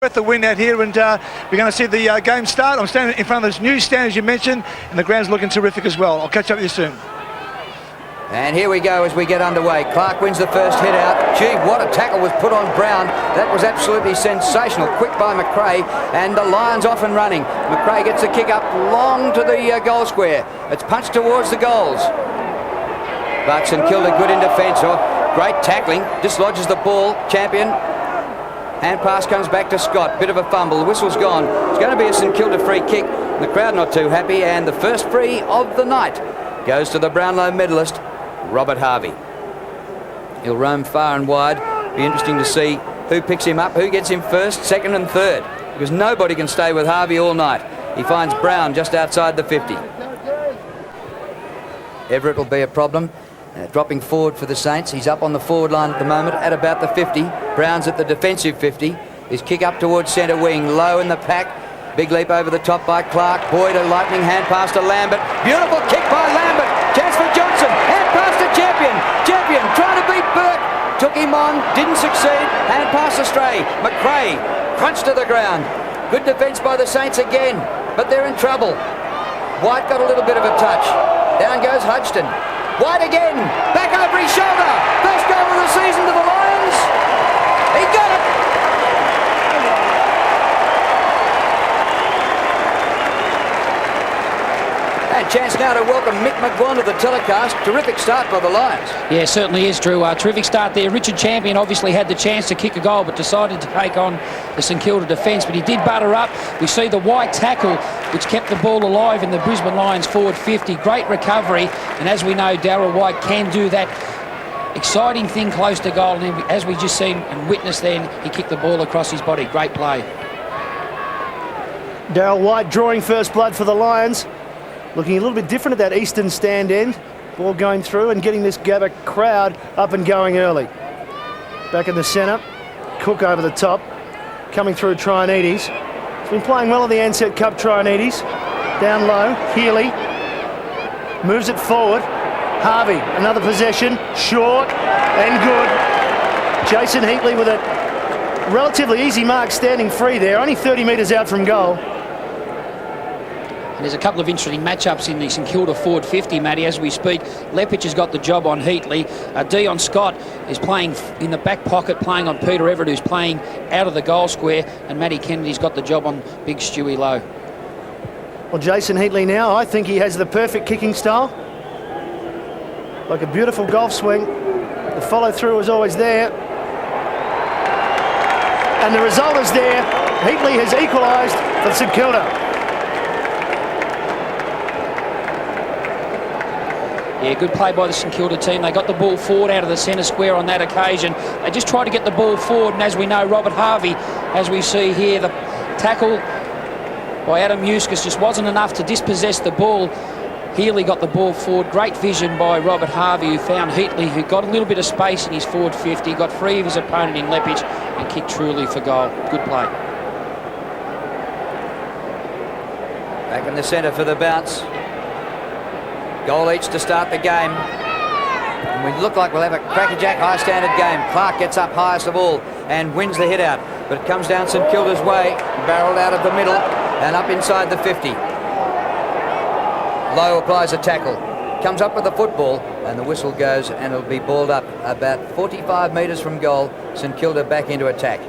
At the win out here, and we're going to see the game start. I'm standing in front of this new stand, as you mentioned, and the ground's looking terrific as well. I'll catch up with you soon. And here we go as we get underway. Clark wins the first hit out. Gee, what a tackle was put on Brown. That was absolutely sensational. Quick by McRae, and the Lions off and running. McRae gets the kick up long to the goal square. It's punched towards the goals. But St Kilda good in defence. Oh, great tackling. Dislodges the ball. Champion. Hand pass comes back to Scott. Bit of a fumble. The whistle's gone. It's going to be a St Kilda free kick. The crowd not too happy. And the first free of the night goes to the Brownlow medalist, Robert Harvey. He'll roam far and wide. Be interesting to see who picks him up, who gets him first, second and third. Because nobody can stay with Harvey all night. He finds Brown just outside the 50. Everett will be a problem. Dropping forward for the Saints. He's up on the forward line at the moment at about the 50. Brown's at the defensive 50. His kick up towards centre wing, low in the pack. Big leap over the top by Clark. Boyd, a lightning hand pass to Lambert. Beautiful kick by Lambert. Chance for Johnson. Hand pass to Champion. Champion trying to beat Burke. Took him on, didn't succeed. Hand pass astray. McRae crunched to the ground. Good defence by the Saints again, but they're in trouble. White got a little bit of a touch. Down goes Hodgson. White again, back over his shoulder. First goal of the season to the Lions. He got it. And chance now to welcome Mick McGuan to the telecast. Terrific start by the Lions. Yeah, certainly is, Drew. Terrific start there. Richard Champion obviously had the chance to kick a goal, but decided to take on the St Kilda defence. But he did butter up. We see the White tackle, which kept the ball alive in the Brisbane Lions forward 50. Great recovery. And as we know, Darryl White can do that exciting thing close to goal. And as we just seen and witnessed then, he kicked the ball across his body. Great play. Darryl White drawing first blood for the Lions. Looking a little bit different at that eastern stand end. Ball going through and getting this Gabba crowd up and going early. Back in the centre. Cook over the top. Coming through Trianides. He's been playing well in the Ansett Cup, Trianides. Down low. Healy. Moves it forward. Harvey, another possession. Short and good. Jason Heatley with a relatively easy mark standing free there. Only 30 metres out from goal. And there's a couple of interesting matchups in the St Kilda forward 50, Matty, as we speak. Lepich has got the job on Heatley. Dion Scott is playing in the back pocket, playing on Peter Everett, who's playing out of the goal square. And Matty Kennedy's got the job on Big Stewie Lowe. Well, Jason Heatley now, I think he has the perfect kicking style. Like a beautiful golf swing. The follow-through is always there. And the result is there. Heatley has equalised for St Kilda. Yeah, good play by the St Kilda team. They got the ball forward out of the centre square on that occasion. They just tried to get the ball forward, and as we know, Robert Harvey, as we see here, the tackle by Adam Eustace just wasn't enough to dispossess the ball. Healy got the ball forward. Great vision by Robert Harvey, who found Heatley, who got a little bit of space in his forward 50, got free of his opponent in Lepich, and kicked truly for goal. Good play. Back in the centre for the bounce. Goal each to start the game. And we look like we'll have a crackerjack high standard game. Clark gets up highest of all and wins the hit out. But it comes down St Kilda's way. Barreled out of the middle and up inside the 50. Lowe applies a tackle. Comes up with the football and the whistle goes and it'll be balled up about 45 metres from goal. St Kilda back into attack.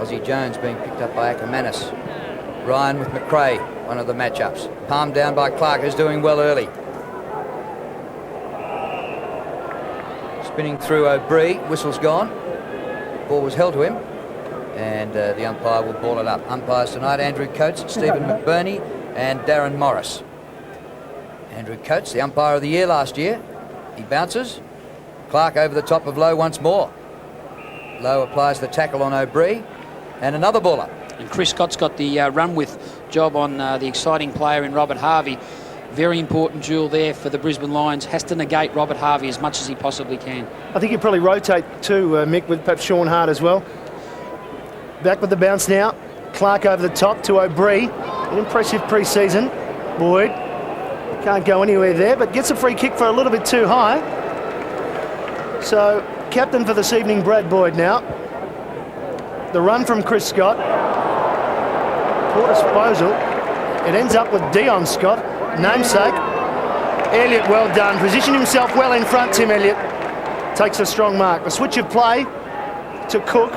Ozzie Jones being picked up by Ackermanis. Ryan with McRae, one of the matchups. Palmed down by Clark, who's doing well early. Spinning through O'Brien, whistle's gone. Ball was held to him, and the umpire will ball it up. Umpires tonight, Andrew Coates, Stephen McBurney, and Darren Morris. Andrew Coates, the umpire of the year last year. He bounces. Clark over the top of Lowe once more. Lowe applies the tackle on O'Brien, and another ball up. And Chris Scott's got the run-with job on the exciting player in Robert Harvey. Very important duel there for the Brisbane Lions. Has to negate Robert Harvey as much as he possibly can. I think he'll probably rotate too, Mick, with perhaps Sean Hart as well. Back with the bounce now. Clark over the top to O'Brien. An impressive pre-season. Boyd can't go anywhere there, but gets a free kick for a little bit too high. So, captain for this evening, Brad Boyd now. The run from Chris Scott. Poor disposal. It ends up with Dion Scott, namesake. Elliott, well done. Positioned himself well in front, Tim Elliott. Takes a strong mark. A switch of play to Cook.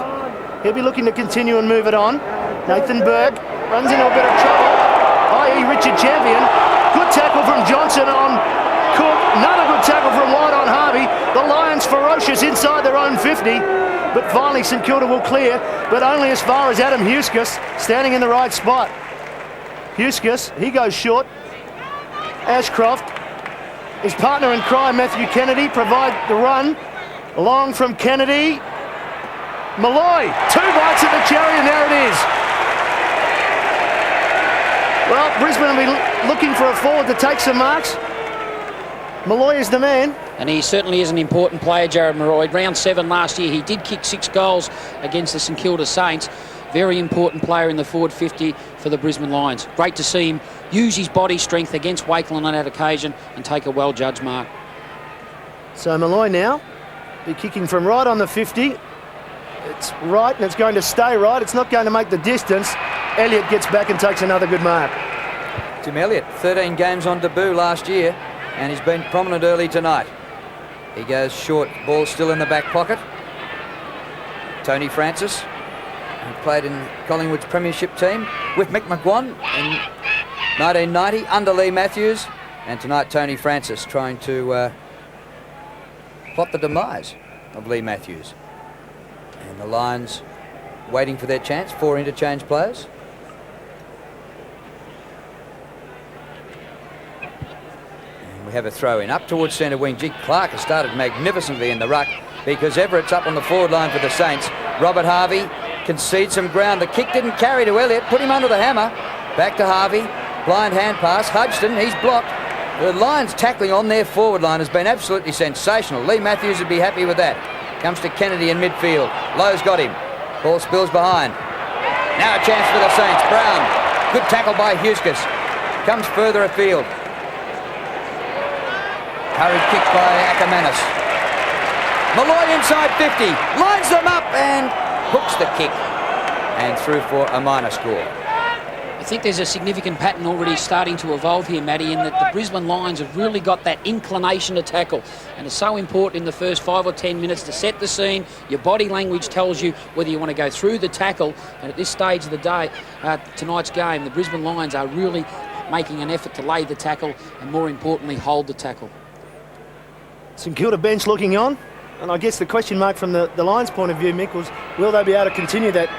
He'll be looking to continue and move it on. Nathan Burke runs into a bit of trouble, i.e. Richard Champion. Good tackle from Johnson on Cook. Another good tackle from White on Harvey. The Lions ferocious inside their own 50. But finally St Kilda will clear, but only as far as Adam Huskus, standing in the right spot. Huskus, he goes short. Ashcroft, his partner in crime, Matthew Kennedy, provide the run. Along from Kennedy. Malloy, 2 bites at the cherry, and there it is. Well, Brisbane will be looking for a forward to take some marks. Malloy is the man. And he certainly is an important player, Jared Malloy. Round 7 last year, he did kick 6 goals against the St Kilda Saints. Very important player in the forward 50 for the Brisbane Lions. Great to see him use his body strength against Wakeland on that occasion and take a well-judged mark. So Malloy now be kicking from right on the 50. It's right and it's going to stay right. It's not going to make the distance. Elliott gets back and takes another good mark. Tim Elliott, 13 games on debut last year, and he's been prominent early tonight. He goes short, ball still in the back pocket. Tony Francis, who played in Collingwood's premiership team with Mick McGuan in 1990 under Lee Matthews, and tonight Tony Francis trying to plot the demise of Lee Matthews. And the Lions waiting for their chance, 4 interchange players. And we have a throw in up towards centre wing. G. Clark has started magnificently in the ruck because Everett's up on the forward line for the Saints. Robert Harvey concedes some ground. The kick didn't carry to Elliott, put him under the hammer. Back to Harvey, blind hand pass. Hudson, he's blocked. The Lions tackling on their forward line has been absolutely sensational. Lee Matthews would be happy with that. Comes to Kennedy in midfield. Lowe's got him. Ball spills behind. Now a chance for the Saints. Brown. Good tackle by Huskus. Comes further afield. Hurried kick by Ackermanis. Malloy inside 50. Lines them up and hooks the kick. And through for a minor score. I think there's a significant pattern already starting to evolve here, Matty, in that the Brisbane Lions have really got that inclination to tackle. And it's so important in the first 5 or 10 minutes to set the scene. Your body language tells you whether you want to go through the tackle. And at this stage of the day, tonight's game, the Brisbane Lions are really making an effort to lay the tackle and, more importantly, hold the tackle. St Kilda bench looking on. And I guess the question mark from the Lions' point of view, Mick, was will they be able to continue that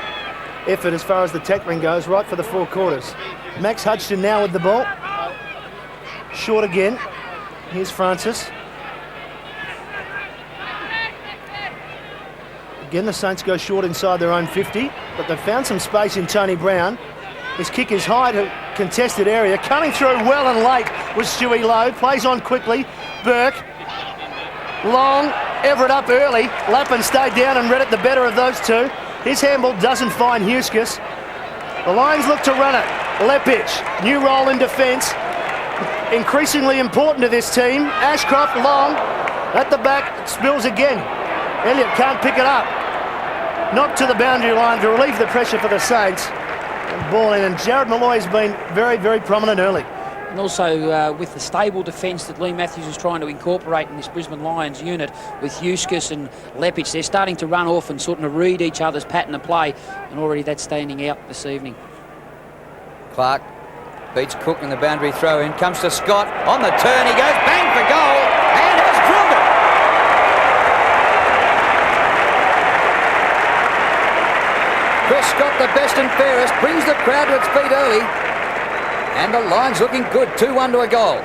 effort as far as the tackling goes right for the 4 quarters. Max Hudson now with the ball. Short again. Here's Francis. Again, the Saints go short inside their own 50, but they've found some space in Tony Brown. His kick is high to contested area. Coming through well and late was Stewie Lowe. Plays on quickly. Burke. Long. Everett up early. Lappin stayed down and read it the better of those two. His handball doesn't find Huskus. The Lions look to run it. Lepic, new role in defence. Increasingly important to this team. Ashcroft long. At the back, spills again. Elliott can't pick it up. Knocked to the boundary line to relieve the pressure for the Saints. And ball in, and Jared Malloy has been very, very prominent early. And also with the stable defence that Lee Matthews is trying to incorporate in this Brisbane Lions unit with Huskus and Lepic, they're starting to run off and sort of read each other's pattern of play, and already that's standing out this evening. Clark beats Cook in the boundary throw in, comes to Scott, on the turn he goes, bang for goal, and has drilled it! Chris Scott, the best and fairest, brings the crowd to its feet early. And the Lions looking good, 2-1 to a goal.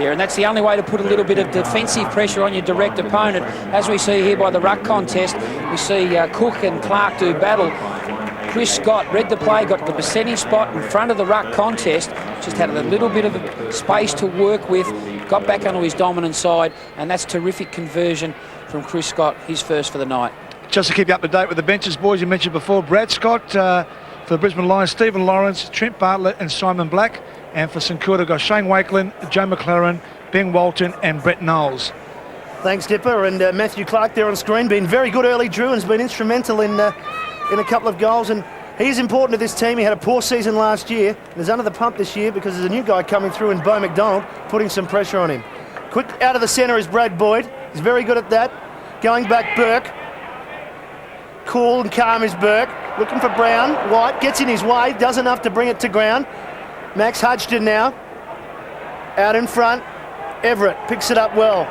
Yeah, and that's the only way to put a little bit of defensive pressure on your direct opponent. As we see here by the ruck contest, we see Cook and Clark do battle. Chris Scott read the play, got the percentage spot in front of the ruck contest, just had a little bit of space to work with, got back onto his dominant side, and that's terrific conversion from Chris Scott, his first for the night. Just to keep you up to date with the benches, boys, you mentioned before, Brad Scott for the Brisbane Lions, Stephen Lawrence, Trent Bartlett and Simon Black. And for St Kilda, got Shane Wakeland, Joe McLaren, Ben Walton and Brett Knowles. Thanks, Dipper. And Matthew Clark there on screen, been very good early, Drew, and has been instrumental in in a couple of goals, and he's important to this team. He had a poor season last year, and is under the pump this year because there's a new guy coming through in Bo McDonald, putting some pressure on him. Quick out of the centre is Brad Boyd. He's very good at that. Going back, Burke. Cool and calm is Burke. Looking for Brown. White gets in his way, does enough to bring it to ground. Max Hudgton now. Out in front. Everett picks it up well.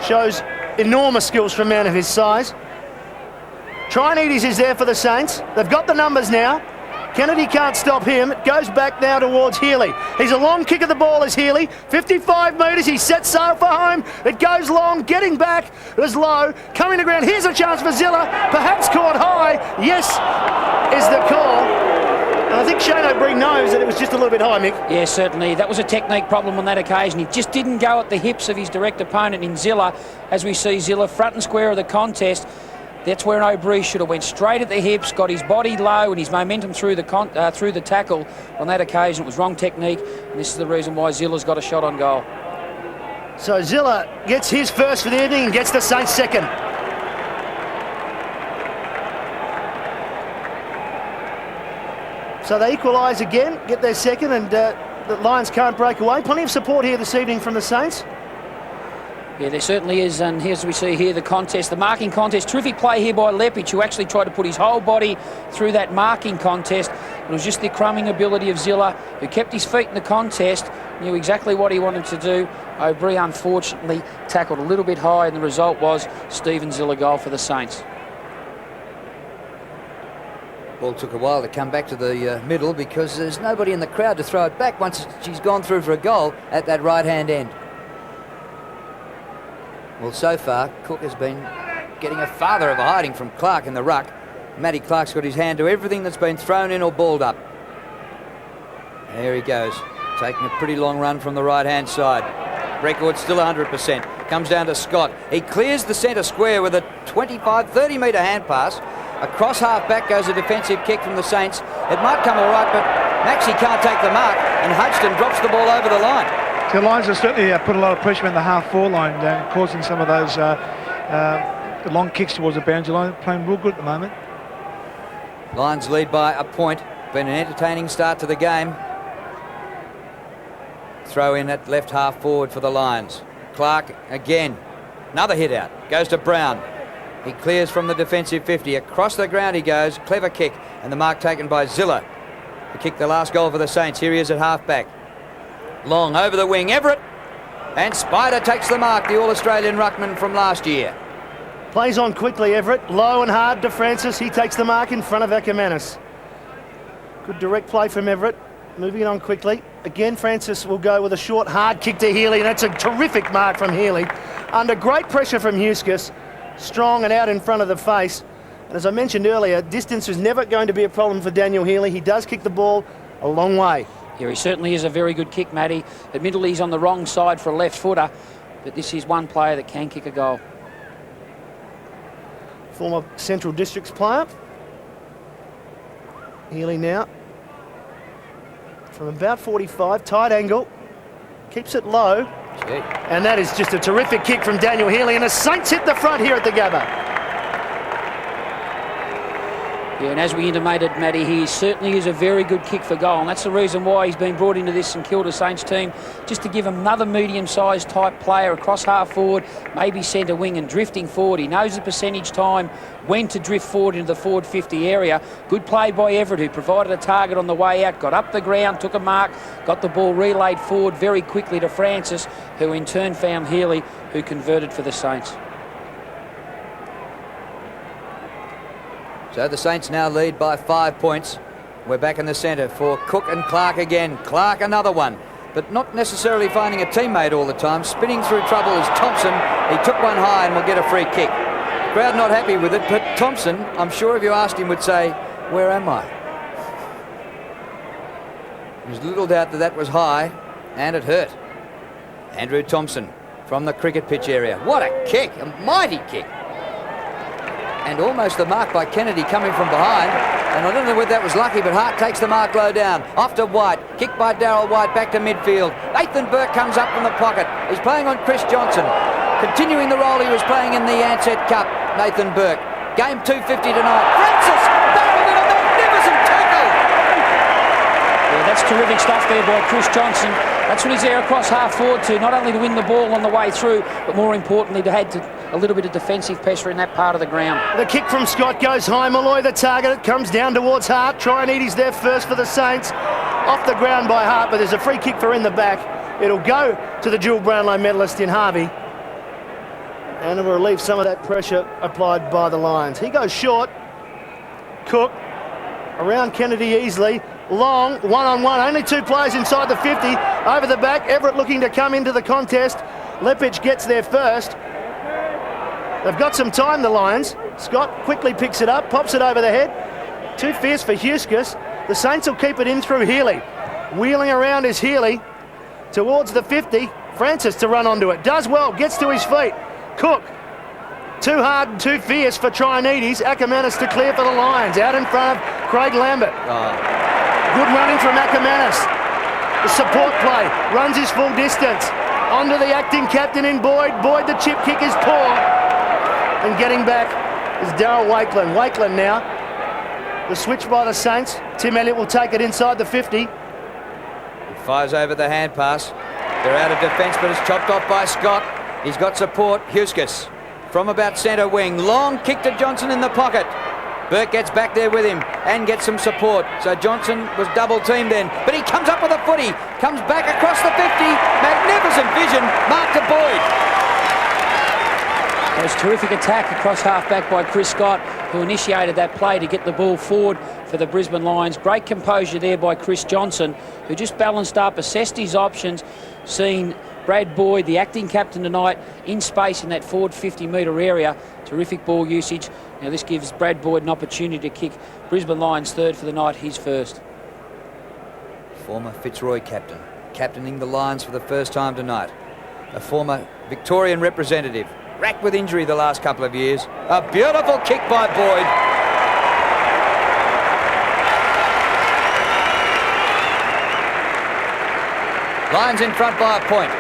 Shows enormous skills for a man of his size. Trinides is there for the Saints. They've got the numbers now. Kennedy can't stop him. It goes back now towards Healy. He's a long kick of the ball as Healy. 55 metres. He sets sail for home. It goes long. Getting back. It was low. Coming to ground. Here's a chance for Zilla. Perhaps caught high. Yes is the call. And I think Shane O'Brien knows that it was just a little bit high, Mick. Yeah, certainly. That was a technique problem on that occasion. He just didn't go at the hips of his direct opponent in Zilla. As we see Zilla front and square of the contest. That's where an O'Brien should have went straight at the hips, got his body low and his momentum through the tackle. On that occasion, it was wrong technique, and this is the reason why Zilla's got a shot on goal. So Zilla gets his first for the evening and gets the Saints second. So they equalise again, get their second, and the Lions can't break away. Plenty of support here this evening from the Saints. Yeah, there certainly is, and as we see here, the contest, the marking contest. Terrific play here by Lepic, who actually tried to put his whole body through that marking contest. It was just the crumbing ability of Zilla, who kept his feet in the contest, knew exactly what he wanted to do. O'Brien, unfortunately, tackled a little bit high, and the result was Stephen Zilla goal for the Saints. Ball took a while to come back to the middle because there's nobody in the crowd to throw it back once she's gone through for a goal at that right-hand end. Well, so far, Cook has been getting a father of a hiding from Clark in the ruck. Matty Clark's got his hand to everything that's been thrown in or balled up. There he goes, taking a pretty long run from the right-hand side. Record still 100%. Comes down to Scott. He clears the centre square with a 25, 30-metre hand pass. Across half-back goes a defensive kick from the Saints. It might come all right, but Maxey can't take the mark, and Hudgton drops the ball over the line. The Lions have certainly put a lot of pressure in the half-forward line, causing some of those long kicks towards the boundary line. Playing real good at the moment. Lions lead by a point. Been an entertaining start to the game. Throw in at left half forward for the Lions. Clark again. Another hit out. Goes to Brown. He clears from the defensive 50. Across the ground he goes. Clever kick. And the mark taken by Zilla. He kicked the last goal for the Saints. Here he is at half-back. Long over the wing, Everett, and Spider takes the mark, the All-Australian ruckman from last year. Plays on quickly, Everett, low and hard to Francis. He takes the mark in front of Ackermanis. Good direct play from Everett, moving it on quickly. Again, Francis will go with a short, hard kick to Healy, and that's a terrific mark from Healy. Under great pressure from Huskus, strong and out in front of the face. And as I mentioned earlier, distance was never going to be a problem for Daniel Healy. He does kick the ball a long way. Yeah, he certainly is a very good kick, Matty. Admittedly, he's on the wrong side for a left footer, but this is one player that can kick a goal. Former Central Districts player. Healy now. From about 45, tight angle. Keeps it low. Gee. And that is just a terrific kick from Daniel Healy, and the Saints hit the front here at the Gabba. Yeah, and as we intimated, Matty, he certainly is a very good kick for goal, and that's the reason why he's been brought into this St Kilda Saints team, just to give him another medium-sized type player across half forward, maybe centre wing and drifting forward. He knows the percentage time when to drift forward into the forward 50 area. Good play by Everett, who provided a target on the way out, got up the ground, took a mark, got the ball relayed forward very quickly to Francis, who in turn found Healy, who converted for the Saints. So the Saints now lead by 5 points. We're back in the centre for Cook and Clark again. Clark another one, but not necessarily finding a teammate all the time. Spinning through trouble is Thompson. He took one high and will get a free kick. Crowd not happy with it, but Thompson, I'm sure if you asked him, would say, "Where am I?" There's little doubt that that was high, and it hurt. Andrew Thompson from the cricket pitch area. What a kick, a mighty kick. And almost the mark by Kennedy coming from behind. And I don't know whether that was lucky, but Hart takes the mark low down. Off to White. Kick by Darryl White back to midfield. Nathan Burke comes up from the pocket. He's playing on Chris Johnson. Continuing the role he was playing in the Ansett Cup, Nathan Burke. Game 250 tonight. Francis! terrific stuff there by Chris Johnson. That's what he's there across half forward to, not only to win the ball on the way through, but more importantly to add a little bit of defensive pressure in that part of the ground. The kick from Scott goes high. Malloy the target. It comes down towards Hart. Trinity's there first for the Saints. Off the ground by Hart, but there's a free kick for in the back. It'll go to the dual Brownlow medalist in Harvey. And it will relieve some of that pressure applied by the Lions. He goes short. Cook around Kennedy easily. Long, one-on-one. Only two players inside the 50. Over the back, Everett looking to come into the contest. Leppich gets there first. They've got some time, the Lions. Scott quickly picks it up, pops it over the head. Too fierce for Huskus. The Saints will keep it in through Healy. Wheeling around is Healy towards the 50. Francis to run onto it. Does well, gets to his feet. Cook. Too hard and too fierce for Trinides. Ackermanis to clear for the Lions. Out in front of Craig Lambert. Good running from Ackermanis. The support play. Runs his full distance. Onto the acting captain in Boyd. Boyd, the chip kick is poor. And getting back is Darryl Wakelin. Wakelin now. The switch by the Saints. Tim Elliott will take it inside the 50. He fires over the hand pass. They're out of defence, but it's chopped off by Scott. He's got support. Huskus from about centre wing. Long kick to Johnson in the pocket. Burke gets back there with him and gets some support. So Johnson was double teamed then, but he comes up with a footy. Comes back across the 50. Magnificent vision. Mark to Boyd. There was terrific attack across half-back by Chris Scott, who initiated that play to get the ball forward for the Brisbane Lions. Great composure there by Chris Johnson, who just balanced up, assessed his options, seen Brad Boyd, the acting captain tonight, in space in that forward 50-metre area. Terrific ball usage. Now this gives Brad Boyd an opportunity to kick Brisbane Lions third for the night, his first. Former Fitzroy captain, captaining the Lions for the first time tonight. A former Victorian representative. Racked with injury the last couple of years. A beautiful kick by Boyd. Lions in front by a point.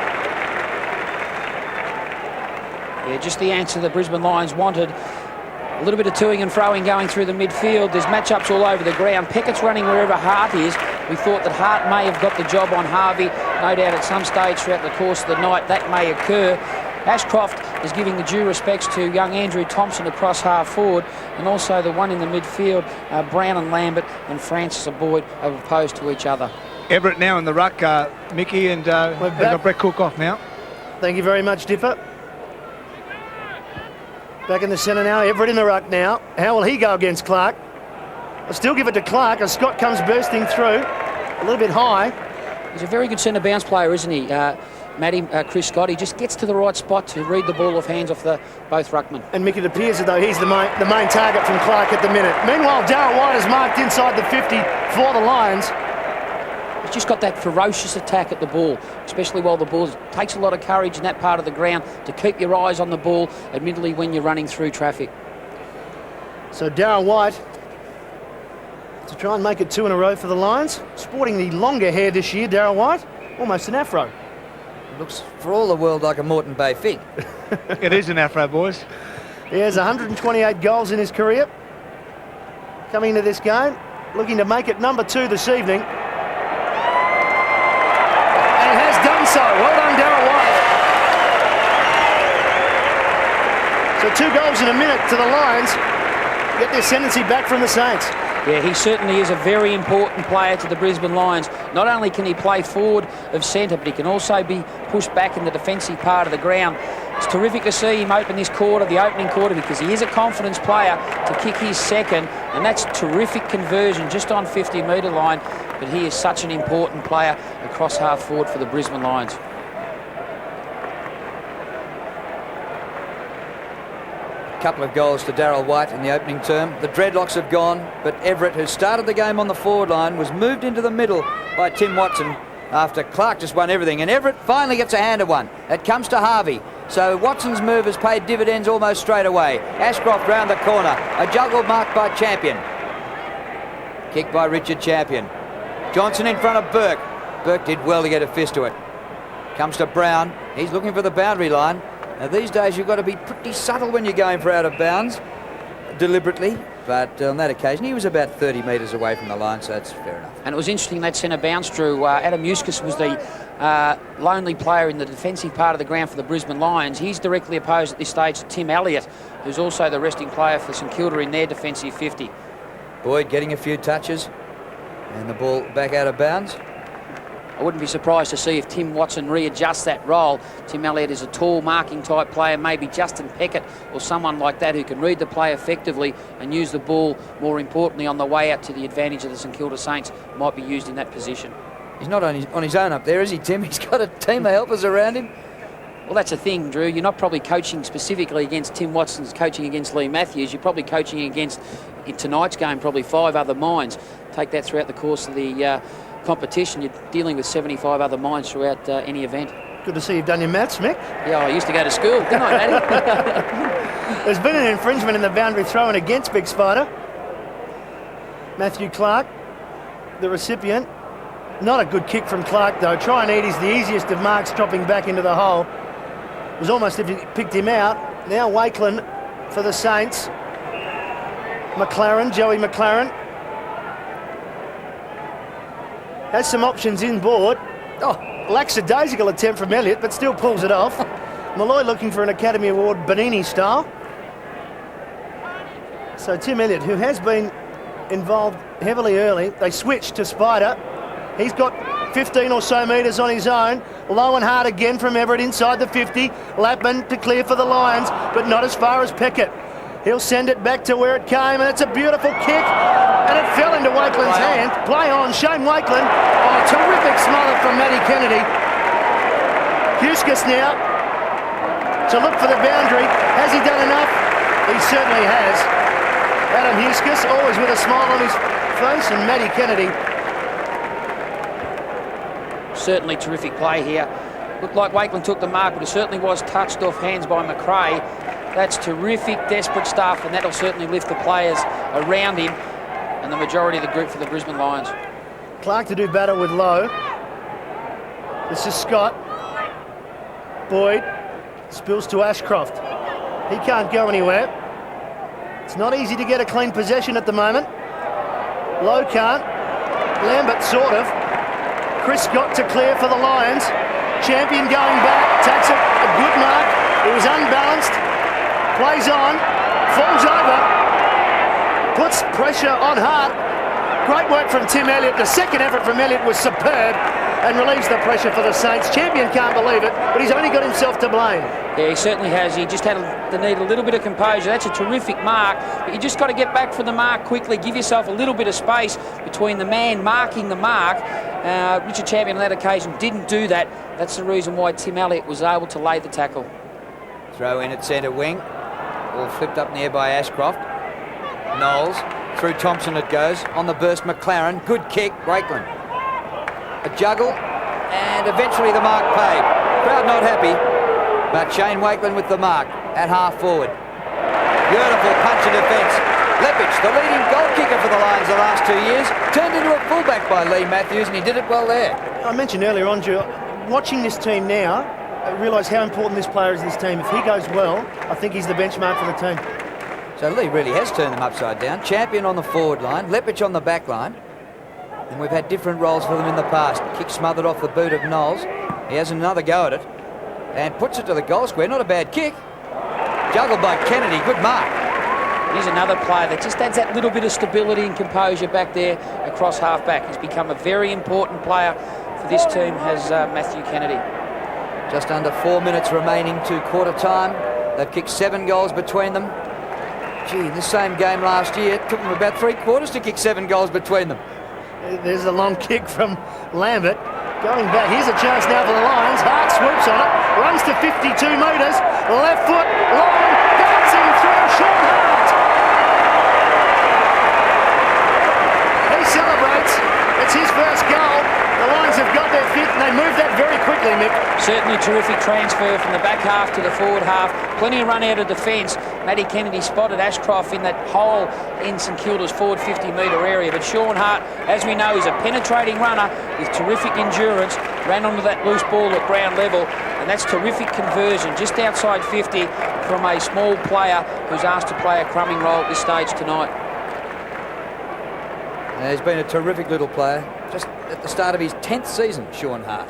Yeah, just the answer the Brisbane Lions wanted. A little bit of toing and froing going through the midfield. There's matchups all over the ground. Peckett's running wherever Hart is. We thought that Hart may have got the job on Harvey. No doubt at some stage throughout the course of the night that may occur. Ashcroft is giving the due respects to young Andrew Thompson across half forward, and also the one in the midfield, Brown and Lambert and Francis and Boyd are opposed to each other. Everett now in the ruck, Mickey, and they've got Brett Cook off now. Thank you very much, Dipper. Back in the centre now. Everett in the ruck now. How will he go against Clark? I'll still give it to Clark as Scott comes bursting through. A little bit high. He's a very good centre bounce player, isn't he? Chris Scott, he just gets to the right spot to read the ball off hands off both ruckmen. And Mick, it appears as though he's the main target from Clark at the minute. Meanwhile, Darryl White is marked inside the 50 for the Lions. He's just got that ferocious attack at the ball, especially while the ball takes a lot of courage in that part of the ground to keep your eyes on the ball, admittedly when you're running through traffic. So Darryl White to try and make it two in a row for the Lions. Sporting the longer hair this year, Darryl White, almost an afro. Looks for all the world like a Moreton Bay fig. It is an afro, boys. He has 128 goals in his career. Coming into this game, looking to make it number 2 this evening. And has done so. Well done, Darryl White. So 2 goals in a minute to the Lions. Get their ascendancy back from the Saints. Yeah, he certainly is a very important player to the Brisbane Lions. Not only can he play forward of centre, but he can also be pushed back in the defensive part of the ground. It's terrific to see him open this quarter, the opening quarter, because he is a confidence player to kick his second, and that's terrific conversion just on 50-metre line. But he is such an important player across half forward for the Brisbane Lions. Couple of goals to Darryl White in the opening term. The dreadlocks have gone, but Everett, who started the game on the forward line, was moved into the middle by Tim Watson after Clark just won everything. And Everett finally gets a hand of one. It comes to Harvey. So Watson's move has paid dividends almost straight away. Ashcroft round the corner. A juggle marked by Champion. Kick by Richard Champion. Johnson in front of Burke. Burke did well to get a fist to it. Comes to Brown. He's looking for the boundary line. Now these days you've got to be pretty subtle when you're going for out of bounds, deliberately. But on that occasion, he was about 30 metres away from the line, so that's fair enough. And it was interesting, that centre bounce, Drew. Adam Eustace was the lonely player in the defensive part of the ground for the Brisbane Lions. He's directly opposed at this stage to Tim Elliott, who's also the resting player for St Kilda in their defensive 50. Boyd getting a few touches, and the ball back out of bounds. I wouldn't be surprised to see if Tim Watson readjusts that role. Tim Elliott is a tall marking type player, maybe Justin Peckett or someone like that who can read the play effectively and use the ball, more importantly, on the way out to the advantage of the St Kilda Saints, might be used in that position. He's not on his own up there, is he, Tim? He's got a team of helpers around him. Well, that's the thing, Drew. You're not probably coaching specifically against Tim Watson's coaching against Lee Matthews. You're probably coaching against, in tonight's game, probably 5 other minds. Take that throughout the course of the competition. You're dealing with 75 other minds throughout any event. Good to see you've done your maths, Mick. Yeah, I used to go to school, didn't I, Matty? There's been an infringement in the boundary throw-in against Big Spider. Matthew Clark, the recipient. Not a good kick from Clark, though. Try and eat is the easiest of marks, dropping back into the hole. It was almost if he picked him out. Now Wakelin for the Saints. McLaren, Joey McLaren. Has some options inboard. Oh, lackadaisical attempt from Elliott, but still pulls it off. Malloy looking for an Academy Award Bonini style. So Tim Elliott, who has been involved heavily early, they switched to Spider. He's got 15 or so metres on his own. Low and hard again from Everett inside the 50. Lapman to clear for the Lions, but not as far as Peckett. He'll send it back to where it came, and it's a beautiful kick, and it fell into Wakelin's hand. Play on, Shane Wakelin. Oh, terrific smother from Matty Kennedy. Eustace now to look for the boundary. Has he done enough? He certainly has. Adam Eustace, always with a smile on his face, and Matty Kennedy. Certainly terrific play here. Looked like Wakelin took the mark, but it certainly was touched off hands by McRae. That's terrific, desperate stuff, and that'll certainly lift the players around him and the majority of the group for the Brisbane Lions. Clark to do battle with Lowe. This is Scott. Boyd spills to Ashcroft. He can't go anywhere. It's not easy to get a clean possession at the moment. Lowe can't. Lambert sort of. Chris Scott to clear for the Lions. Champion going back, takes a good mark. It was unbalanced. Plays on, falls over, puts pressure on Hart. Great work from Tim Elliott. The second effort from Elliott was superb and relieves the pressure for the Saints. Champion can't believe it, but he's only got himself to blame. Yeah, he certainly has. He just had to need a little bit of composure. That's a terrific mark, but you just got to get back from the mark quickly. Give yourself a little bit of space between the man marking the mark. Richard Champion on that occasion didn't do that. That's the reason why Tim Elliott was able to lay the tackle. Throw in at centre wing. All flipped up in the air by Ashcroft. Knowles, through Thompson it goes. On the burst, McLaren. Good kick, Wakelin. A juggle, and eventually the mark paid. Crowd not happy, but Shane Wakelin with the mark at half forward. Beautiful punch in defence. Lepich, the leading goal kicker for the Lions the last 2 years, turned into a fullback by Lee Matthews, and he did it well there. I mentioned earlier on, Drew, watching this team now, I realise how important this player is in this team. If he goes well, I think he's the benchmark for the team. So Lee really has turned them upside down. Champion on the forward line, Lepich on the back line. And we've had different roles for them in the past. Kick smothered off the boot of Knowles. He has another go at it. And puts it to the goal square. Not a bad kick. Juggled by Kennedy. Good mark. He's another player that just adds that little bit of stability and composure back there across half-back. He's become a very important player for this team, has Matthew Kennedy. Just under 4 minutes remaining to quarter time. They've kicked 7 goals between them. Gee, in this same game last year, it took them about 3 quarters to kick 7 goals between them. There's a long kick from Lambert. Going back, here's a chance now for the Lions. Hart swoops on it, runs to 52 metres. Left foot, long, dancing through Sean Hart. He celebrates. It's his first goal. The Lions have got their fifth, and they moved that very quickly, Mick. Certainly terrific transfer from the back half to the forward half. Plenty of run out of defence. Matty Kennedy spotted Ashcroft in that hole in St Kilda's forward 50-metre area. But Sean Hart, as we know, is a penetrating runner with terrific endurance. Ran onto that loose ball at ground level, and that's terrific conversion just outside 50 from a small player who's asked to play a crumbing role at this stage tonight. He's been a terrific little player. Just at the start of his 10th season, Sean Hart.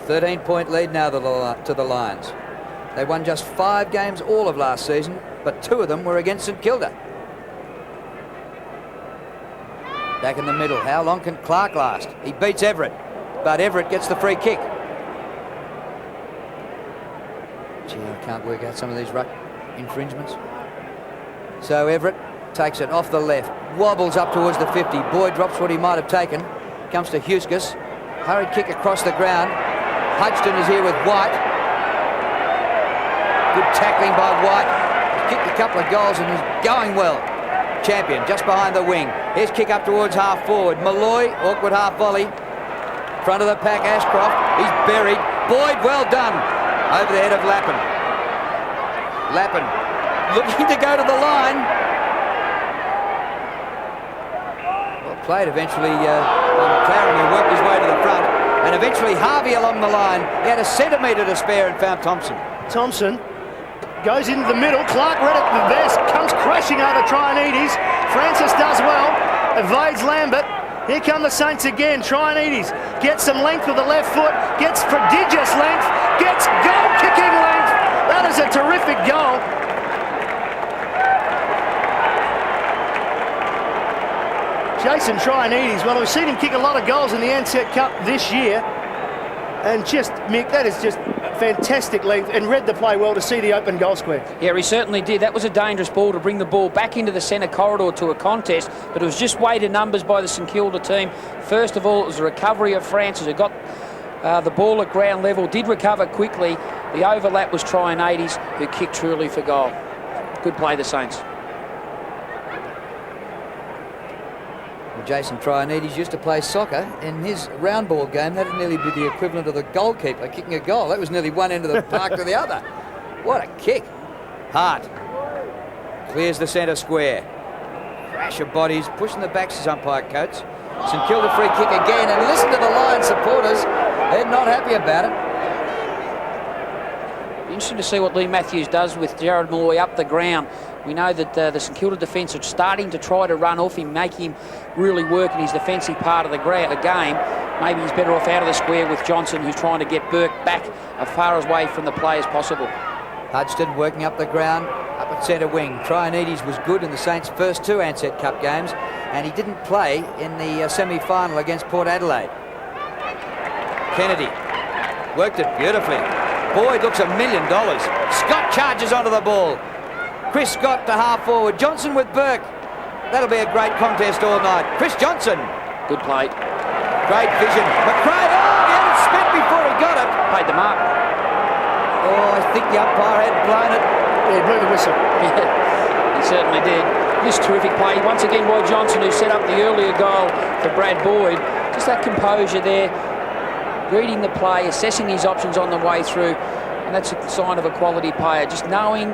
13-point lead now to the Lions. They won just 5 games all of last season, but 2 of them were against St Kilda. Back in the middle. How long can Clark last? He beats Everett, but Everett gets the free kick. Gee, I can't work out some of these ruck infringements. So Everett takes it off the left, wobbles up towards the 50. Boyd drops what he might have taken. Comes to Huskus. Hurried kick across the ground. Hudson is here with White. Good tackling by White. He's kicked a couple of goals and he's going well. Champion just behind the wing. Here's kick up towards half forward. Malloy, awkward half volley. Front of the pack, Ashcroft. He's buried. Boyd, well done. Over the head of Lappin. Lappin looking to go to the line. Well played eventually by McLaren, who worked his way to the front. And eventually Harvey along the line. He had a centimetre to spare and found Thompson. Thompson goes into the middle. Clark read it the best. Comes crashing over Traianides. Francis does well. Evades Lambert. Here come the Saints again. Traianides gets some length with the left foot. Gets prodigious length. Gets goal-kicking length. That is a terrific goal. Jason Traianides, well, we've seen him kick a lot of goals in the Ansett Cup this year. And just, Mick, that is just fantastic length, and read the play well to see the open goal square. Yeah, he certainly did. That was a dangerous ball to bring the ball back into the centre corridor to a contest, but it was just weighted numbers by the St Kilda team. First of all, it was a recovery of Francis, who got the ball at ground level, did recover quickly. The overlap was Traianides, who kicked truly for goal. Good play, the Saints. Jason Traianides used to play soccer. In his round ball game, that'd nearly be the equivalent of the goalkeeper kicking a goal. That was nearly one end of the park to the other. What a kick. Hart clears the centre square. Crash of bodies, pushing the backs as umpire coach. St Kilda free kick again, and listen to the Lions supporters. They're not happy about it. Interesting to see what Lee Matthews does with Jared Malloy up the ground. We know that the St Kilda defence are starting to try to run off him, make him really work in his defensive part of the game. Maybe he's better off out of the square with Johnson, who's trying to get Burke back as far away from the play as possible. Hudson working up the ground, up at centre wing. Traianides was good in the Saints' first 2 Ansett Cup games, and he didn't play in the semi-final against Port Adelaide. Kennedy worked it beautifully. Boyd looks $1 million. Scott charges onto the ball. Chris Scott to half forward. Johnson with Burke. That'll be a great contest all night. Chris Johnson. Good play. Great vision. McRae, he had it spent before he got it. Paid the mark. Oh, I think the umpire had blown it. Yeah, he blew the whistle. Yeah, he certainly did. This terrific play once again by Johnson, who set up the earlier goal for Brad Boyd. Just that composure there, reading the play, assessing his options on the way through, and that's a sign of a quality player. Just knowing,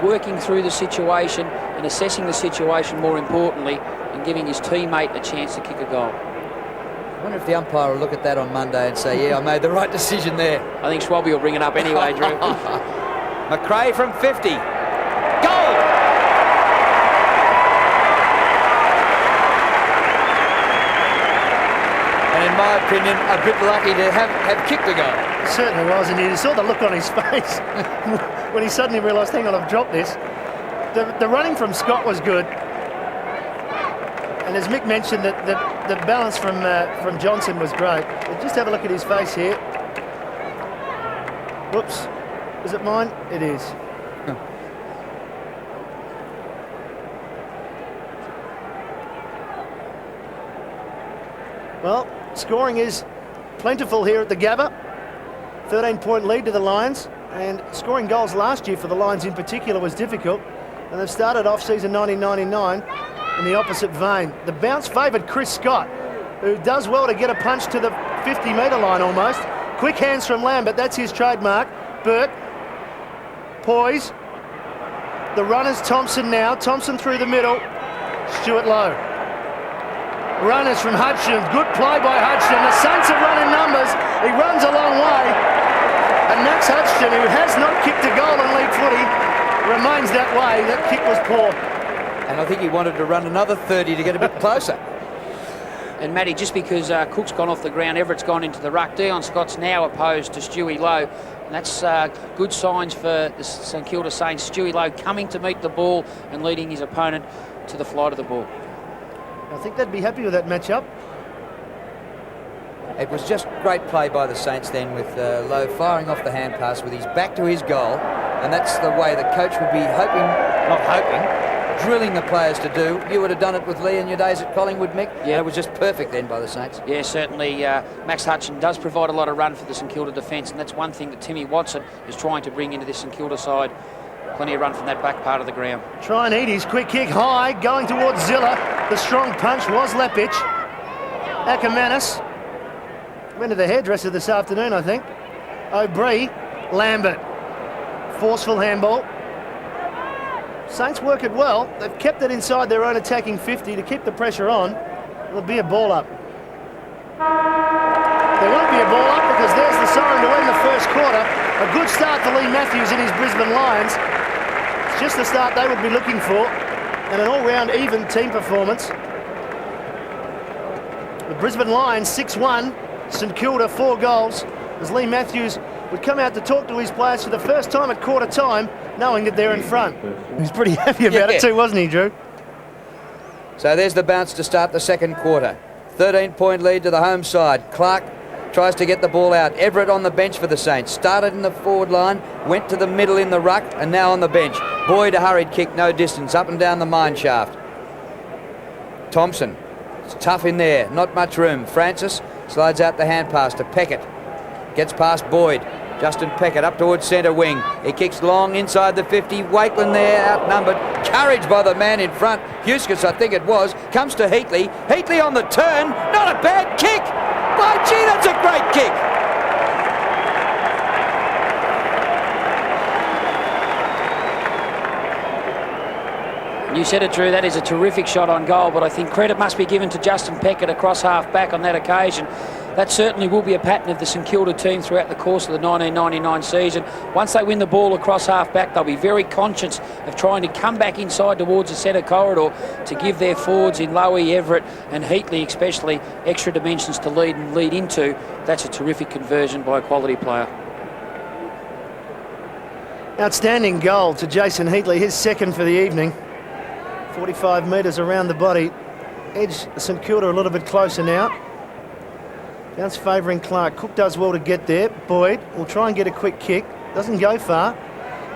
working through the situation and assessing the situation, more importantly, and giving his teammate a chance to kick a goal. I wonder if the umpire will look at that on Monday and say, yeah, I made the right decision there. I think Swabby will bring it up anyway, Drew. McRae from 50. Goal! And in my opinion, a bit lucky to have kicked the goal. It certainly was, and you saw the look on his face when he suddenly realised, hang on, I've dropped this. The running from Scott was good. And as Mick mentioned, the balance from Johnson was great. But just have a look at his face here. Whoops. Is it mine? It is. Well, scoring is plentiful here at the Gabba. 13-point lead to the Lions. And scoring goals last year for the Lions in particular was difficult. And they've started off season 1999 in the opposite vein. The bounce favoured Chris Scott, who does well to get a punch to the 50-metre line almost. Quick hands from Lambert, that's his trademark. Burke, poise. The runner's Thompson now. Thompson through the middle. Stuart Lowe. Runners from Hudson. Good play by Hudson. The Saints have run in numbers. He runs a long way. And Max Hudson, who has not kicked a goal in league footy, remains that way. That kick was poor. And I think he wanted to run another 30 to get a bit closer. And Matty, just because Cook's gone off the ground, Everett's gone into the ruck. Dion Scott's now opposed to Stewie Lowe. And that's good signs for the St Kilda Saints. Stewie Lowe coming to meet the ball and leading his opponent to the flight of the ball. I think they'd be happy with that matchup. It was just great play by the Saints then, with Lowe firing off the hand pass with his back to his goal. And that's the way the coach would be drilling the players to do. You would have done it with Lee in your days at Collingwood, Mick. Yeah, it was just perfect then by the Saints. Yeah, certainly. Max Hutchin does provide a lot of run for the St Kilda defence, and that's one thing that Timmy Watson is trying to bring into this St Kilda side. Plenty of run from that back part of the ground. Try and eat his quick kick high, going towards Zilla. The strong punch was Lepic. Ackermanis went to the hairdresser this afternoon, I think. O'Brien, Lambert. Forceful handball. Saints work it well. They've kept it inside their own attacking 50 to keep the pressure on. There'll be a ball up. There won't be a ball up because there's the siren to end the first quarter. A good start for Lee Matthews and his Brisbane Lions. It's just the start they would be looking for, and an all-round even team performance. The Brisbane Lions 6-1, St Kilda 4 goals, as Lee Matthews would come out to talk to his players for the first time at quarter time, knowing that they're in front. He's pretty happy about it too, wasn't he, Drew? So there's the bounce to start the second quarter. 13-point lead to the home side. Clark tries to get the ball out. Everett on the bench for the Saints. Started in the forward line, went to the middle in the ruck, and now on the bench. Boyd, a hurried kick, no distance, up and down the mine shaft. Thompson, it's tough in there, not much room. Francis slides out the hand pass to Peckett. Gets past Boyd. Justin Peckett up towards centre wing. He kicks long inside the 50. Wakeland there, outnumbered. Courage by the man in front. Huskis, I think it was. Comes to Heatley. Heatley on the turn. Not a bad kick. By gee, that's a great kick. You said it, Drew, that is a terrific shot on goal, but I think credit must be given to Justin Peckett across half back on that occasion. That certainly will be a pattern of the St Kilda team throughout the course of the 1999 season. Once they win the ball across half back, they'll be very conscious of trying to come back inside towards the centre corridor to give their forwards in Lowy, Everett and Heatley especially extra dimensions to lead and lead into. That's a terrific conversion by a quality player. Outstanding goal to Jason Heatley, his second for the evening. 45 metres around the body. Edge St Kilda a little bit closer now. Bounce favouring Clark. Cook does well to get there. Boyd will try and get a quick kick. Doesn't go far.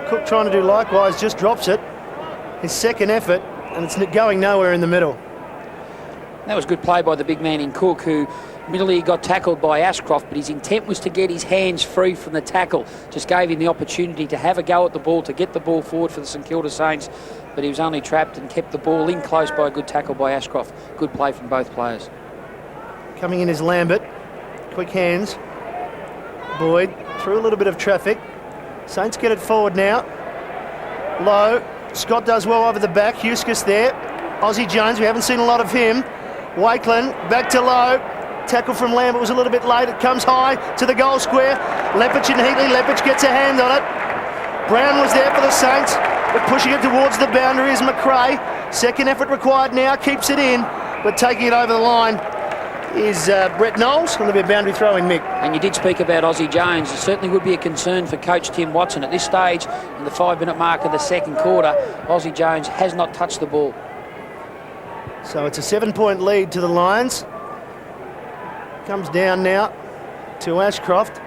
Cook trying to do likewise, just drops it. His second effort, and it's going nowhere in the middle. That was good play by the big man in Cook, who admittedly got tackled by Ashcroft, but his intent was to get his hands free from the tackle. Just gave him the opportunity to have a go at the ball, to get the ball forward for the St Kilda Saints, but he was only trapped and kept the ball in close by a good tackle by Ashcroft. Good play from both players. Coming in is Lambert. Quick hands. Boyd through a little bit of traffic. Saints get it forward now. Low. Scott does well over the back. Huskis there. Aussie Jones, we haven't seen a lot of him. Wakeland back to Low. Tackle from Lambert was a little bit late. It comes high to the goal square. Lepic and Heatley. Lepic gets a hand on it. Brown was there for the Saints, but pushing it towards the boundary is McRae. Second effort required now. Keeps it in, but taking it over the line is Brett Knowles. Going to be a boundary throw in, Mick. And you did speak about Aussie Jones. It certainly would be a concern for coach Tim Watson. At this stage, in the 5-minute mark of the second quarter, Aussie Jones has not touched the ball. So it's a 7-point lead to the Lions. Comes down now to Ashcroft,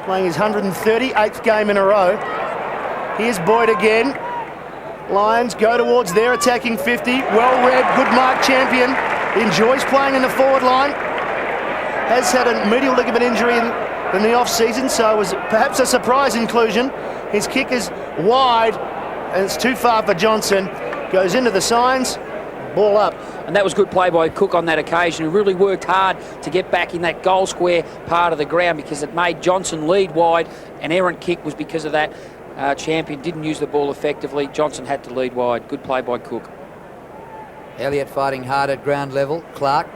playing his 138th game in a row. Here's Boyd again. Lions go towards their attacking 50. Well read, good mark champion. Enjoys playing in the forward line. Has had a medial ligament injury in the off-season, so it was perhaps a surprise inclusion. His kick is wide, and it's too far for Johnson. Goes into the signs, ball up. And that was good play by Cook on that occasion, who really worked hard to get back in that goal square part of the ground, because it made Johnson lead wide. An errant kick was because of that. Champion didn't use the ball effectively. Johnson had to lead wide. Good play by Cook. Elliott fighting hard at ground level. Clark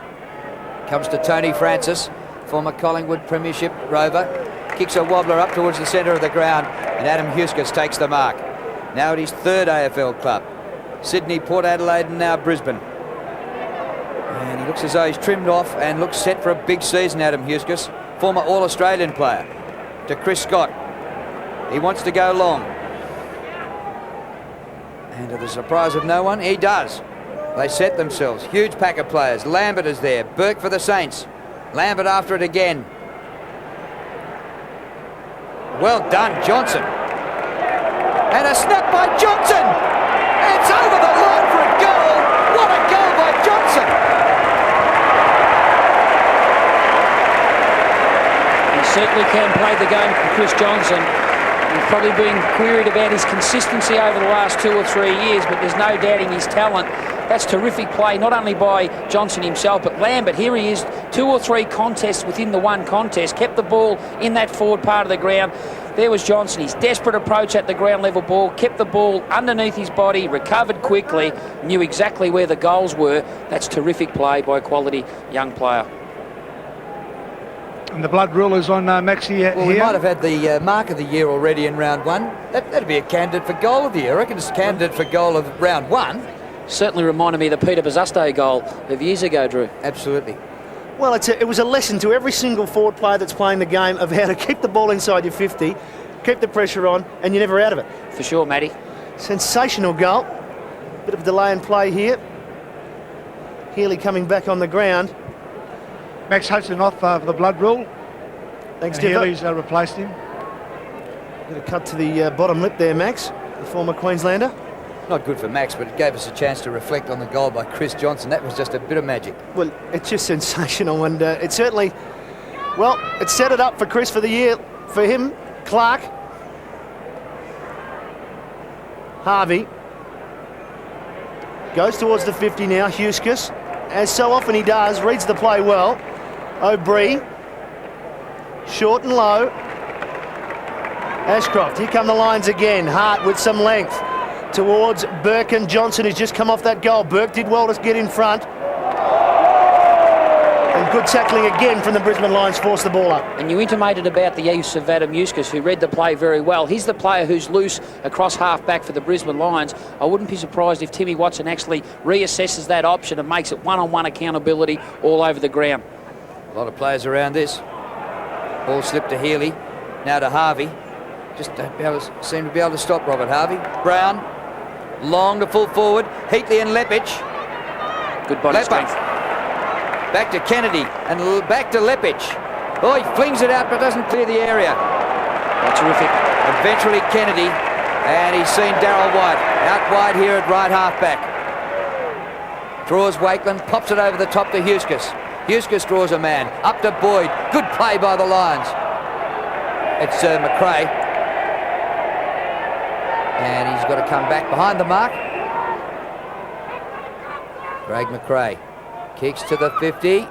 comes to Tony Francis, former Collingwood Premiership rover. Kicks a wobbler up towards the centre of the ground, and Adam Huskis takes the mark. Now at his third AFL club. Sydney, Port Adelaide and now Brisbane. And he looks as though he's trimmed off and looks set for a big season, Adam Huskus, former All-Australian player. To Chris Scott. He wants to go long. And to the surprise of no one, he does. They set themselves. Huge pack of players. Lambert is there. Burke for the Saints. Lambert after it again. Well done, Johnson. And a snap by Johnson. It's over the line for a goal. What a goal by Johnson. He certainly can play the game for Chris Johnson. He's probably been queried about his consistency over the last 2 or 3 years, but there's no doubting his talent. That's terrific play, not only by Johnson himself, but Lambert. Here he is, 2 or 3 contests within the one contest, kept the ball in that forward part of the ground. There was Johnson, his desperate approach at the ground level ball, kept the ball underneath his body, recovered quickly, knew exactly where the goals were. That's terrific play by a quality young player. And the blood rule is on Maxi here. Well, we might have had the mark of the year already in round 1. That'd be a candidate for goal of the year. I reckon it's a candidate for goal of round 1. Certainly reminded me of the Peter Bazusto goal of years ago, Drew. Absolutely. Well, it was a lesson to every single forward player that's playing the game of how to keep the ball inside your 50, keep the pressure on, and you're never out of it. For sure, Matty. Sensational goal. Bit of delay in play here. Healy coming back on the ground. Max Hudson off for the blood rule. Thanks, And Dipper. Healy's replaced him. Bit of cut to the bottom lip there, Max, the former Queenslander. Not good for Max, but it gave us a chance to reflect on the goal by Chris Johnson. That was just a bit of magic. Well, it's just sensational, and it certainly, well, it set it up for Chris for the year. For him, Clark, Harvey, goes towards the 50 now, Huskus, as so often he does, reads the play well. O'Brien, short and low. Ashcroft, here come the lines again. Hart with some length towards Burke and Johnson, who's just come off that goal. Burke did well to get in front. And good tackling again from the Brisbane Lions, forced the ball up. And you intimated about the use of Adam Huskus, who read the play very well. He's the player who's loose across half-back for the Brisbane Lions. I wouldn't be surprised if Timmy Watson actually reassesses that option and makes it one-on-one accountability all over the ground. A lot of players around this. Ball slipped to Healy, now to Harvey. Just don't seem to be able to stop Robert Harvey. Brown, long to full forward. Heatley and Leppich. Good body strength. Back to Kennedy and back to Leppich. Oh, he flings it out but doesn't clear the area. Oh, terrific. Eventually Kennedy, and he's seen Darryl White. Out wide here at right half-back. Draws Wakeland, pops it over the top to Huskus. Huskus draws a man. Up to Boyd. Good play by the Lions. It's McRae. And he's got to come back behind the mark. Craig McRae kicks to the 50.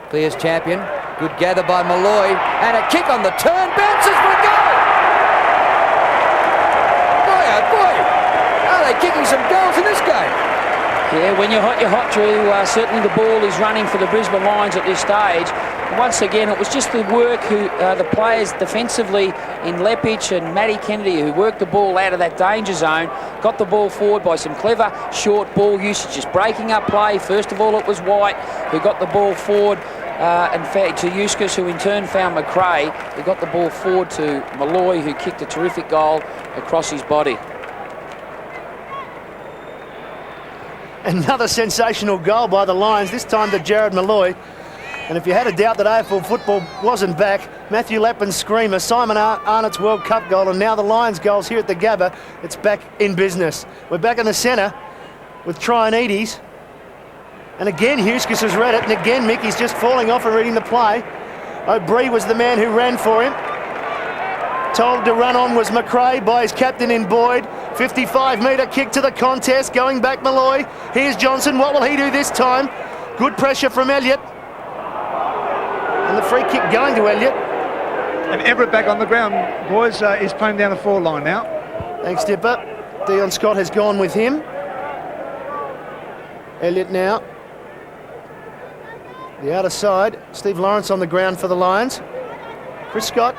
Clears champion. Good gather by Malloy. And a kick on the turn. Bounces for a goal. Boy, oh boy. Are they kicking some goals in this game? Yeah, when you're hot, Drew. Certainly the ball is running for the Brisbane Lions at this stage. Once again, it was just the work the players defensively in Leppich and Matty Kennedy who worked the ball out of that danger zone, got the ball forward by some clever short ball usage, just breaking up play. First of all, it was White who got the ball forward and to Huskus, who in turn found McRae, who got the ball forward to Malloy, who kicked a terrific goal across his body. Another sensational goal by the Lions, this time to Jared Malloy. And if you had a doubt that AFL football wasn't back, Matthew Lappin's screamer, Simon Arnott's World Cup goal, and now the Lions goals here at the Gabba, it's back in business. We're back in the centre with Traianides. And again, Huskus has read it, and again, Mickey's just falling off and reading the play. O'Brien was the man who ran for him. Told to run on was McRae by his captain in Boyd. 55-metre kick to the contest, going back Malloy. Here's Johnson, what will he do this time? Good pressure from Elliott. And the free kick going to Elliott. And Everett back on the ground, boys. He's playing down the forward line now. Thanks, Dipper. Dion Scott has gone with him. Elliott now. The outer side. Steve Lawrence on the ground for the Lions. Chris Scott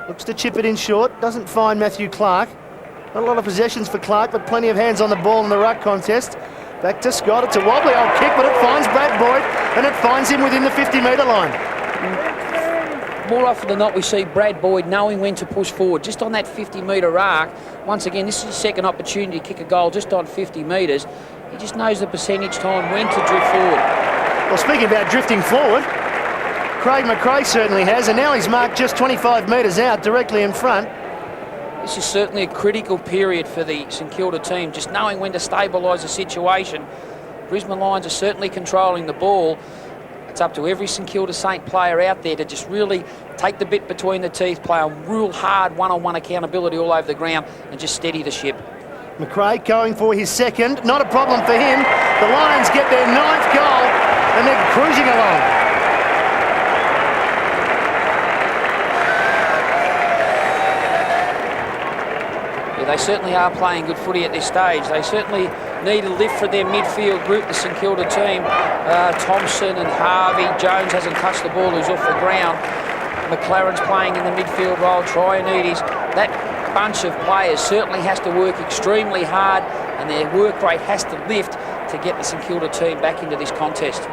looks to chip it in short. Doesn't find Matthew Clark. Not a lot of possessions for Clark, but plenty of hands on the ball in the ruck contest. Back to Scott. It's a wobbly old kick, but it finds Brad Boyd, and it finds him within the 50-metre line. More often than not, we see Brad Boyd knowing when to push forward. Just on that 50-metre arc, once again, this is his second opportunity to kick a goal just on 50 metres. He just knows the percentage time when to drift forward. Well, speaking about drifting forward, Craig McRae certainly has, and now he's marked just 25 metres out, directly in front. This is certainly a critical period for the St Kilda team, just knowing when to stabilise the situation. Brisbane Lions are certainly controlling the ball. It's up to every St Kilda Saint player out there to just really take the bit between the teeth, play a real hard one-on-one accountability all over the ground and just steady the ship. McRae going for his second, not a problem for him. The Lions get their 9th goal and they're cruising along. They certainly are playing good footy at this stage. They certainly need a lift for their midfield group, the St Kilda team. Thompson and Harvey. Jones hasn't touched the ball, who's off the ground. McLaren's playing in the midfield role. Trianides. That bunch of players certainly has to work extremely hard, and their work rate has to lift to get the St Kilda team back into this contest.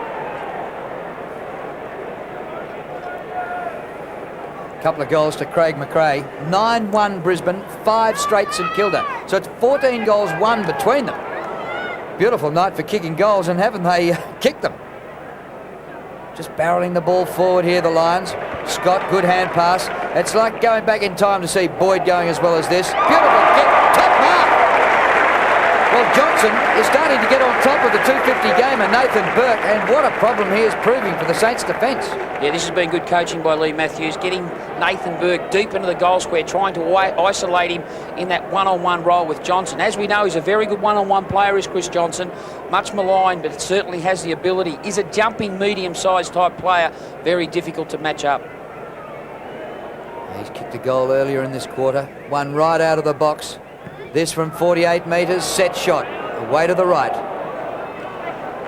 Couple of goals to Craig McRae. 9-1 Brisbane, 5 straight St Kilda. So it's 14 goals won between them. Beautiful night for kicking goals, and haven't they kicked them? Just barreling the ball forward here, the Lions. Scott, good hand pass. It's like going back in time to see Boyd going as well as this. Beautiful kick, top mark. Well, Johnson is starting to get on top of the 250 gamer, Nathan Burke, and what a problem he is proving for the Saints' defence. Yeah, this has been good coaching by Lee Matthews, getting Nathan Burke deep into the goal square, trying to isolate him in that one-on-one role with Johnson. As we know, he's a very good one-on-one player, is Chris Johnson. Much maligned, but certainly has the ability. Is a jumping, medium-sized type player, very difficult to match up. He's kicked a goal earlier in this quarter. One right out of the box. This from 48 metres, set shot, away to the right.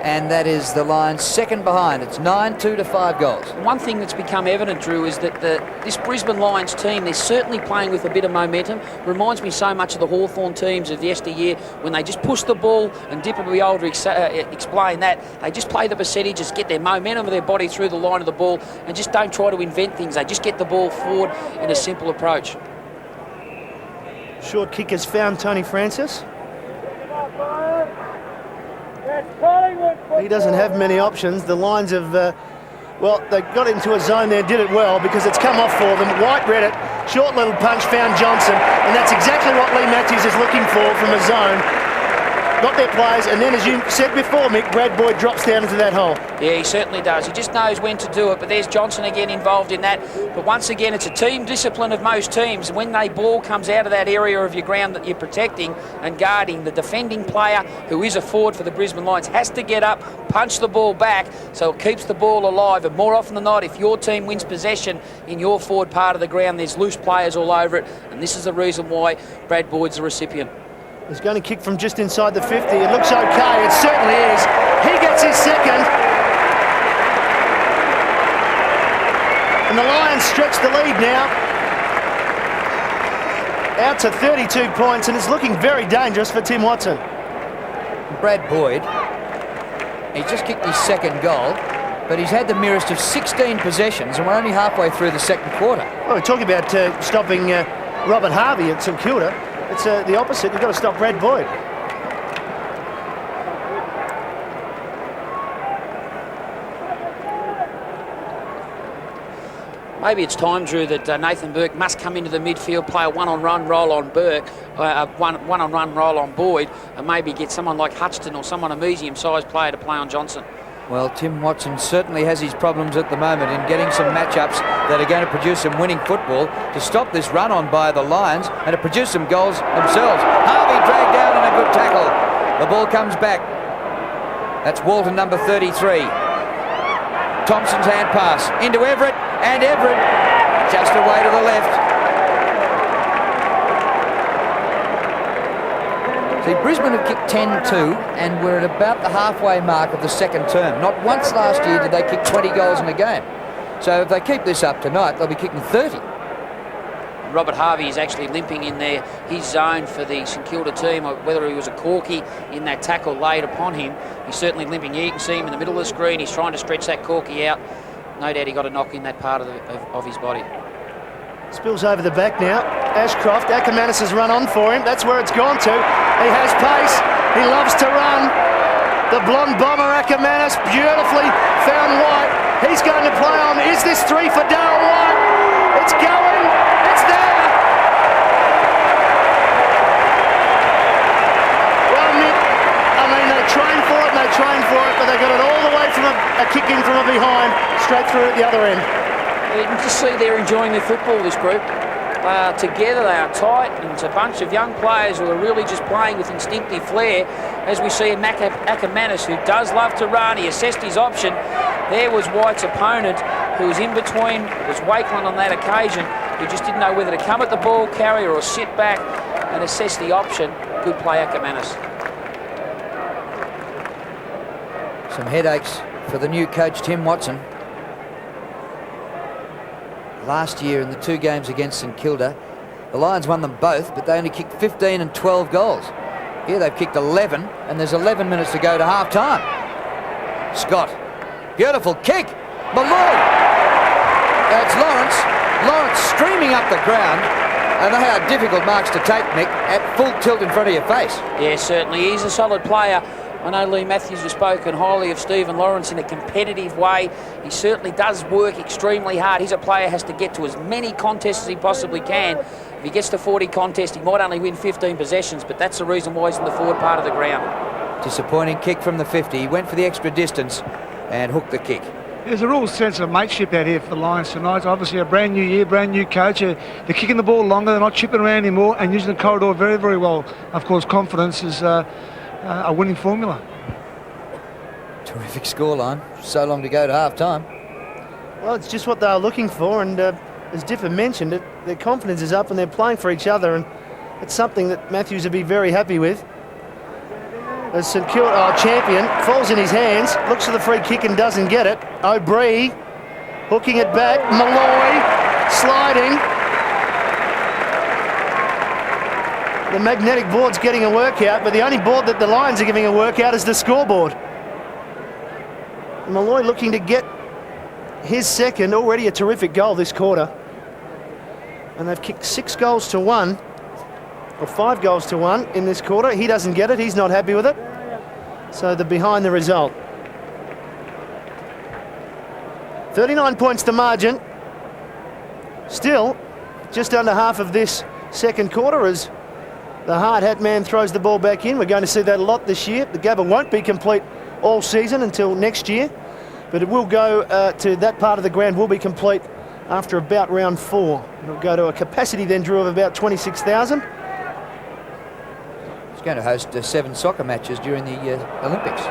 And that is the Lions' second behind. It's 9-2 to 5 goals. One thing that's become evident, Drew, is that this Brisbane Lions team, they're certainly playing with a bit of momentum. Reminds me so much of the Hawthorn teams of yesteryear when they just push the ball, and Dipper will be able to explain that. They just play the percentages, get their momentum of their body through the line of the ball, and just don't try to invent things. They just get the ball forward in a simple approach. Short kick has found Tony Francis. He doesn't have many options. The Lions have, well, they got into a zone there, did it well because it's come off for them. White read it, short little punch, found Johnson, and that's exactly what Lee Matthews is looking for from a zone. Got their players, and then as you said before, Mick, Brad Boyd drops down into that hole. Yeah, he certainly does. He just knows when to do it, but there's Johnson again involved in that. But once again, it's a team discipline of most teams. When the ball comes out of that area of your ground that you're protecting and guarding, the defending player, who is a forward for the Brisbane Lions, has to get up, punch the ball back, so it keeps the ball alive. And more often than not, if your team wins possession in your forward part of the ground, there's loose players all over it, and this is the reason why Brad Boyd's the recipient. He's going to kick from just inside the 50. It looks okay. It certainly is. He gets his second. And the Lions stretch the lead now out to 32 points, and it's looking very dangerous for Tim Watson. Brad Boyd, he just kicked his second goal, but he's had the merest of 16 possessions, and we're only halfway through the second quarter. Well, we're talking about stopping Robert Harvey at St Kilda. It's the opposite. You've got to stop Brad Boyd. Maybe it's time, Drew, that Nathan Burke must come into the midfield, play a one-on-one role on Burke, one-on-one role on Boyd, and maybe get someone like Hutchton or someone, a medium-sized player, to play on Johnson. Well, Tim Watson certainly has his problems at the moment in getting some matchups that are going to produce some winning football to stop this run on by the Lions and to produce some goals themselves. Harvey dragged down and a good tackle. The ball comes back. That's Walton, number 33. Thompson's hand pass into Everett, and Everett just away to the left. See, Brisbane have kicked 10-2, and we're at about the halfway mark of the second term. Not once last year did they kick 20 goals in a game. So if they keep this up tonight, they'll be kicking 30. Robert Harvey is actually limping in there, his zone for the St Kilda team, or whether he was a corky in that tackle laid upon him. He's certainly limping here. You can see him in the middle of the screen. He's trying to stretch that corky out. No doubt he got a knock in that part of his body. Spills over the back now. Ashcroft, Ackermanis has run on for him. That's where it's gone to. He has pace. He loves to run. The blonde bomber Ackermanis beautifully found White. He's going to play on. Is this 3 for Darryl White? It's going. It's there. Well, Mick, I mean, they train for it and they train for it, but they got it all the way from a kicking from a behind, straight through at the other end. You can just see they're enjoying their football, this group. They are together, they are tight, and it's a bunch of young players who are really just playing with instinctive flair. As we see Ackermanis, who does love to run, he assessed his option. There was White's opponent, who was in between, was Wakeland on that occasion, who just didn't know whether to come at the ball carrier or sit back and assess the option. Good play, Ackermanis. Some headaches for the new coach, Tim Watson. Last year in the 2 games against St Kilda, the Lions won them both, but they only kicked 15 and 12 goals. Here they've kicked 11, and there's 11 minutes to go to half-time. Scott, beautiful kick. Malloy. That's Lawrence. Lawrence streaming up the ground. And they are difficult marks to take, Mick, at full tilt in front of your face. Yeah, certainly. He's a solid player. I know Lee Matthews has spoken highly of Stephen Lawrence in a competitive way. He certainly does work extremely hard. He's a player who has to get to as many contests as he possibly can. If he gets to 40 contests, he might only win 15 possessions, but that's the reason why he's in the forward part of the ground. Disappointing kick from the 50. He went for the extra distance and hooked the kick. There's a real sense of mateship out here for the Lions tonight. Obviously a brand new year, brand new coach. They're kicking the ball longer, they're not chipping around anymore, and using the corridor very, very well. Of course, confidence is a winning formula. Terrific scoreline. So long to go to half-time. Well, it's just what they were looking for, and as Differ mentioned, their confidence is up and they're playing for each other, and it's something that Matthews would be very happy with. As St Kilda, champion, falls in his hands, looks for the free kick and doesn't get it. O'Brien hooking it back. Malloy sliding. The magnetic board's getting a workout, but the only board that the Lions are giving a workout is the scoreboard. Malloy looking to get his second, already a terrific goal this quarter. And they've kicked 6 goals to 1. Or 5 goals to 1 in this quarter. He doesn't get it. He's not happy with it. So they're behind the result. 39 points to margin. Still, just under half of this second quarter as the hard hat man throws the ball back in. We're going to see that a lot this year. The Gabba won't be complete all season until next year, but it will go to that part of the ground will be complete after about round 4. It'll go to a capacity then, Drew, of about 26,000. Going to host 7 soccer matches during the Olympics.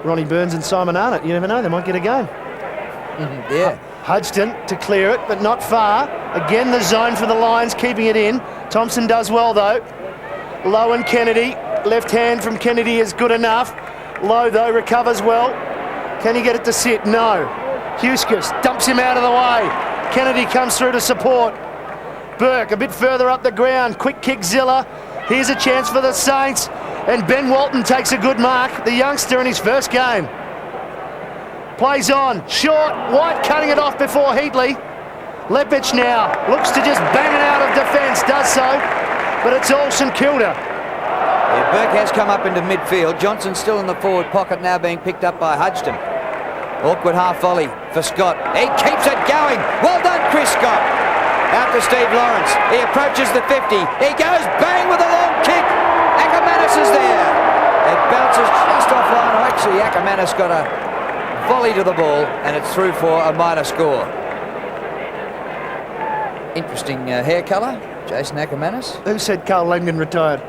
Ronnie Burns and Simon Arnott, you never know, they might get a game. Yeah. Hudson to clear it, but not far. Again, the zone for the Lions, keeping it in. Thompson does well, though. Lowe and Kennedy. Left hand from Kennedy is good enough. Lowe, though, recovers well. Can he get it to sit? No. Huskus dumps him out of the way. Kennedy comes through to support. Burke a bit further up the ground. Quick kick, Zilla. Here's a chance for the Saints, and Ben Walton takes a good mark, the youngster in his first game. Plays on, short, White cutting it off before Heatley. Lepic now looks to just bang it out of defence, does so, but it's all St Kilda. Yeah, Burke has come up into midfield. Johnson still in the forward pocket, now being picked up by Hudson. Awkward half volley for Scott. He keeps it going. Well done, Chris Scott. Out to Steve Lawrence. He approaches the 50. He goes bang with a long kick. Ackermanis is there. It bounces just offline. Actually, Ackermanis got a volley to the ball, and it's through for a minor score. Interesting hair colour, Jason Ackermanis. Who said Carl Langdon retired?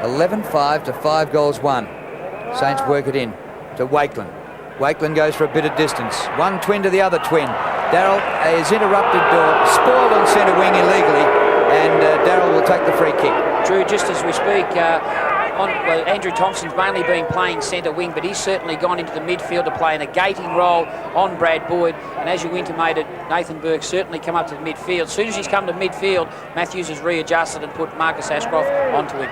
11-5 to 5 goals won. Saints work it in to Wakeland. Wakeland goes for a bit of distance. One twin to the other twin. Darryl is interrupted or spoiled on centre wing illegally, and Darryl will take the free kick. Drew, just as we speak, Andrew Thompson's mainly been playing centre wing, but he's certainly gone into the midfield to play in a gating role on Brad Boyd. And as you intimated, Nathan Burke certainly come up to the midfield. As soon as he's come to midfield, Matthews has readjusted and put Marcus Ashcroft onto him.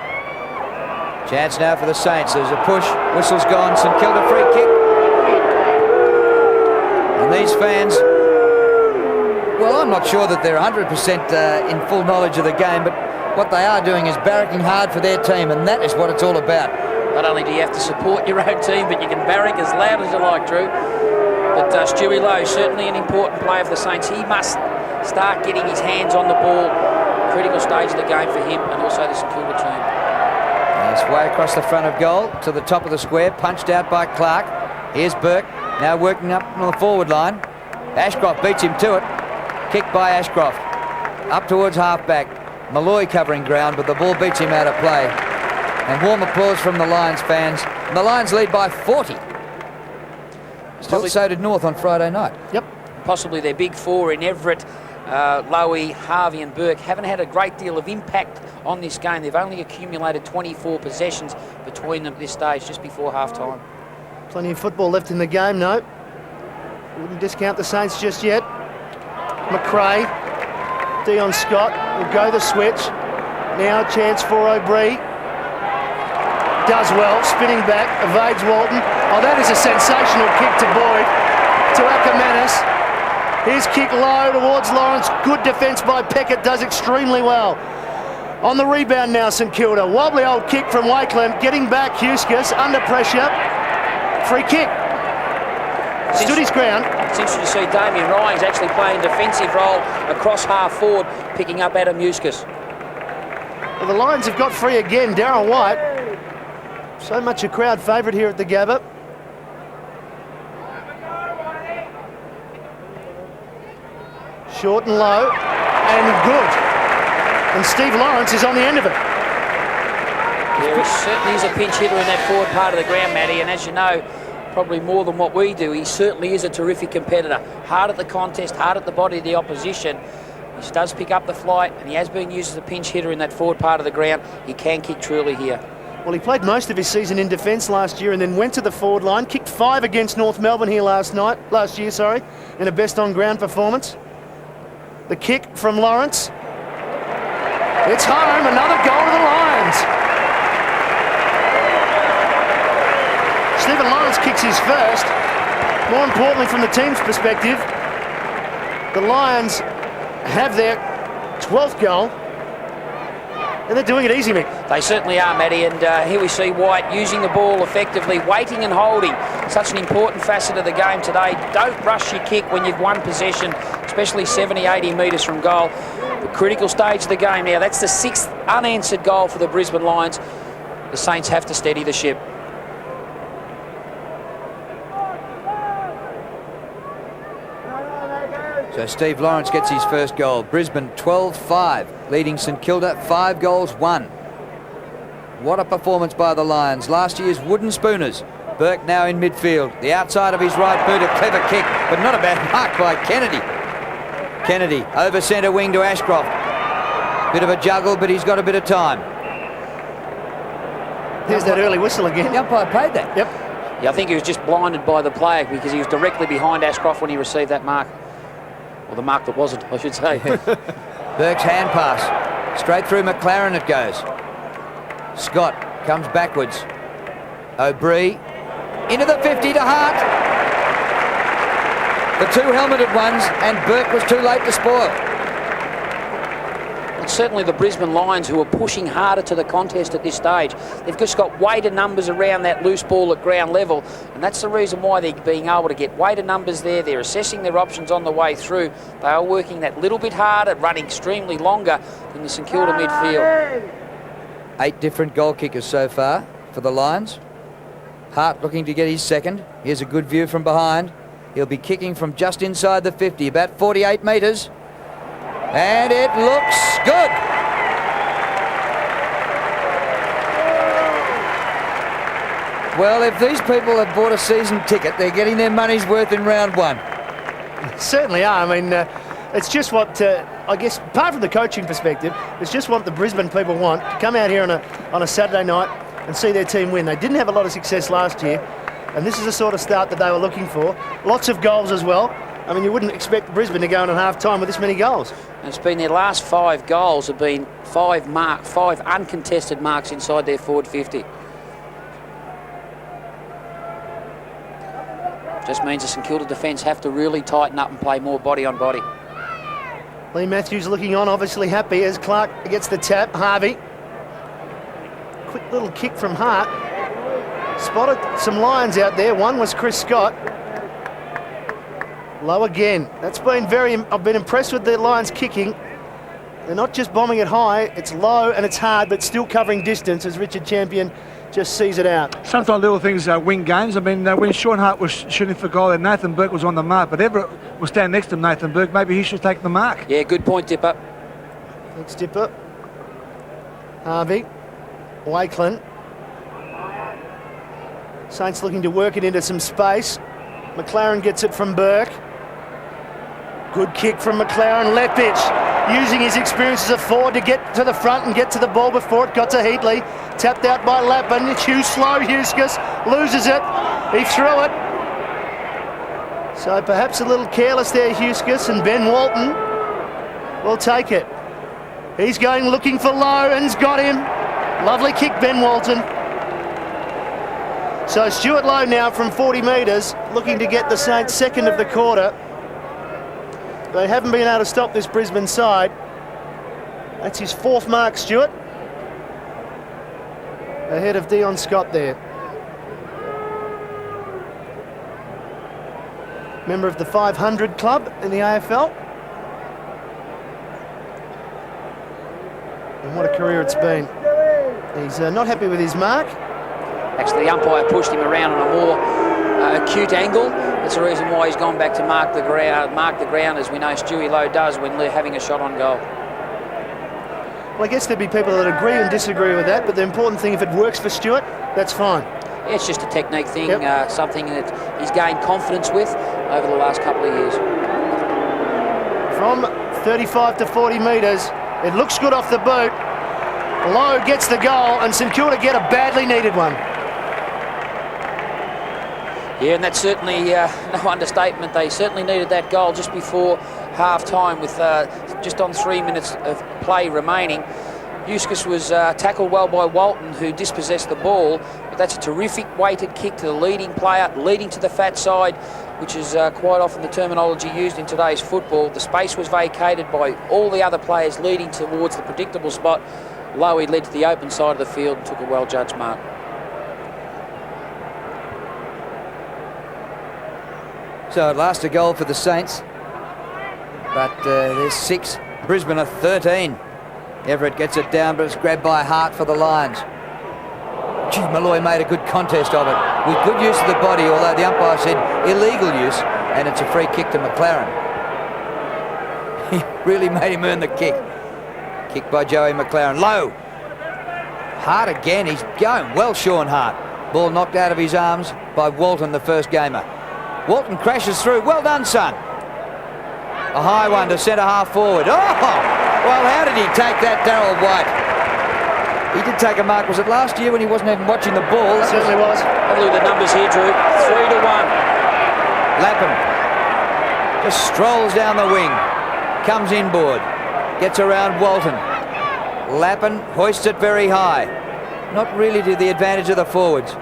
Chance now for the Saints. There's a push. Whistle's gone. St Kilda free kick. And these fans, well, I'm not sure that they're 100% in full knowledge of the game, but what they are doing is barracking hard for their team, and that is what it's all about. Not only do you have to support your own team, but you can barrack as loud as you like, Drew. But Stewie Lowe, certainly an important player for the Saints. He must start getting his hands on the ball. Critical stage of the game for him and also the St Kilda team. It's way across the front of goal to the top of the square, punched out by Clark. Here's Burke, now working up on the forward line. Ashcroft beats him to it. Kick by Ashcroft. Up towards half-back. Malloy covering ground, but the ball beats him out of play. And warm applause from the Lions fans. And the Lions lead by 40. Still so did North on Friday night. Yep. Possibly their big four in Everett, Lowy, Harvey and Burke haven't had a great deal of impact on this game. They've only accumulated 24 possessions between them at this stage, just before half-time. Plenty of football left in the game, no. Wouldn't discount the Saints just yet. McRae, Dion Scott will go the switch. Now a chance for O'Brien. Does well, spinning back, evades Walton. Oh, that is a sensational kick to Boyd, to Ackermanis. His kick low towards Lawrence. Good defence by Peckett, does extremely well. On the rebound now, St Kilda. Wobbly old kick from Wakeland, getting back Huskus, under pressure. Free kick. Stood his ground. It's interesting to see Damien Ryan's actually playing defensive role across half forward, picking up Adam Huskus. Well, the Lions have got free again. Darren White, so much a crowd favourite here at the Gabba. Short and low, and good. And Steve Lawrence is on the end of it. There certainly is a pinch hitter in that forward part of the ground, Matty, and as you know, probably more than what we do, he certainly is a terrific competitor. Hard at the contest, hard at the body of the opposition. He does pick up the flight, and he has been used as a pinch hitter in that forward part of the ground. He can kick truly here. Well, he played most of his season in defence last year and then went to the forward line, kicked 5 against North Melbourne here last year, in a best on ground performance. The kick from Lawrence. It's home, another goal to the Lions. Stephen Lawrence kicks his first. More importantly, from the team's perspective, the Lions have their 12th goal, and they're doing it easy, Mick. They certainly are, Matty, and here we see White using the ball effectively, waiting and holding. Such an important facet of the game today. Don't rush your kick when you've won possession, especially 70, 80 metres from goal. The critical stage of the game now. That's the 6th unanswered goal for the Brisbane Lions. The Saints have to steady the ship. So Steve Lawrence gets his first goal. Brisbane 12-5, leading St Kilda 5 goals 1. What a performance by the Lions. Last year's wooden spooners. Burke now in midfield. The outside of his right boot, a clever kick, but not a bad mark by Kennedy. Kennedy over centre wing to Ashcroft. Bit of a juggle, but he's got a bit of time. There's that early whistle again. The umpire paid that. Yep. Yeah, I think he was just blinded by the player because he was directly behind Ashcroft when he received that mark. Or the mark that wasn't, I should say. Burke's hand pass. Straight through McLaren it goes. Scott comes backwards. O'Brien into the 50 to Hart. The 2 helmeted ones, and Burke was too late to spoil. It's certainly the Brisbane Lions who are pushing harder to the contest at this stage. They've just got weighted numbers around that loose ball at ground level, and that's the reason why they're being able to get weighted numbers there. They're assessing their options on the way through. They are working that little bit harder, running extremely longer than the St Kilda midfield. 8 different goal kickers so far for the Lions. Hart looking to get his second. Here's a good view from behind. He'll be kicking from just inside the 50, about 48 metres. And it looks good. Well, if these people have bought a season ticket, they're getting their money's worth in round 1. Certainly are. I mean, it's just what, I guess, apart from the coaching perspective, it's just what the Brisbane people want. To come out here on a Saturday night, and see their team win. They didn't have a lot of success last year, and this is the sort of start that they were looking for. Lots of goals as well. I mean, you wouldn't expect Brisbane to go in at half-time with this many goals. And it's been their last 5 goals have been 5 uncontested marks inside their forward 50. Just means the St Kilda defence have to really tighten up and play more body on body. Lee Matthews looking on, obviously happy as Clark gets the tap. Harvey. Quick little kick from Hart. Spotted some Lions out there. One was Chris Scott. Low again. That's been I've been impressed with the Lions kicking. They're not just bombing it high. It's low and it's hard, but still covering distance as Richard Champion just sees it out. Sometimes little things win games. I mean, when Sean Hart was shooting for goal and Nathan Burke was on the mark, but Everett was standing next to Nathan Burke, maybe he should take the mark. Yeah, good point, Dipper. Thanks, Dipper. Harvey. Wakeland. Saints looking to work it into some space. McLaren gets it from Burke. Good kick from McLaren. Lepic using his experience as a forward to get to the front and get to the ball before it got to Heatley. Tapped out by Lappin. Hugh slow. Huskis loses it. He threw it. So perhaps a little careless there, Huskis, and Ben Walton will take it. He's going looking for Lowe and's got him. Lovely kick, Ben Walton. So Stuart Lowe now from 40 metres looking to get the Saints second of the quarter. They haven't been able to stop this Brisbane side. That's his 4th mark, Stuart. Ahead of Dion Scott there. Member of the 500 club in the AFL. And what a career it's been. He's not happy with his mark. Actually, the umpire pushed him around on a more acute angle. That's the reason why he's gone back to mark the ground, as we know Stewie Lowe does when having a shot on goal. Well, I guess there'd be people that agree and disagree with that, but the important thing, if it works for Stuart, that's fine. Yeah, it's just a technique thing, something that he's gained confidence with over the last couple of years. From 35 to 40 metres, it looks good off the boot. Lowe gets the goal, and St Kilda get a badly needed one. Yeah, and that's certainly no understatement. They certainly needed that goal just before half-time with just on 3 minutes of play remaining. Eustace was tackled well by Walton, who dispossessed the ball, but that's a terrific weighted kick to the leading player, leading to the fat side, which is quite often the terminology used in today's football. The space was vacated by all the other players leading towards the predictable spot. Lowe led to the open side of the field and took a well-judged mark. So at last a goal for the Saints, but there's 6. Brisbane are 13. Everett gets it down, but it's grabbed by Hart for the Lions. Gee, Malloy made a good contest of it with good use of the body, although the umpire said illegal use, and it's a free kick to McLaren. He really made him earn the kick. Kick by Joey McLaren. Low. Hart again. He's going well, Sean Hart. Ball knocked out of his arms by Walton, the first gamer. Walton crashes through. Well done, son. A high one to centre half forward. Oh! Well, how did he take that, Darryl White? He did take a mark. Was it last year when he wasn't even watching the ball? That certainly was. Have a look at the numbers here, Drew. 3-1. Lapham just strolls down the wing. Comes inboard. Gets around Walton. Lappin hoists it very high. Not really to the advantage of the forwards.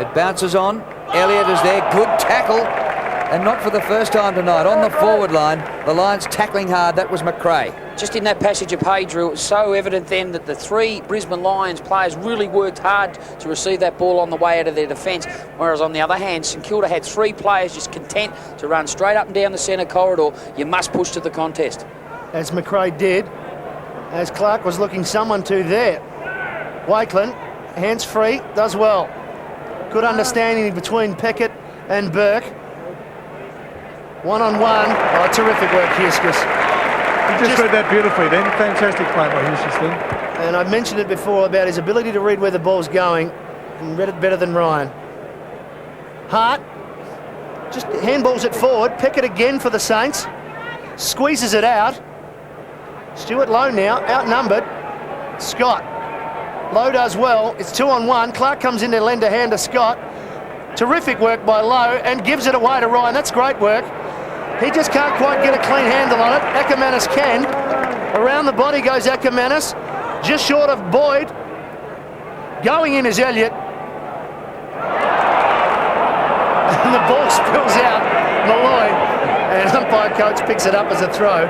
It bounces on. Elliott is there. Good tackle. And not for the first time tonight. On the forward line, the Lions tackling hard. That was McRae. Just in that passage of play, Drew, it was so evident then that the 3 Brisbane Lions players really worked hard to receive that ball on the way out of their defence. Whereas on the other hand, St Kilda had 3 players just content to run straight up and down the centre corridor. You must push to the contest. As McRae did, as Clark was looking someone to there. Wakeland, hands free, does well. Good understanding between Peckett and Burke. One-on-one. Oh, terrific work, Huskis. He just read that beautifully then. Fantastic play by Huskis then. And I mentioned it before about his ability to read where the ball's going, and read it better than Ryan. Hart just handballs it forward. Peckett again for the Saints. Squeezes it out. Stuart Lowe now, outnumbered. Scott Lowe does well. It's 2-on-1. Clark comes in to lend a hand to Scott. Terrific work by Lowe and gives it away to Ryan. That's great work. He just can't quite get a clean handle on it. Ackermanis can. Around the body goes Ackermanis. Just short of Boyd. Going in is Elliott. And the ball spills out. Malloy. And umpire coach picks it up as a throw.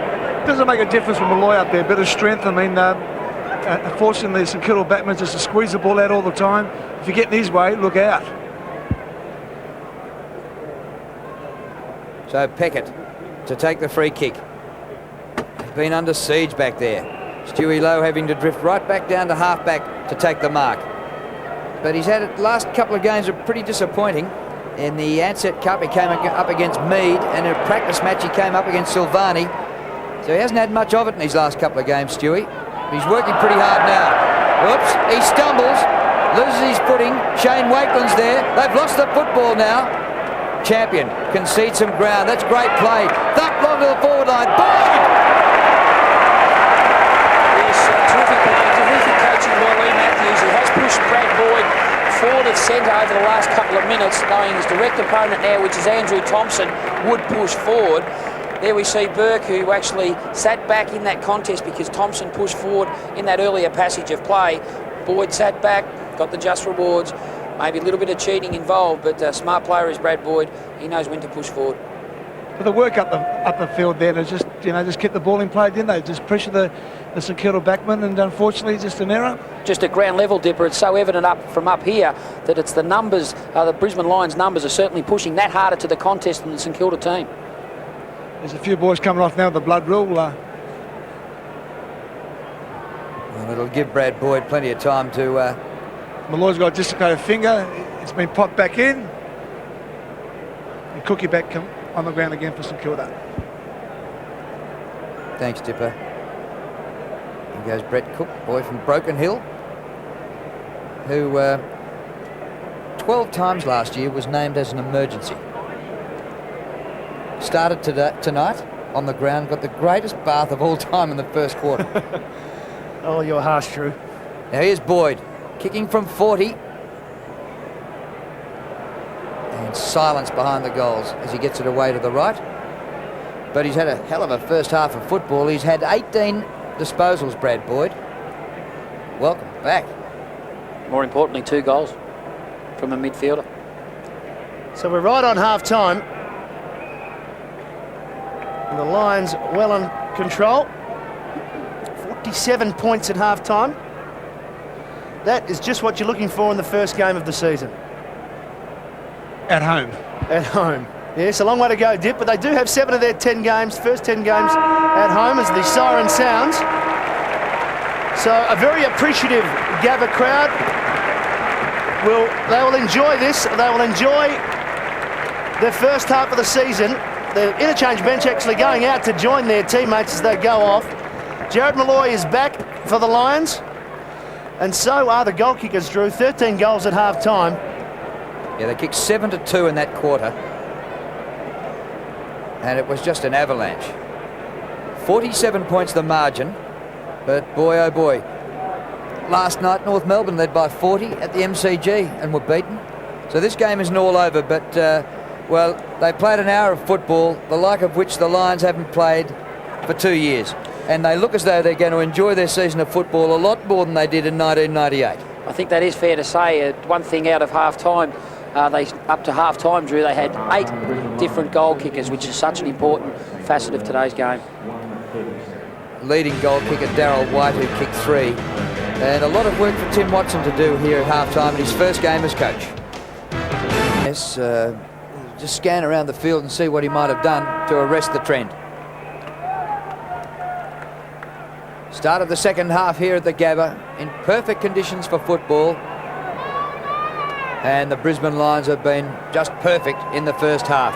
Doesn't make a difference with Malloy up there. Bit of strength. I mean, unfortunately, St Kilda batsmen just to squeeze the ball out all the time. If you get in his way, look out. So Peckett to take the free kick. Been under siege back there. Stewie Lowe having to drift right back down to half-back to take the mark. But he's had it, last couple of games are pretty disappointing. In the Ansett Cup, he came up against Mead, and in a practice match, he came up against Silvani. So he hasn't had much of it in his last couple of games, Stewie. He's working pretty hard now. Whoops, he stumbles, loses his footing. Shane Wakeland's there. They've lost the football now. Champion concedes some ground. That's great play. Thump long to the forward line. Boyd! Yes, terrific coaching by Lee Matthews. He has pushed Brad Boyd forward at centre over the last couple of minutes, knowing his direct opponent now, which is Andrew Thompson, would push forward. There we see Burke, who actually sat back in that contest because Thompson pushed forward in that earlier passage of play. Boyd sat back, got the just rewards. Maybe a little bit of cheating involved, but a smart player is Brad Boyd. He knows when to push forward. But the work up the field there to just keep the ball in play, didn't they? Just pressure the St Kilda backman, and unfortunately just an error. Just a ground level dipper. It's so evident from up here that it's the numbers, the Brisbane Lions numbers are certainly pushing that harder to the contest than the St Kilda team. There's a few boys coming off now with the blood rule. Well, it'll give Brad Boyd plenty of time to... Malloy's got a dislocated finger. It's been popped back in. And Cookie back on the ground again for St Kilda. Thanks, Dipper. Here goes Brett Cook, boy from Broken Hill, who 12 times last year was named as an emergency. Started tonight on the ground, got the greatest bath of all time in the first quarter. Oh, you're harsh, Drew. Now here's Boyd, kicking from 40. And silence behind the goals as he gets it away to the right. But he's had a hell of a first half of football. He's had 18 disposals, Brad Boyd. Welcome back. More importantly, 2 goals from a midfielder. So we're right on half-time. And the Lions well in control. 47 points at half-time. That is just what you're looking for in the first game of the season. At home. At home. Yes, a long way to go, Dip, but they do have 7 of their 10 games, first 10 games at home as the siren sounds. So a very appreciative Gabba crowd. They will enjoy this. They will enjoy the first half of the season. The interchange bench actually going out to join their teammates as they go off. Jared Malloy is back for the Lions. And so are the goal kickers, Drew. 13 goals at half-time. Yeah, they kicked 7-2 in that quarter. And it was just an avalanche. 47 points the margin. But boy, oh boy. Last night, North Melbourne led by 40 at the MCG and were beaten. So this game isn't all over, but, well, they played an hour of football, the like of which the Lions haven't played for 2 years. And they look as though they're going to enjoy their season of football a lot more than they did in 1998. I think that is fair to say. One thing out of half-time, up to half-time, Drew, they had 8 different goal kickers, which is such an important facet of today's game. Leading goal kicker Darryl White, who kicked 3. And a lot of work for Tim Watson to do here at half-time in his first game as coach. Yes, just scan around the field and see what he might have done to arrest the trend. Start of the second half here at the Gabba, in perfect conditions for football. And the Brisbane Lions have been just perfect in the first half.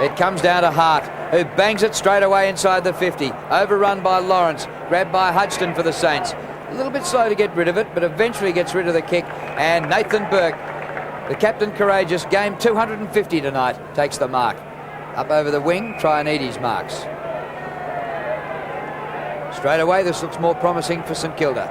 It comes down to Hart, who bangs it straight away inside the 50. Overrun by Lawrence, grabbed by Hudson for the Saints. A little bit slow to get rid of it, but eventually gets rid of the kick. And Nathan Burke, the captain courageous, game 250 tonight, takes the mark. Up over the wing, Traianides marks. Straight away, this looks more promising for St Kilda.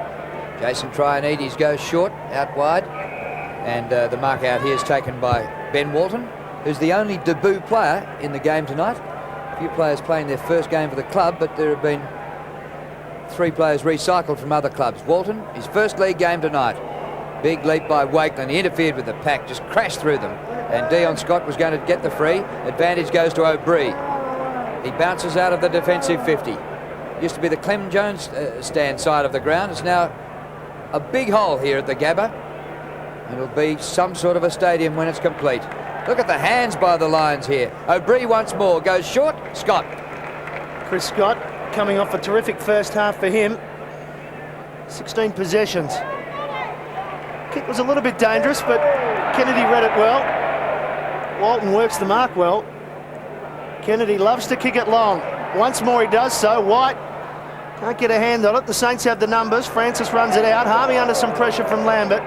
Jason Trianides goes short, out wide. And the mark out here is taken by Ben Walton, who's the only debut player in the game tonight. A few players playing their first game for the club, but there have been 3 players recycled from other clubs. Walton, his first league game tonight. Big leap by Wakeland. He interfered with the pack, just crashed through them. And Dion Scott was going to get the free. Advantage goes to O'Brien. He bounces out of the defensive 50. Used to be the Clem Jones stand side of the ground. It's now a big hole here at the Gabba. It'll be some sort of a stadium when it's complete. Look at the hands by the Lions here. O'Brien once more goes short. Scott. Chris Scott coming off a terrific first half for him. 16 possessions. Kick was a little bit dangerous, but Kennedy read it well. Walton works the mark well. Kennedy loves to kick it long. Once more he does so. White can't get a hand on it. The Saints have the numbers. Francis runs it out. Harvey under some pressure from Lambert,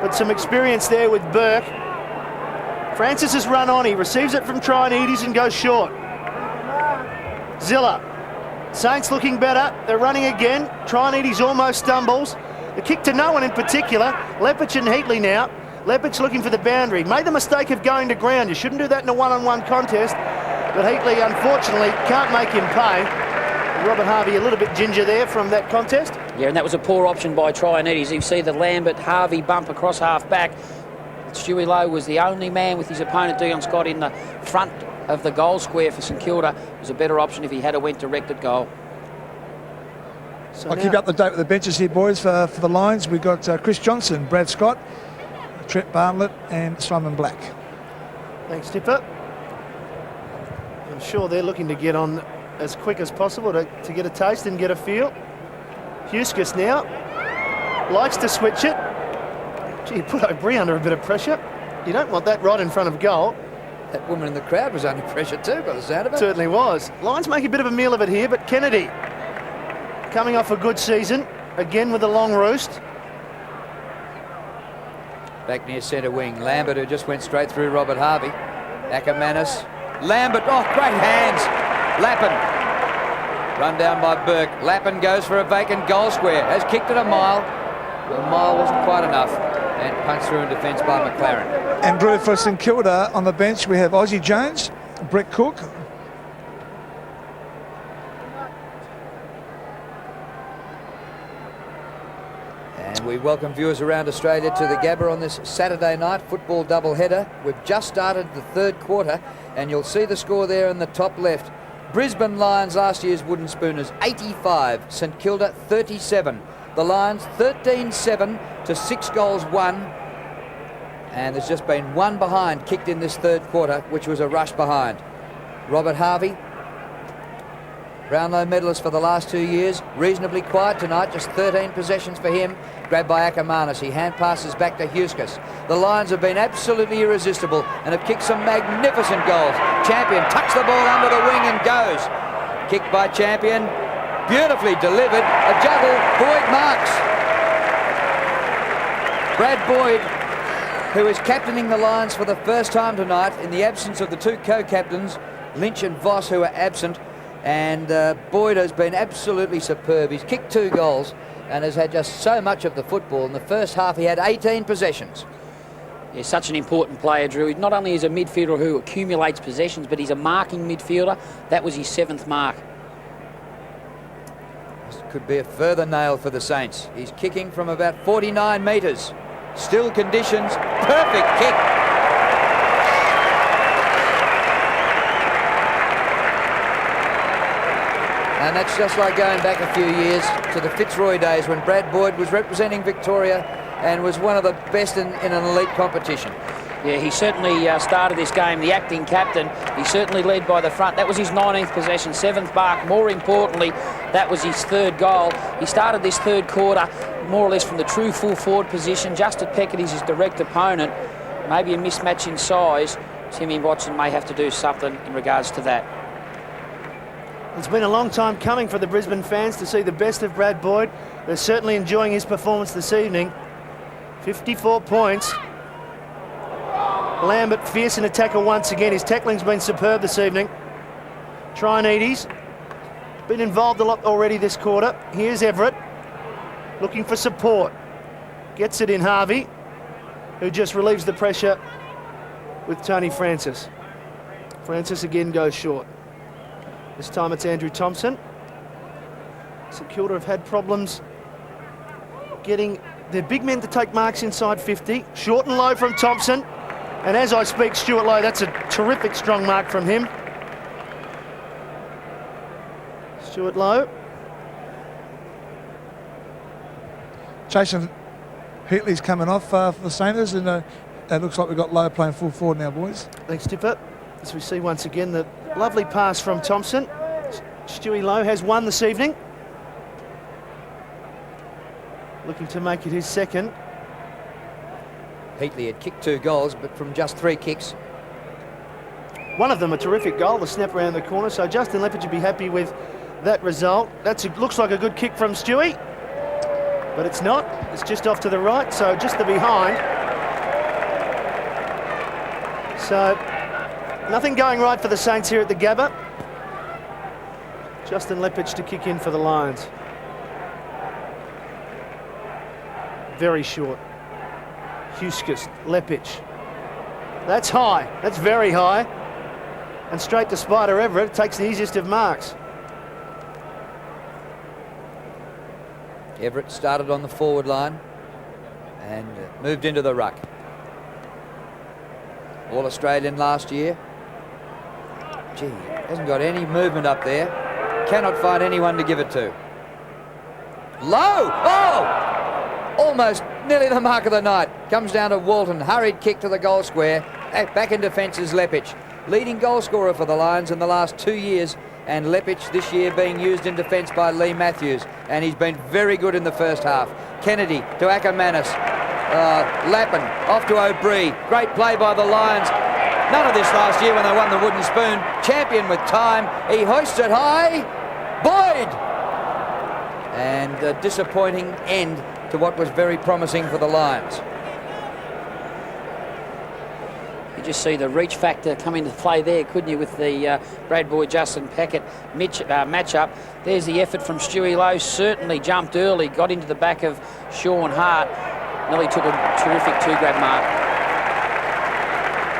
but some experience there with Burke. Francis has run on. He receives it from Trianides and goes short. Zilla. Saints looking better. They're running again. Trianides almost stumbles. The kick to no one in particular. Lepich and Heatley now. Lepich looking for the boundary. Made the mistake of going to ground. You shouldn't do that in a one-on-one contest. But Heatley, unfortunately, can't make him pay. Robert Harvey a little bit ginger there from that contest. Yeah, and that was a poor option by Trianides. You see the Lambert-Harvey bump across half-back. Stewie Lowe was the only man with his opponent, Dion Scott, in the front of the goal square for St Kilda. It was a better option if he had went direct at goal. So I'll keep you up to date with the benches here, boys. For the Lions, we've got Chris Johnson, Brad Scott, Trent Bartlett and Simon Black. Thanks, Tipper. I'm sure they're looking to get on as quick as possible to get a taste and get a feel. Huskis now likes to switch it. Gee, put O'Brien under a bit of pressure. You don't want that right in front of goal. That woman in the crowd was under pressure too, by the sound of it. Certainly was. Lions make a bit of a meal of it here, but Kennedy coming off a good season, again with a long roost. Back near centre wing, Lambert, who just went straight through Robert Harvey. Ackermanis. Lambert, oh, great hands. Lappin. Run down by Burke. Lappin goes for a vacant goal square. Has kicked it a mile. Well, a mile wasn't quite enough. And punched through in defence by McLaren. And Drew, for St Kilda on the bench, we have Ozzie Jones, Brett Cook. And we welcome viewers around Australia to the Gabba on this Saturday night football doubleheader. We've just started the third quarter, and you'll see the score there in the top left. Brisbane Lions, last year's Wooden Spooners, 85. St Kilda, 37. The Lions, 13-7 to 6 goals won. And there's just been one behind kicked in this third quarter, which was a rush behind. Robert Harvey, Brownlow medalist for the last 2 years, reasonably quiet tonight, just 13 possessions for him. Grabbed by Ackermanis, he hand passes back to Huskis. The Lions have been absolutely irresistible and have kicked some magnificent goals. Champion tucks the ball under the wing and goes. Kicked by Champion, beautifully delivered, a juggle, Boyd marks. Brad Boyd, who is captaining the Lions for the first time tonight in the absence of the 2 co-captains, Lynch and Voss, who are absent. And Boyd has been absolutely superb. He's kicked 2 goals and has had just so much of the football. In the first half, he had 18 possessions. Yeah, such an important player, Drew. Not only is a midfielder who accumulates possessions, but he's a marking midfielder. That was his 7th mark. This could be a further nail for the Saints. He's kicking from about 49 metres. Still conditions, perfect kick. And that's just like going back a few years to the Fitzroy days when Brad Boyd was representing Victoria and was one of the best in an elite competition. Yeah, he certainly started this game, the acting captain. He certainly led by the front. That was his 19th possession, 7th mark. More importantly, that was his 3rd goal. He started this third quarter more or less from the true full forward position, just at Peckett is his direct opponent. Maybe a mismatch in size. Timmy Watson may have to do something in regards to that. It's been a long time coming for the Brisbane fans to see the best of Brad Boyd. They're certainly enjoying his performance this evening. 54 points. Lambert, fierce in a tackle once again. His tackling's been superb this evening. Trianides, been involved a lot already this quarter. Here's Everett. looking for support. Gets it in Harvey, who just relieves the pressure with Tony Francis. Francis again goes short. This time it's Andrew Thompson. St Kilda have had problems getting their big men to take marks inside 50. Short and low from Thompson. And as I speak, Stuart Lowe, that's a terrific strong mark from him. Stuart Lowe. Jason Heatley's coming off for the Saints, and it looks like we've got Lowe playing full forward now, boys. Thanks, Tipper. As we see once again the lovely pass from Thompson. Stewie Lowe has won this evening. Looking to make it his second. Heatley had kicked 2 goals, but from just 3 kicks. One of them a terrific goal, the snap around the corner. So Justin Leppard should be happy with that result. Looks like a good kick from Stewie, but it's not. It's just off to the right, so just the behind. So nothing going right for the Saints here at the Gabba. Justin Leppich to kick in for the Lions. Very short. Huskis, Leppich. That's high. That's very high. And straight to Spider Everett. Takes the easiest of marks. Everett started on the forward line and moved into the ruck. All-Australian last year. Gee, hasn't got any movement up there. Cannot find anyone to give it to. Low! Oh! Almost nearly the mark of the night. Comes down to Walton. Hurried kick to the goal square. Back in defence is Leppich. Leading goal scorer for the Lions in the last 2 years. And Leppich this year being used in defence by Lee Matthews. And he's been very good in the first half. Kennedy to Ackermanis. Lappin off to O'Brien. Great play by the Lions. None of this last year when they won the wooden spoon. Champion with time. He hoists it high. Boyd! And a disappointing end to what was very promising for the Lions. You just see the reach factor come into play there, couldn't you, with the Brad Boyd, Justin Packett matchup. There's the effort from Stewie Lowe. Certainly jumped early, got into the back of Sean Hart. Nearly took a terrific 2-grab mark.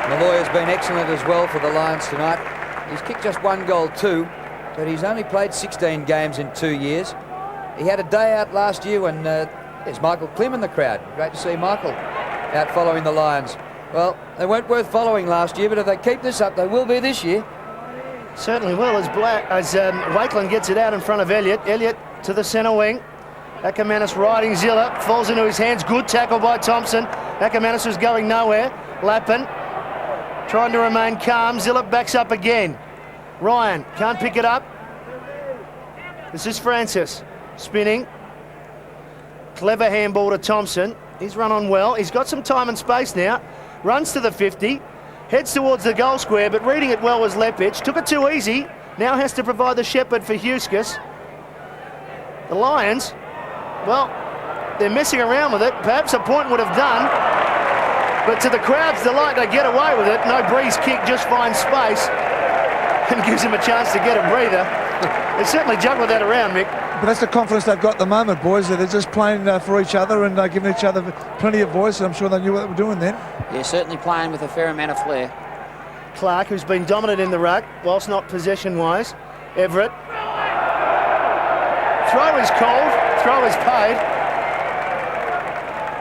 Malloy has been excellent as well for the Lions tonight. He's kicked just 1 goal too, but he's only played 16 games in 2 years. He had a day out last year when there's Michael Klim in the crowd. Great to see Michael out following the Lions. Well, they weren't worth following last year, but if they keep this up, they will be this year. Certainly will, as Wakeland gets it out in front of Elliott. Elliott to the centre wing. Ackermanis riding Zilla, falls into his hands. Good tackle by Thompson. Ackermanis was going nowhere. Lappin trying to remain calm. Zilla backs up again. Ryan can't pick it up. This is Francis spinning. Clever handball to Thompson. He's run on well. He's got some time and space now. Runs to the 50. Heads towards the goal square, but reading it well was Leppich. Took it too easy. Now has to provide the shepherd for Huskis. The Lions, well, they're messing around with it. Perhaps a point would have done. But to the crowd's delight, they get away with it. No breeze kick, just finds space and gives him a chance to get a breather. They certainly juggled that around, Mick. But that's the confidence they've got at the moment, boys. They're just playing for each other and giving each other plenty of voice. I'm sure they knew what they were doing then. Yeah, certainly playing with a fair amount of flair. Clark, who's been dominant in the ruck, whilst not possession-wise. Everett. Throw is called. Throw is paid.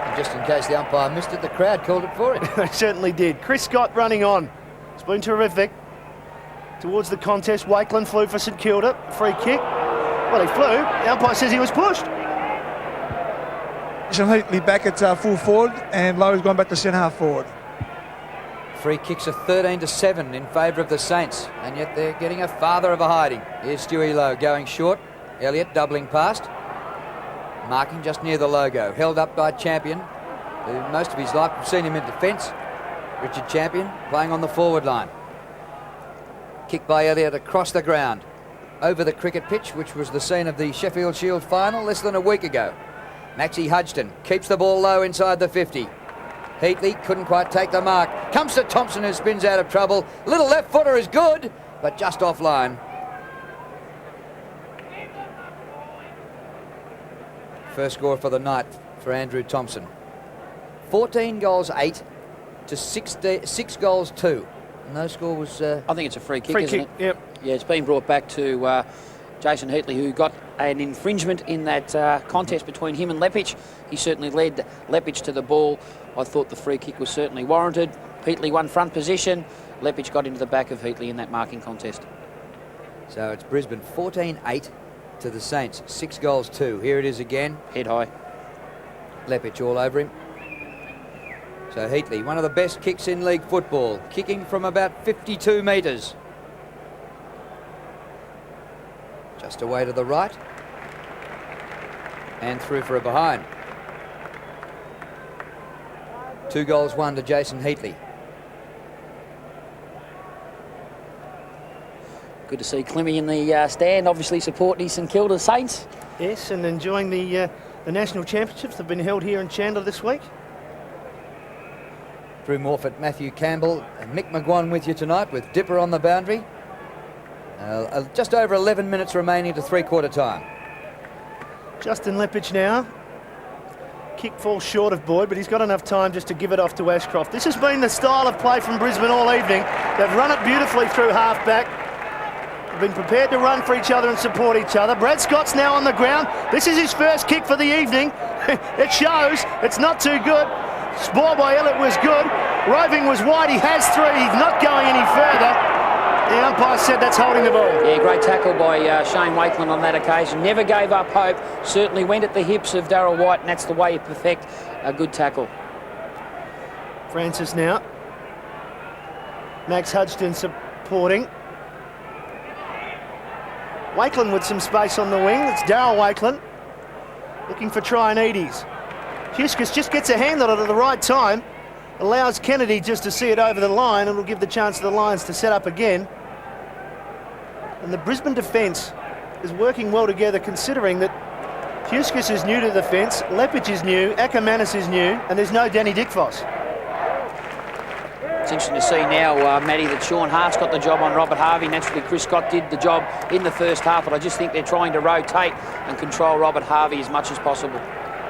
And just in case the umpire missed it, the crowd called it for him. They certainly did. Chris Scott running on. It's been terrific. Towards the contest, Wakeland flew for St Kilda. Free kick. Well, he flew. The umpire says he was pushed. Heatley back at full forward, and Lowe's gone back to centre half forward. Free kicks are 13-7 in favour of the Saints, and yet they're getting a father of a hiding. Here's Stewie Lowe going short. Elliott doubling past. Marking just near the logo. Held up by Champion, who most of his life we've seen him in defence. Richard Champion playing on the forward line. Kick by Elliott across the ground. Over the cricket pitch, which was the scene of the Sheffield Shield final less than a week ago. Maxie Hudson keeps the ball low inside the 50. Heatley couldn't quite take the mark. Comes to Thompson, who spins out of trouble. Little left footer is good, but just offline. First score for the night for Andrew Thompson. 14 goals 8 to 6 goals 2. And no score was... I think it's a free kick, Free isn't kick, it? yep. Yeah, it's been brought back to Jason Heatley, who got an infringement in that contest between him and Leppich. He certainly led Leppich to the ball. I thought the free kick was certainly warranted. Heatley won front position. Leppich got into the back of Heatley in that marking contest. So it's Brisbane 14-8 to the Saints. 6 goals 2. Here it is again. Head high. Leppich all over him. So Heatley, one of the best kicks in league football, kicking from about 52 metres. Just away to the right. And through for a behind. 2 goals 1 to Jason Heatley. Good to see Clemmy in the stand, obviously supporting his St Kilda Saints. Yes, and enjoying the national championships that have been held here in Chandler this week. Drew Morfitt, Matthew Campbell and Mick McGuan with you tonight with Dipper on the boundary. Just over 11 minutes remaining to three-quarter time. Justin Leppich now. Kick falls short of Boyd, but he's got enough time just to give it off to Ashcroft. This has been the style of play from Brisbane all evening. They've run it beautifully through half-back. They've been prepared to run for each other and support each other. Brad Scott's now on the ground. This is his first kick for the evening. It shows. It's not too good. Spore by Elliott was good. Roving was wide. He has 3. He's not going any further. The umpire said that's holding the ball. Yeah, great tackle by Shane Wakeland on that occasion. Never gave up hope. Certainly went at the hips of Darryl White, and that's the way you perfect a good tackle. Francis now. Max Hudson supporting. Wakeland with some space on the wing. It's Darryl Wakeland looking for Trianides. Huskus just gets a hand on it at the right time. Allows Kennedy just to see it over the line, and will give the chance to the Lions to set up again. And the Brisbane defence is working well together, considering that Huskus is new to the fence, Leppich is new, Akamanis is new, and there's no Danny Dickfoss. It's interesting to see now, Matty, that Sean Hart's got the job on Robert Harvey. Naturally, Chris Scott did the job in the first half, but I just think they're trying to rotate and control Robert Harvey as much as possible.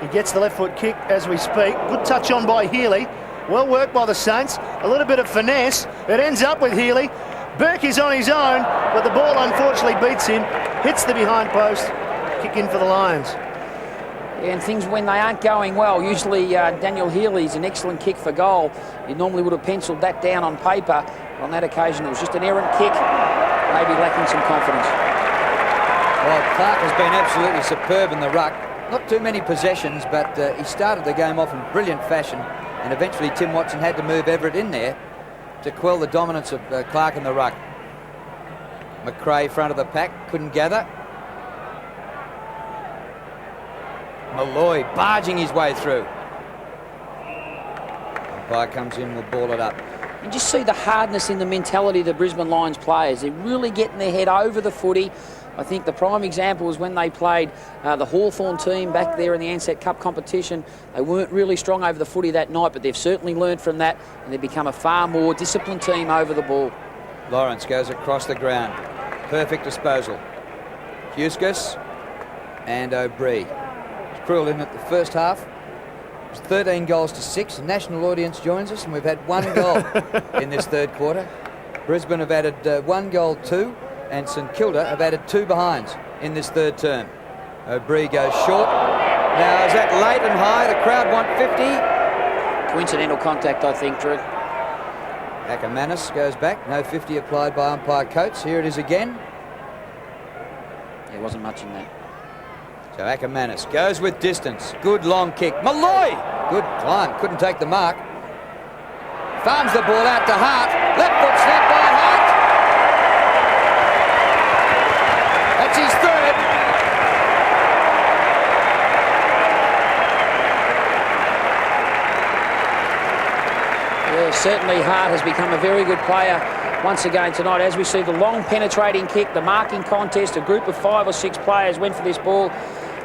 He gets the left foot kick as we speak. Good touch on by Healy. Well worked by the Saints. A little bit of finesse. It ends up with Healy. Burke is on his own, but the ball unfortunately beats him. Hits the behind post. Kick in for the Lions. Yeah, and things when they aren't going well, usually Daniel Healy's an excellent kick for goal. You normally would have penciled that down on paper. But on that occasion, it was just an errant kick, maybe lacking some confidence. Well, Clark has been absolutely superb in the ruck. Not too many possessions, but he started the game off in brilliant fashion, and eventually Tim Watson had to move Everett in there to quell the dominance of Clark in the ruck. McRae, front of the pack, couldn't gather. Malloy barging his way through. Umpire comes in, will ball it up. You just see the hardness in the mentality of the Brisbane Lions players. They're really getting their head over the footy. I think the prime example was when they played the Hawthorn team back there in the Ansett Cup competition. They weren't really strong over the footy that night, but they've certainly learned from that, and they've become a far more disciplined team over the ball. Lawrence goes across the ground. Perfect disposal. Huskus and O'Brien. Cruel in at the first half. It was 13 goals to 6. The national audience joins us, and we've had 1 goal in this third quarter. Brisbane have added 1 goal 2, and St Kilda have added 2 behinds in this third term. O'Brien goes short. Now, is that late and high? The crowd want 50. Coincidental contact, I think, Drew. Akamanis goes back. No 50 applied by umpire Coates. Here it is again. There wasn't much in that. So Akamanis goes with distance. Good long kick. Malloy! Good climb. Couldn't take the mark. Farms the ball out to Hart. Left foot snap by Hart. That's his third. Yeah, certainly Hart has become a very good player once again tonight. As we see the long penetrating kick, the marking contest, a group of 5 or 6 players went for this ball.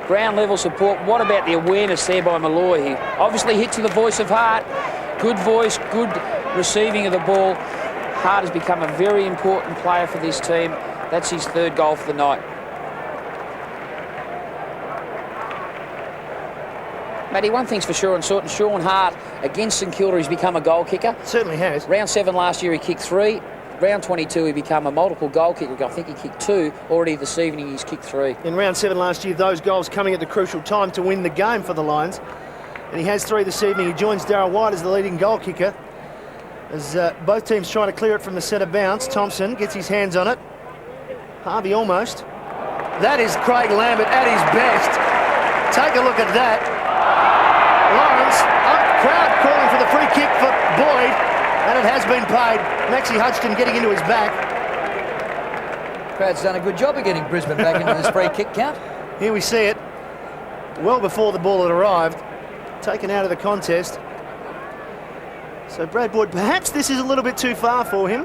Ground level support. What about the awareness there by Malloy? He obviously hit to the voice of Hart. Good voice, good receiving of the ball. Hart has become a very important player for this team. That's his 3rd goal for the night. Matty, one thing's for sure, and Sean Hart against St Kilda, he's become a goal kicker. Certainly has. Round 7 last year, he kicked 3. Round 22, he became a multiple goal kicker. I think he kicked 2. Already this evening, he's kicked 3. In round 7 last year, those goals coming at the crucial time to win the game for the Lions. And he has 3 this evening. He joins Darryl White as the leading goal kicker. As both teams trying to clear it from the centre bounce. Thompson gets his hands on it. Harvey almost. That is Craig Lambert at his best. Take a look at that. Lawrence, crowd calling for the free kick for Boyd, and it has been paid. Maxie Hudson getting into his back. Crowd's done a good job of getting Brisbane back into this free kick count. Here we see it, well before the ball had arrived, taken out of the contest. So Brad Boyd, perhaps this is a little bit too far for him.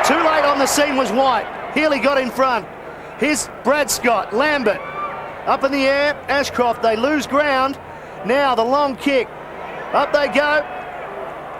Too late on the scene was White. Healy got in front. Here's Brad Scott, Lambert. Up in the air, Ashcroft, they lose ground. Now the long kick. Up they go.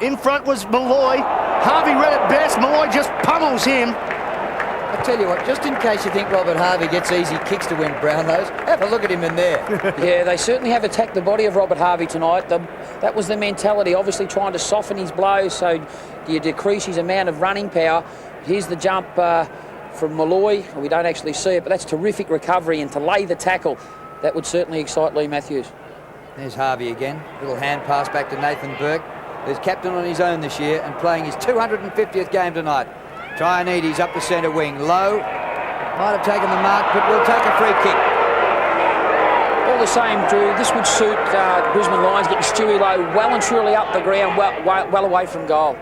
In front was Malloy. Harvey read it best. Malloy just pummels him. I tell you what, just in case you think Robert Harvey gets easy kicks to win Brownlows, have a look at him in there. Yeah, they certainly have attacked the body of Robert Harvey tonight. That was the mentality, obviously trying to soften his blows so you decrease his amount of running power. Here's the jump from Malloy. We don't actually see it, but that's terrific recovery, and to lay the tackle, that would certainly excite Lee Matthews. There's Harvey again. Little hand pass back to Nathan Burke, who's captain on his own this year and playing his 250th game tonight. Trianides up the centre wing, low. Might have taken the mark, but will take a free kick. All the same, Drew, this would suit Brisbane Lions, getting Stewie Lowe well and truly up the ground, well away from goal.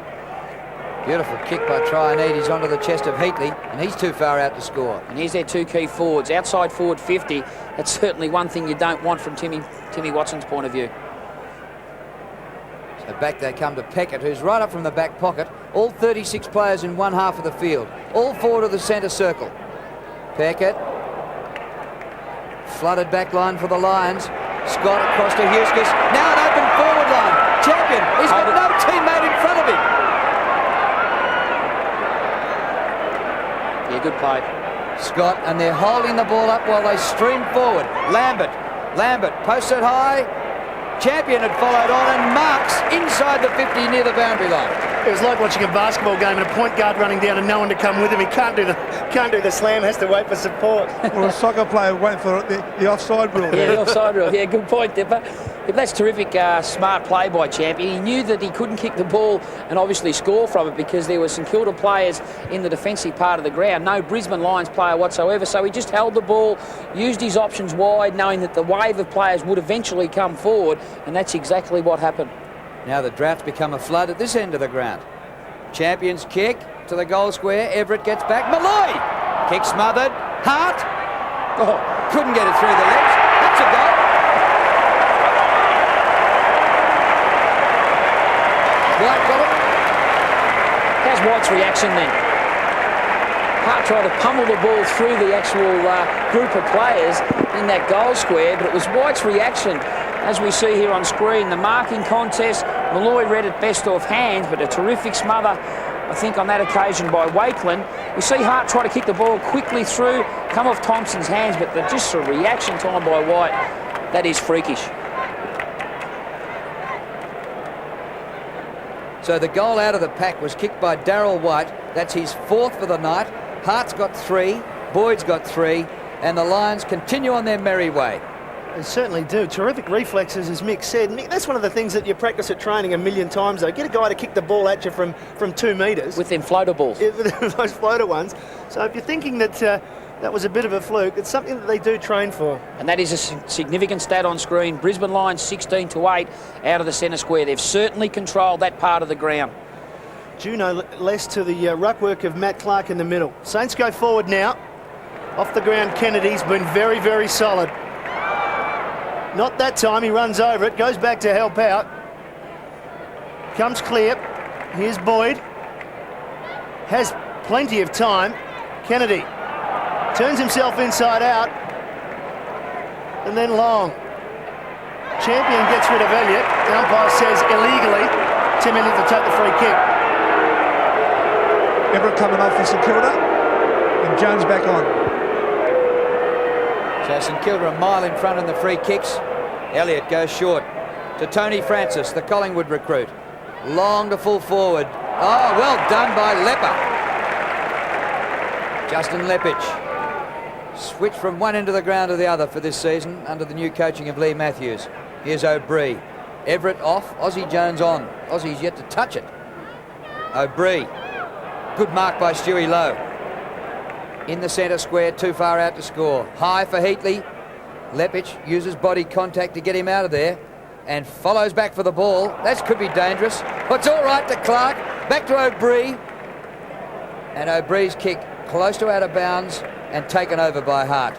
Beautiful kick by Trianides onto the chest of Heatley, and he's too far out to score. And here's their 2 key forwards. Outside forward 50, that's certainly one thing you don't want from Timmy Watson's point of view. So back they come to Peckett, who's right up from the back pocket. All 36 players in one half of the field. All 4 to the centre circle. Peckett. Flooded back line for the Lions. Scott across to Huskis. Now an open forward line. Champion. He's got no teammate in front of him. Yeah, good play. Scott, and they're holding the ball up while they stream forward. Lambert posted high. Champion had followed on and marks inside the 50 near the boundary line. It was like watching a basketball game and a point guard running down and no one to come with him. He can't do the slam, has to wait for support. Or a soccer player waiting for the offside rule. Yeah, the offside rule. Yeah, good point, Dipper. If that's terrific, smart play by Champion. He knew that he couldn't kick the ball and obviously score from it because there were St Kilda players in the defensive part of the ground. No Brisbane Lions player whatsoever. So he just held the ball, used his options wide, knowing that the wave of players would eventually come forward, and that's exactly what happened. Now the draft's become a flood at this end of the ground. Champion's kick to the goal square. Everett gets back. Malloy! Kick smothered. Hart! Oh, couldn't get it through the legs. That's a goal. White got it. How's White's reaction then? Hart tried to pummel the ball through the actual group of players in that goal square, but it was White's reaction. As we see here on screen, the marking contest, Malloy read it best off hand, but a terrific smother, I think, on that occasion by Wakelin. We see Hart try to kick the ball quickly through, come off Thompson's hands, but just a reaction time by White, that is freakish. So the goal out of the pack was kicked by Darryl White. That's his 4th for the night. Hart's got 3, Boyd's got 3, and the Lions continue on their merry way. They certainly do. Terrific reflexes, as Mick said. Mick, that's one of the things that you practice at training a million times, though. Get a guy to kick the ball at you from 2 metres. With them floater balls. Yeah, with those floater ones. So if you're thinking that that was a bit of a fluke, it's something that they do train for. And that is a significant stat on screen. Brisbane Lions 16-8 out of the centre square. They've certainly controlled that part of the ground. Juno less to the ruck work of Matt Clark in the middle. Saints go forward now. Off the ground, Kennedy's been very, very solid. Not that time, he runs over it, goes back to help out. Comes clear. Here's Boyd. Has plenty of time. Kennedy turns himself inside out. And then Long. Champion gets rid of Elliott. The umpire says illegally. 10 minutes to take the free kick. Everett coming off for St Kilda. And Jones back on. So St Kilda a mile in front in the free kicks. Elliott goes short to Tony Francis, the Collingwood recruit. Long to full forward. Oh, well done by Lepper. Justin Lepich. Switch from one end of the ground to the other for this season under the new coaching of Lee Matthews. Here's O'Bree. Everett off, Aussie Jones on. Aussie's yet to touch it. O'Bree. Good mark by Stewie Lowe. In the centre square, too far out to score. High for Heatley. Lepich uses body contact to get him out of there and follows back for the ball. That could be dangerous. But it's all right to Clark. Back to O'Bree. And O'Bree's kick close to out of bounds and taken over by Hart.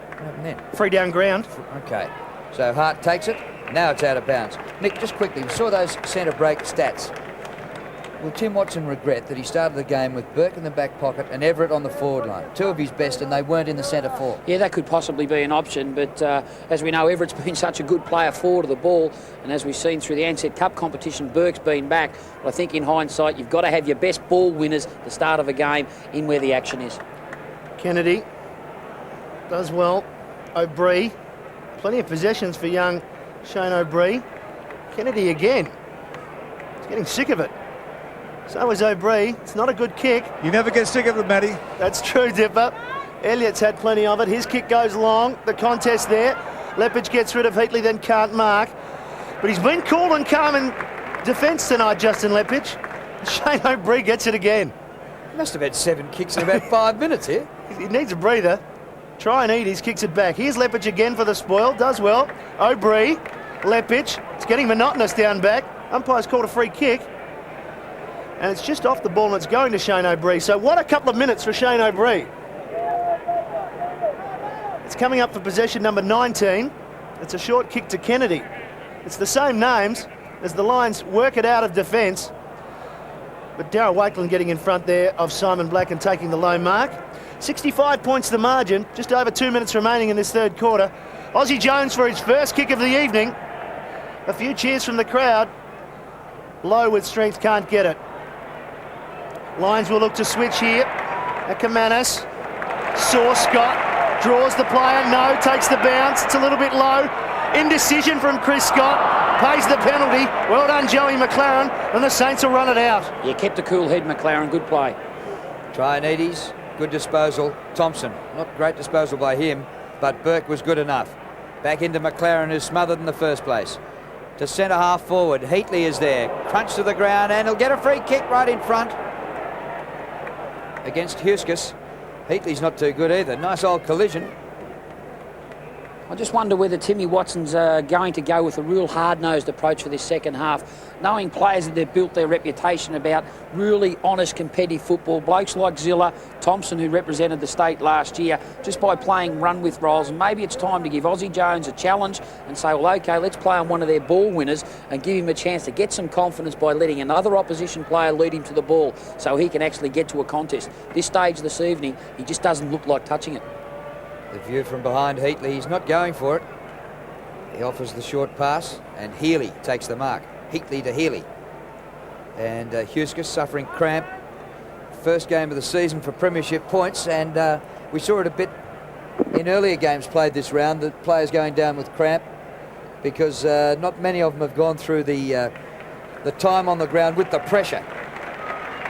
What happened then? Free down ground. Okay. So Hart takes it. Now it's out of bounds. Nick, just quickly, we saw those centre break stats. Will Tim Watson regret that he started the game with Burke in the back pocket and Everett on the forward line? Two of his best, and they weren't in the centre forward. Yeah, that could possibly be an option, but as we know, Everett's been such a good player forward of the ball, and as we've seen through the Ansett Cup competition, Burke's been back. But I think in hindsight, you've got to have your best ball winners at the start of a game in where the action is. Kennedy does well. O'Bree. Plenty of possessions for young Shane O'Bree. Kennedy again. He's getting sick of it. So is O'Bree. It's not a good kick. You never get sick of it, Matty. That's true, Dipper. Elliott's had plenty of it. His kick goes long. The contest there. Lepage gets rid of Heatley, then can't mark. But he's been cool and calm in defence tonight, Justin Lepage. Shane O'Bree gets it again. He must have had 7 kicks in about 5 minutes here. He needs a breather. Try and eat, he kicks it back. Here's Lepage again for the spoil. Does well. O'Bree. Lepage. It's getting monotonous down back. Umpire's called a free kick. And it's just off the ball and it's going to Shane O'Bree. So what a couple of minutes for Shane O'Bree. It's coming up for possession number 19. It's a short kick to Kennedy. It's the same names as the Lions work it out of defence. But Darryl Wakelin getting in front there of Simon Black and taking the low mark. 65 points the margin, just over 2 minutes remaining in this third quarter. Aussie Jones for his first kick of the evening. A few cheers from the crowd. Low with strength, can't get it. Lions will look to switch here. Akamanis. Saw Scott. Draws the player. No. Takes the bounce. It's a little bit low. Indecision from Chris Scott. Pays the penalty. Well done, Joey McLaren. And the Saints will run it out. Yeah, kept a cool head, McLaren. Good play. Trianides. Good disposal. Thompson. Not great disposal by him, but Burke was good enough. Back into McLaren, who's smothered in the first place. To centre half forward. Heatley is there. Crunch to the ground, and he'll get a free kick right in front. Against Huskis. Heatley's not too good either. Nice old collision. I just wonder whether Timmy Watson's going to go with a real hard-nosed approach for this second half, knowing players that they've built their reputation about really honest, competitive football. Blokes like Zilla, Thompson, who represented the state last year, just by playing run-with roles. And maybe it's time to give Aussie Jones a challenge and say, well, OK, let's play on one of their ball winners and give him a chance to get some confidence by letting another opposition player lead him to the ball so he can actually get to a contest. This stage this evening, he just doesn't look like touching it. The view from behind Heatley, he's not going for it. He offers the short pass and Healy takes the mark. Heatley to Healy. And Huskis suffering cramp. First game of the season for premiership points, and we saw it a bit in earlier games played this round, the players going down with cramp because not many of them have gone through the time on the ground with the pressure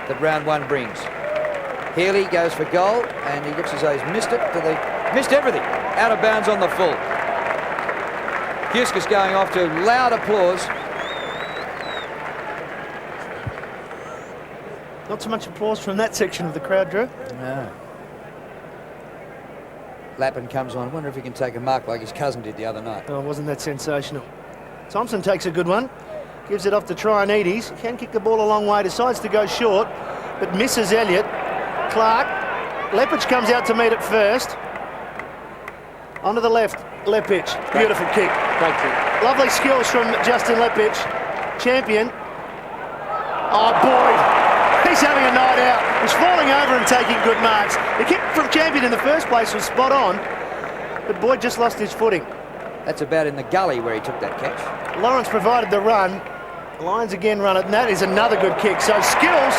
that round one brings. Healy goes for goal and he looks as though he's missed it. Missed everything. Out of bounds on the full. Huskis going off to loud applause. Not so much applause from that section of the crowd, Drew. No. Lappin comes on. I wonder if he can take a mark like his cousin did the other night. Oh, wasn't that sensational? Thompson takes a good one. Gives it off to Trianides. Can kick the ball a long way. Decides to go short, but misses Elliott. Clark. Lepage comes out to meet it first. Onto the left, Lepage. Beautiful kick. Great kick. Lovely skills from Justin Lepage. Champion. Oh, Boyd. He's having a night out. He's falling over and taking good marks. The kick from Champion in the first place was spot on, but Boyd just lost his footing. That's about in the gully where he took that catch. Lawrence provided the run. The Lions again run it, and that is another good kick. So skills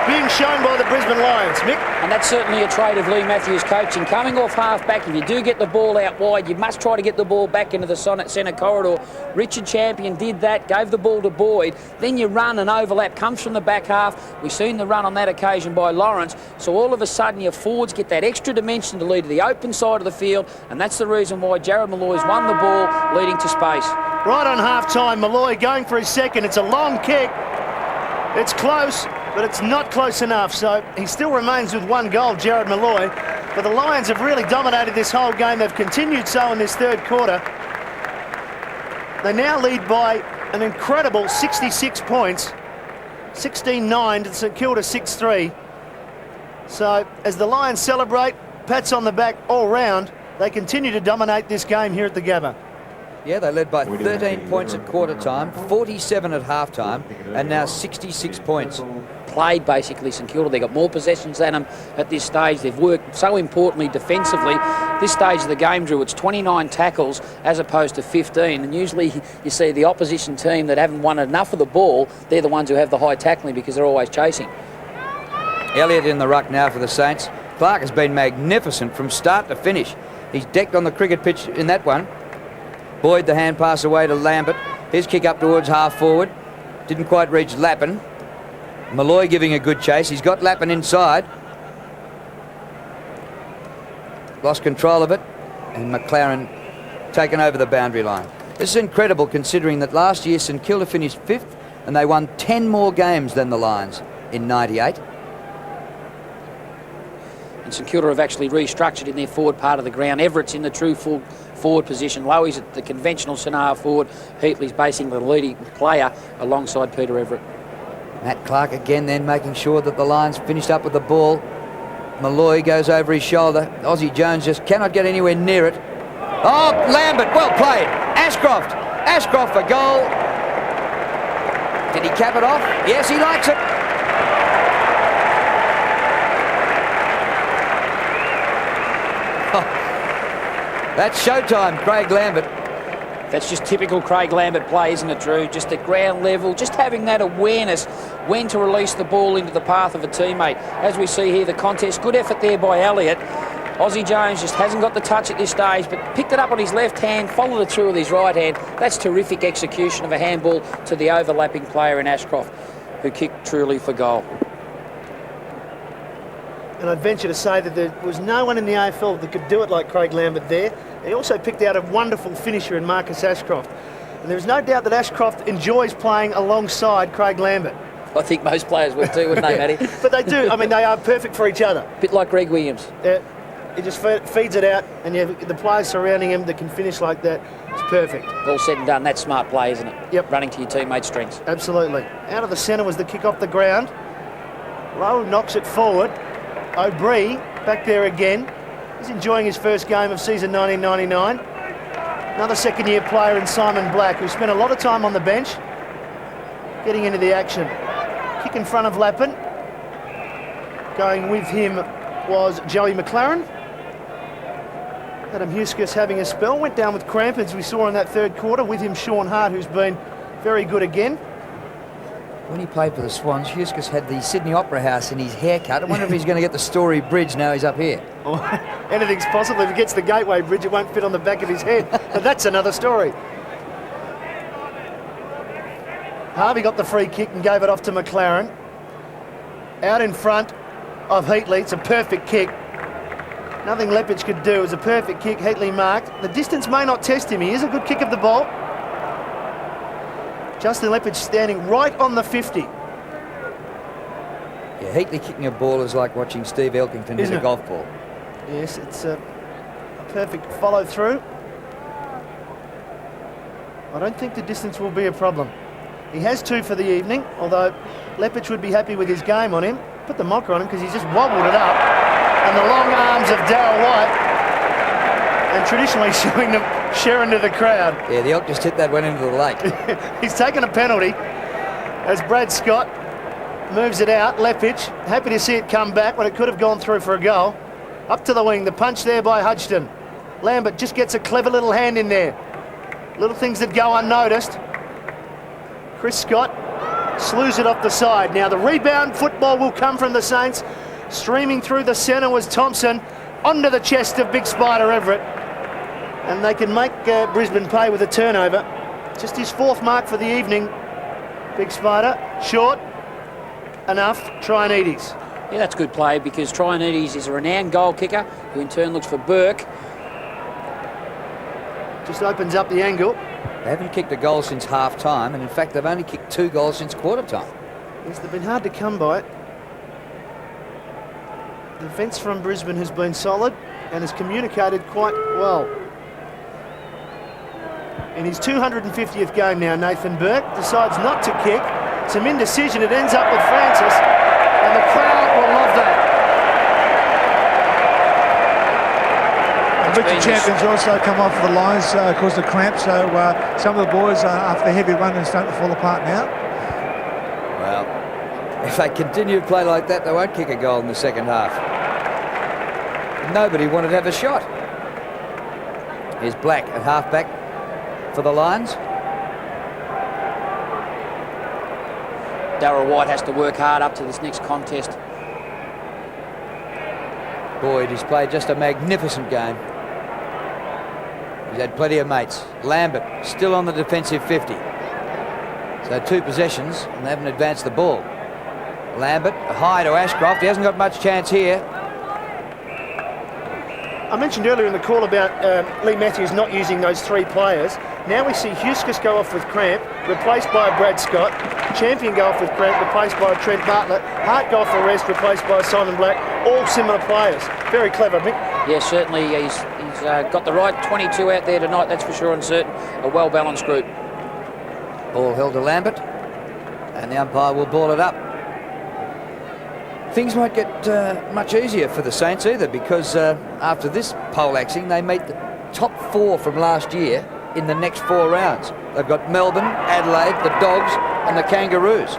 being shown by the Brisbane Lions, Mick. And that's certainly a trait of Lee Matthews' coaching. Coming off half-back, if you do get the ball out wide, you must try to get the ball back into the centre corridor. Richard Champion did that, gave the ball to Boyd. Then you run and overlap, comes from the back half. We've seen the run on that occasion by Lawrence. So all of a sudden your forwards get that extra dimension to lead to the open side of the field, and that's the reason why Jared Malloy's won the ball, leading to space. Right on half-time, Malloy going for his second. It's a long kick. It's close, but it's not close enough. So he still remains with one goal, Jared Malloy. But the Lions have really dominated this whole game. They've continued so in this third quarter. They now lead by an incredible 66 points, 16-9 to St Kilda 6-3. So as the Lions celebrate, pats on the back all round, they continue to dominate this game here at the Gabba. Yeah, they led by 13 points at quarter time, 47 at half time, and now 66 points. Played basically St Kilda. They've got more possessions than them at this stage. They've worked so importantly defensively. This stage of the game, Drew, it's 29 tackles as opposed to 15. And usually you see the opposition team that haven't won enough of the ball, they're the ones who have the high tackling because they're always chasing. Elliott in the ruck now for the Saints. Clark has been magnificent from start to finish. He's decked on the cricket pitch in that one. Boyd, the hand pass away to Lambert. His kick up towards half forward. Didn't quite reach Lappin. Malloy giving a good chase. He's got Lappin inside. Lost control of it. And McLaren taken over the boundary line. This is incredible considering that last year St Kilda finished 5th and they won 10 more games than the Lions in 98. And St Kilda have actually restructured in their forward part of the ground. Everett's in the true full forward position. Lowy's at the conventional centre forward. Heatley's basically the leading player alongside Peter Everett. Matt Clark again then making sure that the Lions finished up with the ball. Malloy goes over his shoulder. Aussie Jones just cannot get anywhere near it. Oh, Lambert, well played. Ashcroft for goal. Did he cap it off? Yes, he likes it. That's showtime, Craig Lambert. That's just typical Craig Lambert play, isn't it, Drew? Just at ground level, just having that awareness when to release the ball into the path of a teammate. As we see here, the contest, good effort there by Elliott. Aussie Jones just hasn't got the touch at this stage, but picked it up on his left hand, followed it through with his right hand. That's terrific execution of a handball to the overlapping player in Ashcroft, who kicked truly for goal. And I'd venture to say that there was no one in the AFL that could do it like Craig Lambert there. He also picked out a wonderful finisher in Marcus Ashcroft. And there's no doubt that Ashcroft enjoys playing alongside Craig Lambert. I think most players would too, wouldn't they, Matty? But they do. I mean, they are perfect for each other. Bit like Greg Williams. He just feeds it out, and you have the players surrounding him that can finish like that. It's perfect. All said and done, that's smart play, isn't it? Yep. Running to your teammates' strengths. Absolutely. Out of the centre was the kick off the ground. Lowe knocks it forward. O'Brien back there again. He's enjoying his first game of season 1999. Another second-year player in Simon Black, who spent a lot of time on the bench, getting into the action. Kick in front of Lappin. Going with him was Joey McLaren. Adam Huskus having a spell. Went down with cramp, as we saw in that third quarter. With him, Sean Hart, who's been very good again. When he played for the Swans, Huskus had the Sydney Opera House in his haircut. I wonder if he's going to get the Story Bridge now he's up here. Anything's possible. If he gets the Gateway Bridge, it won't fit on the back of his head. But that's another story. Harvey got the free kick and gave it off to McLaren. Out in front of Heatley. It's a perfect kick. Nothing Lepage could do. It was a perfect kick. Heatley marked. The distance may not test him. He is a good kick of the ball. Justin Lepage standing right on the 50. Yeah, Heatley kicking a ball is like watching Steve Elkington hit a golf ball. Yes, it's a perfect follow through. I don't think the distance will be a problem. He has 2 for the evening, although Lepage would be happy with his game on him. Put the mocker on him because he's just wobbled it up. And the long arms of Darryl White. And traditionally showing them sharing to the crowd. Yeah, the Elk just hit that one into the lake. He's taken a penalty as Brad Scott moves it out. Lepage, happy to see it come back when it could have gone through for a goal. Up to the wing, the punch there by Hudgton. Lambert just gets a clever little hand in there. Little things that go unnoticed. Chris Scott slews it off the side. Now the rebound football will come from the Saints. Streaming through the centre was Thompson, onto the chest of Big Spider Everett. And they can make Brisbane pay with a turnover. Just his 4th mark for the evening. Big Spider, short, enough, Trianides. Yeah, that's good play because Trianides is a renowned goal kicker who in turn looks for Burke. Just opens up the angle. They haven't kicked a goal since half-time, and in fact they've only kicked 2 goals since quarter-time. Yes, they've been hard to come by. The defence from Brisbane has been solid and has communicated quite well. In his 250th game now, Nathan Burke decides not to kick. Some indecision, it ends up with Francis, and the crowd will love that. Richard Champion's also come off the Lions caused a cramp, so some of the boys after the heavy run are starting to fall apart now. Well, if they continue to play like that, they won't kick a goal in the second half. Nobody wanted to have a shot. Here's Black at halfback for the Lions. Darryl White has to work hard up to this next contest. Boyd has played just a magnificent game. He's had plenty of mates. Lambert still on the defensive 50. So 2 possessions and they haven't advanced the ball. Lambert, high to Ashcroft. He hasn't got much chance here. I mentioned earlier in the call about Lee Matthews not using those 3 players. Now we see Huskus go off with cramp, replaced by Brad Scott. Champion go off with cramp, replaced by Trent Bartlett. Hart go off for rest, replaced by Simon Black. All similar players. Very clever, Mick. Yeah, certainly he's got the right 22 out there tonight, that's for sure and certain. A well-balanced group. Ball held to Lambert, and the umpire will ball it up. Things won't get much easier for the Saints either, because after this poleaxing, they meet the top 4 from last year in the next 4 rounds. They've got Melbourne, Adelaide, the Dogs, and the Kangaroos.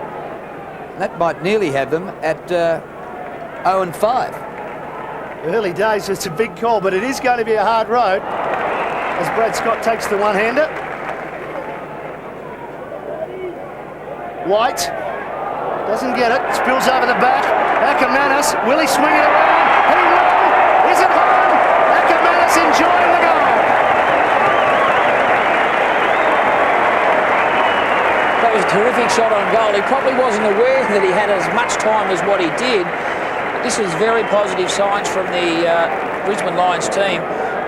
And that might nearly have them at 0-5. Early days, it's a big call, but it is going to be a hard road as Brad Scott takes the one-hander. White doesn't get it, spills over the back. Ackermanis, will he swing it around? He will! Is it home? Ackermanis enjoying the goal. That was a terrific shot on goal. He probably wasn't aware that he had as much time as what he did. But this is very positive signs from the Brisbane Lions team.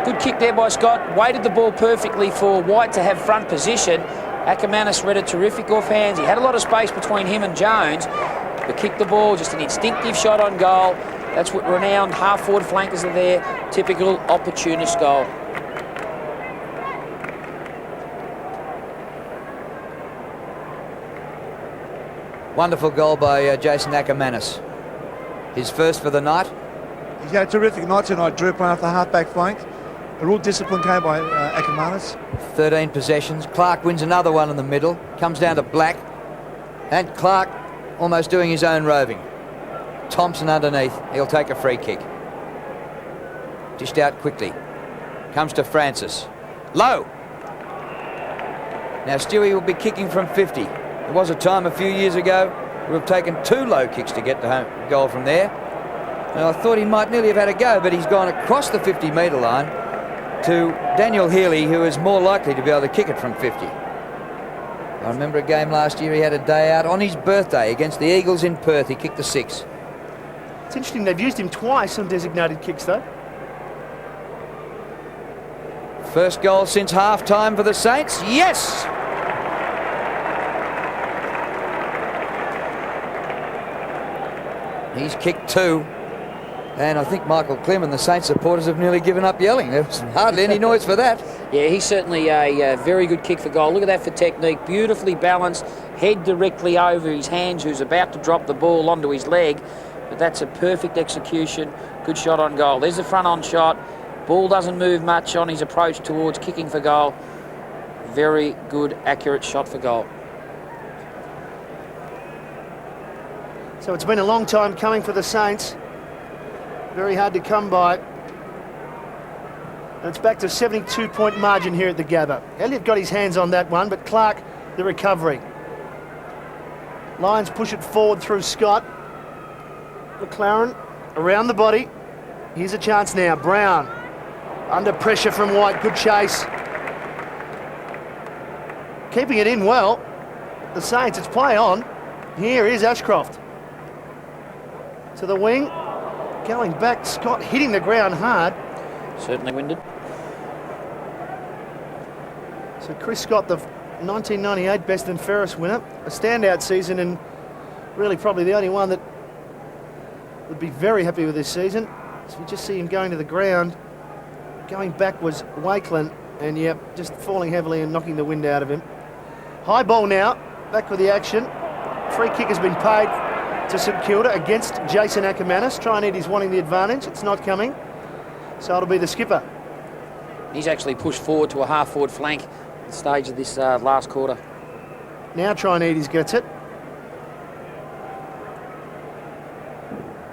Good kick there by Scott. Weighted the ball perfectly for White to have front position. Ackermanis read it terrific off hands. He had a lot of space between him and Jones, but kicked the ball, just an instinctive shot on goal. That's what renowned half-forward flankers are there. Typical opportunist goal. Wonderful goal by Jason Ackermanis. His first for the night. He's had a terrific night tonight, Drew, playing off the half-back flank. A real discipline came by Ackermanis. 13 possessions. Clark wins another one in the middle. Comes down to Black. And Clark almost doing his own roving. Thompson underneath. He'll take a free kick. Dished out quickly. Comes to Francis. Low. Now Stewie will be kicking from 50. There was a time a few years ago we have taken 2 low kicks to get the home goal from there. And I thought he might nearly have had a go, but he's gone across the 50-metre line to Daniel Healy, who is more likely to be able to kick it from 50. I remember a game last year he had a day out on his birthday against the Eagles in Perth. He kicked the 6. It's interesting, they've used him twice on designated kicks, though. First goal since half-time for the Saints. Yes! He's kicked 2. And I think Michael Clem and the Saints supporters have nearly given up yelling. There was hardly any noise for that. Yeah, he's certainly a very good kick for goal. Look at that for technique. Beautifully balanced. Head directly over his hands, who's about to drop the ball onto his leg. But that's a perfect execution. Good shot on goal. There's the front-on shot. Ball doesn't move much on his approach towards kicking for goal. Very good, accurate shot for goal. So it's been a long time coming for the Saints. Very hard to come by. And it's back to 72-point margin here at the Gabba. Elliott got his hands on that one, but Clark, the recovery. Lions push it forward through Scott. McLaren around the body. Here's a chance now. Brown under pressure from White. Good chase. Keeping it in well. The Saints, it's play on. Here is Ashcroft. To the wing. Going back. Scott hitting the ground hard. Certainly winded. So Chris Scott, the 1998 Best and Fairest winner. A standout season and really probably the only one that would be very happy with this season. So we just see him going to the ground. Going back was Wakelin, and yep, just falling heavily and knocking the wind out of him. High ball now, back with the action. Free kick has been paid to St Kilda against Jason Ackermanis. Trainees wanting the advantage, it's not coming. So it'll be the skipper. He's actually pushed forward to a half-forward flank at the stage of this last quarter. Now Trainees gets it.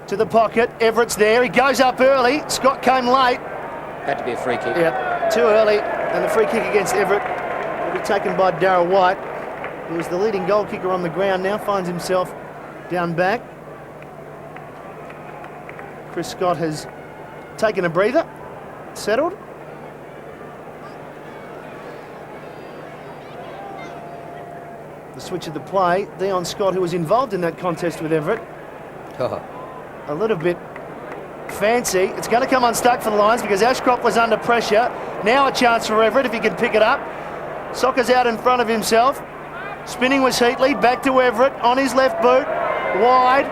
To the pocket, Everett's there, he goes up early. Scott came late. Had to be a free kick. Yep, too early, and the free kick against Everett will be taken by Darryl White, who is the leading goal kicker on the ground now, finds himself down back. Chris Scott has taken a breather, settled. The switch of the play, Dion Scott, who was involved in that contest with Everett. A little bit fancy. It's going to come unstuck for the Lions because Ashcroft was under pressure. Now a chance for Everett if he can pick it up. Soccer's out in front of himself. Spinning was Heatley, back to Everett on his left boot. Wide.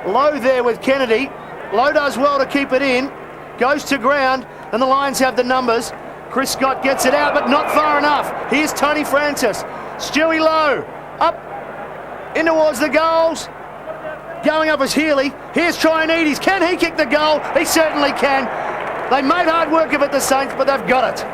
Low there with Kennedy. Low does well to keep it in. Goes to ground and the Lions have the numbers. Chris Scott gets it out but not far enough. Here's Tony Francis. Stewie Lowe up in towards the goals. Going up is Healy. Here's Trainees. Can he kick the goal? He certainly can. They made hard work of it, the Saints, but they've got it.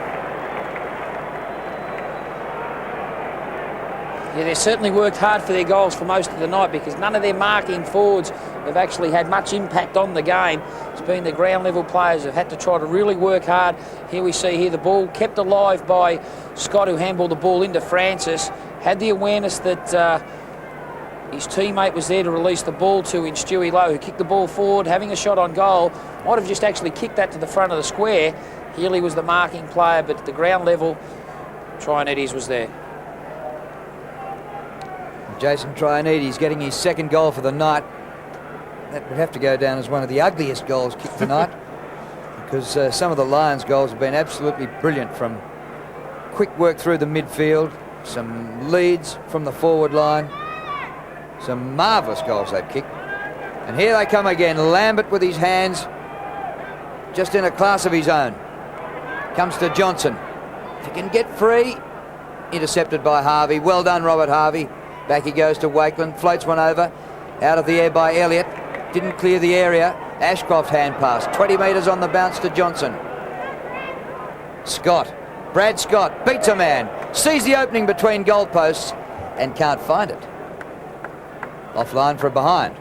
Yeah, they certainly worked hard for their goals for most of the night because none of their marking forwards have actually had much impact on the game. It's been the ground level players who've had to try to really work hard. Here we see here the ball kept alive by Scott, who handballed the ball into Francis. Had the awareness that his teammate was there to release the ball to in Stewie Lowe, who kicked the ball forward, having a shot on goal. Might have just actually kicked that to the front of the square. Healy was the marking player, but at the ground level, Trainees was there. Jason Trainees getting his second goal for the night. That would have to go down as one of the ugliest goals kicked tonight because some of the Lions goals have been absolutely brilliant, from quick work through the midfield, some leads from the forward line, some marvellous goals they've kicked. And here they come again. Lambert with his hands just in a class of his own. Comes to Johnson. If he can get free, intercepted by Harvey. Well done, Robert Harvey. Back he goes to Wakelin, floats one over, out of the air by Elliott. Didn't clear the area. Ashcroft hand pass, 20 metres on the bounce to Johnson. Scott, Brad Scott, beats a man, sees the opening between goalposts and can't find it. Offline for a behind.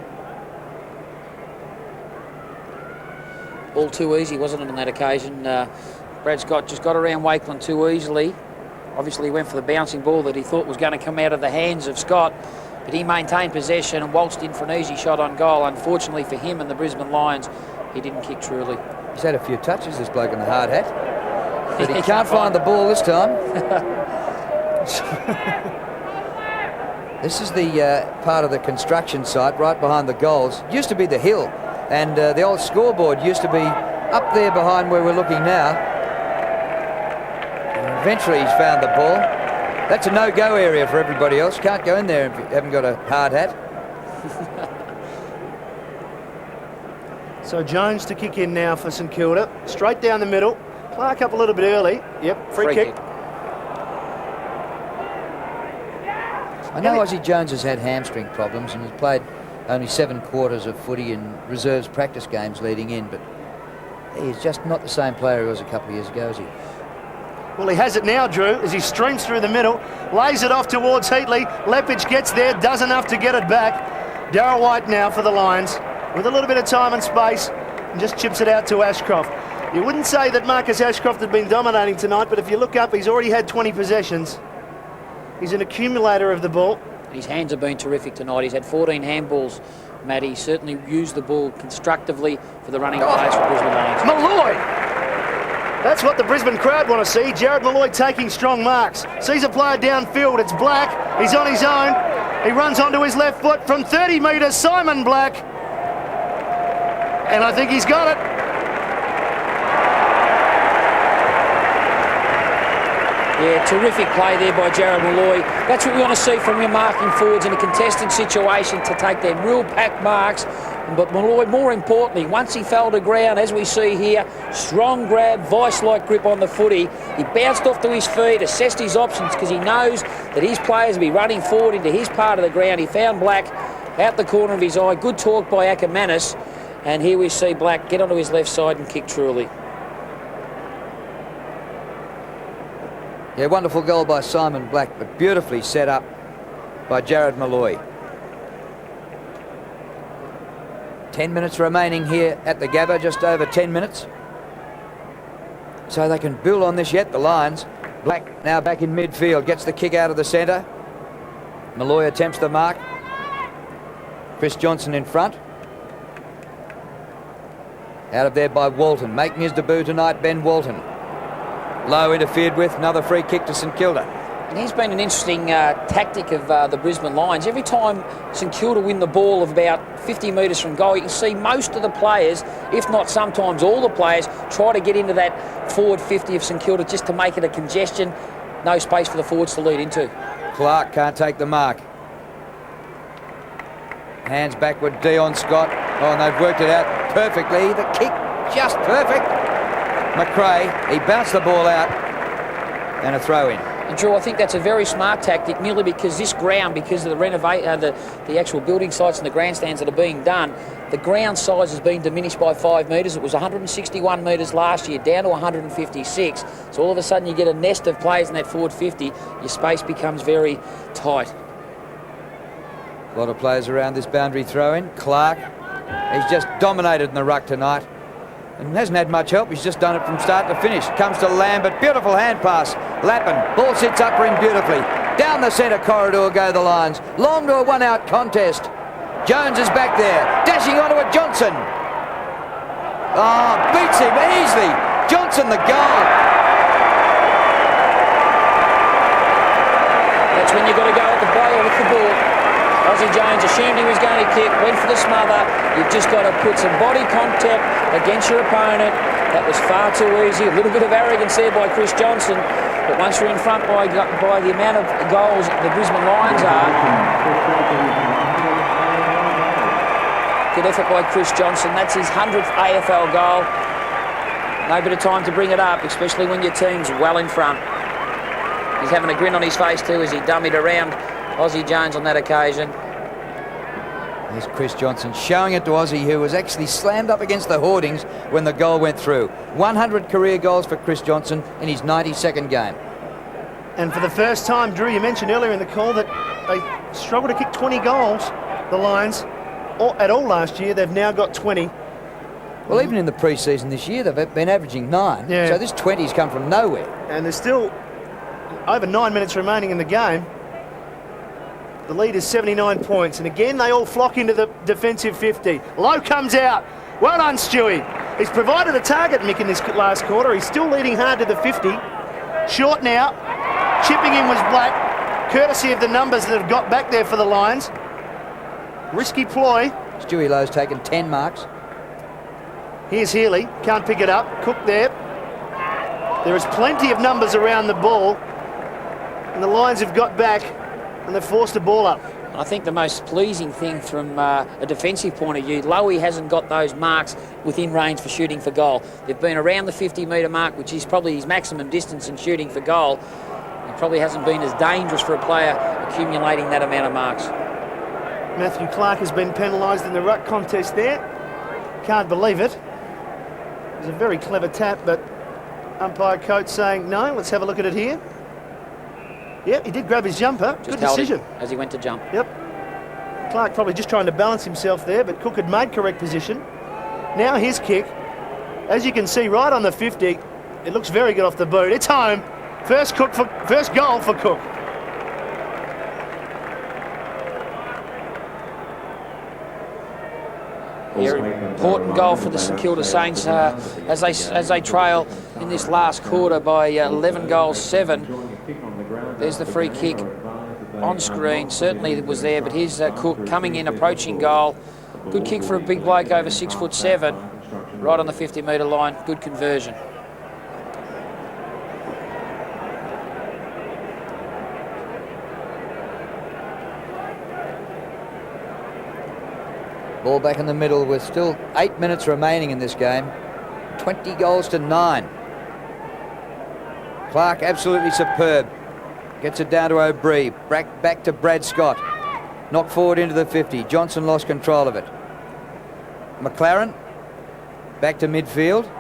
All too easy, wasn't it, on that occasion? Brad Scott just got around Wakelin too easily. Obviously he went for the bouncing ball that he thought was going to come out of the hands of Scott, but he maintained possession and waltzed in for an easy shot on goal. Unfortunately for him and the Brisbane Lions, he didn't kick truly. He's had a few touches, this bloke in the hard hat, but he can't find the ball this time. This is the part of the construction site right behind the goals. Used to be the hill, and the old scoreboard used to be up there behind where we're looking now. Eventually he's found the ball. That's a no-go area for everybody else. Can't go in there if you haven't got a hard hat. So Jones to kick in now for St Kilda. Straight down the middle. Clark up a little bit early. Yep, free kick. I know Ozzie Jones has had hamstring problems and has played only 7 quarters of footy in reserves practice games leading in, but he's just not the same player he was a couple of years ago, is he? Well, he has it now, Drew, as he streams through the middle, lays it off towards Heatley. Lepage gets there, does enough to get it back. Darryl White now for the Lions, with a little bit of time and space, and just chips it out to Ashcroft. You wouldn't say that Marcus Ashcroft had been dominating tonight, but if you look up, he's already had 20 possessions. He's an accumulator of the ball. His hands have been terrific tonight. He's had 14 handballs, Matt. He certainly used the ball constructively for the running players for Brisbane Lions. Malloy! That's what the Brisbane crowd want to see. Jared Malloy taking strong marks. Sees a player downfield. It's Black. He's on his own. He runs onto his left foot from 30 metres. Simon Black. And I think he's got it. Yeah, terrific play there by Jared Malloy. That's what we want to see from your marking forwards in a contested situation, to take them real pack marks. But Malloy, more importantly, once he fell to ground, as we see here, strong grab, vice-like grip on the footy. He bounced off to his feet, assessed his options because he knows that his players will be running forward into his part of the ground. He found Black out the corner of his eye. Good talk by Ackermanis. And here we see Black get onto his left side and kick truly. Yeah, wonderful goal by Simon Black, but beautifully set up by Jared Malloy. 10 minutes remaining here at the Gabba, just over 10 minutes. So they can build on this yet, the Lions. Black now back in midfield, gets the kick out of the centre. Malloy attempts the mark. Chris Johnson in front. Out of there by Walton, making his debut tonight, Ben Walton. Low interfered with, another free kick to St Kilda. And he's been an interesting tactic of the Brisbane Lions. Every time St Kilda win the ball of about 50 metres from goal, you can see most of the players, if not sometimes all the players, try to get into that forward 50 of St Kilda just to make it a congestion. No space for the forwards to lead into. Clark can't take the mark. Hands backward, Dion Scott. Oh, and they've worked it out perfectly. The kick just perfect. McRae, he bounced the ball out and a throw in. And Drew, I think that's a very smart tactic, merely because this ground, because of the actual building sites and the grandstands that are being done, the ground size has been diminished by 5 metres. It was 161 metres last year, down to 156. So all of a sudden you get a nest of players in that forward 50, your space becomes very tight. A lot of players around this boundary throw-in. Clark, he's just dominated in the ruck tonight. And hasn't had much help. He's just done it from start to finish. Comes to Lambert. Beautiful hand pass. Lappin. Ball sits up for him beautifully. Down the centre corridor go the Lions. Long to a one-out contest. Jones is back there. Dashing onto it, Johnson. Oh, beats him easily. Johnson the goal. That's when you've got to go at the player with the ball. Ozzie Jones assumed he was going to kick, went for the smother. You've just got to put some body contact against your opponent. That was far too easy. A little bit of arrogance there by Chris Johnson. But once you're in front by the amount of goals the Brisbane Lions are, good effort by Chris Johnson. That's his 100th AFL goal. No bit of time to bring it up, especially when your team's well in front. He's having a grin on his face too as he dummied around Ozzie Jones on that occasion. There's Chris Johnson showing it to Ozzie, who was actually slammed up against the hoardings when the goal went through. 100 career goals for Chris Johnson in his 92nd game. And for the first time, Drew, you mentioned earlier in the call that they struggled to kick 20 goals, the Lions, at all last year. They've now got 20. Well, even in the pre-season this year, they've been averaging 9. Yeah. So this 20's come from nowhere. And there's still over 9 minutes remaining in the game. The lead is 79 points. And again, they all flock into the defensive 50. Lowe comes out. Well done, Stewie. He's provided a target, Mick, in this last quarter. He's still leading hard to the 50. Short now. Chipping in was Black, courtesy of the numbers that have got back there for the Lions. Risky ploy. Stewie Lowe's taken 10 marks. Here's Healy. Can't pick it up. Cook there. There is plenty of numbers around the ball. And the Lions have got back and they've forced the ball up. I think the most pleasing thing from a defensive point of view, Lowy hasn't got those marks within range for shooting for goal. They've been around the 50-metre mark, which is probably his maximum distance in shooting for goal. He probably hasn't been as dangerous for a player accumulating that amount of marks. Matthew Clark has been penalised in the ruck contest there. Can't believe it. It was a very clever tap, but umpire Coates saying, no, let's have a look at it here. Yeah, he did grab his jumper. Just good decision. As he went to jump. Yep. Clark probably just trying to balance himself there, but Cook had made correct position. Now his kick. As you can see, right on the 50, it looks very good off the boot. It's home. First goal for Cook. Yeah, important goal for the St Kilda Saints as they trail in this last quarter by 11 goals 7. There's the free kick on screen. Certainly it was there, but here's Cook coming in, approaching goal. Good kick for a big bloke over 6'7", right on the 50-metre line. Good conversion. Ball back in the middle with still 8 minutes remaining in this game. 20 goals to 9. Clark absolutely superb. Gets it down to O'Brien. Back to Brad Scott. Knocked forward into the 50. Johnson lost control of it. McLaren back to midfield.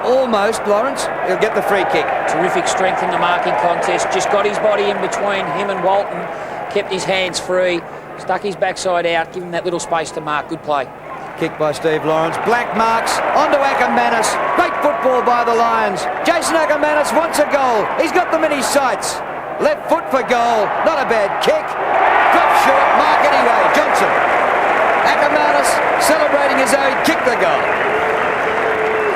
Almost Lawrence. He'll get the free kick. Terrific strength in the marking contest. Just got his body in between him and Walton. Kept his hands free. Stuck his backside out, give him that little space to mark. Good play. Kick by Steve Lawrence. Black marks onto Ackermanis. Great football by the Lions. Jason Ackermanis wants a goal. He's got them in his sights. Left foot for goal. Not a bad kick. Drop short. Mark anyway. Johnson. Ackermanis celebrating his own. Kick the goal.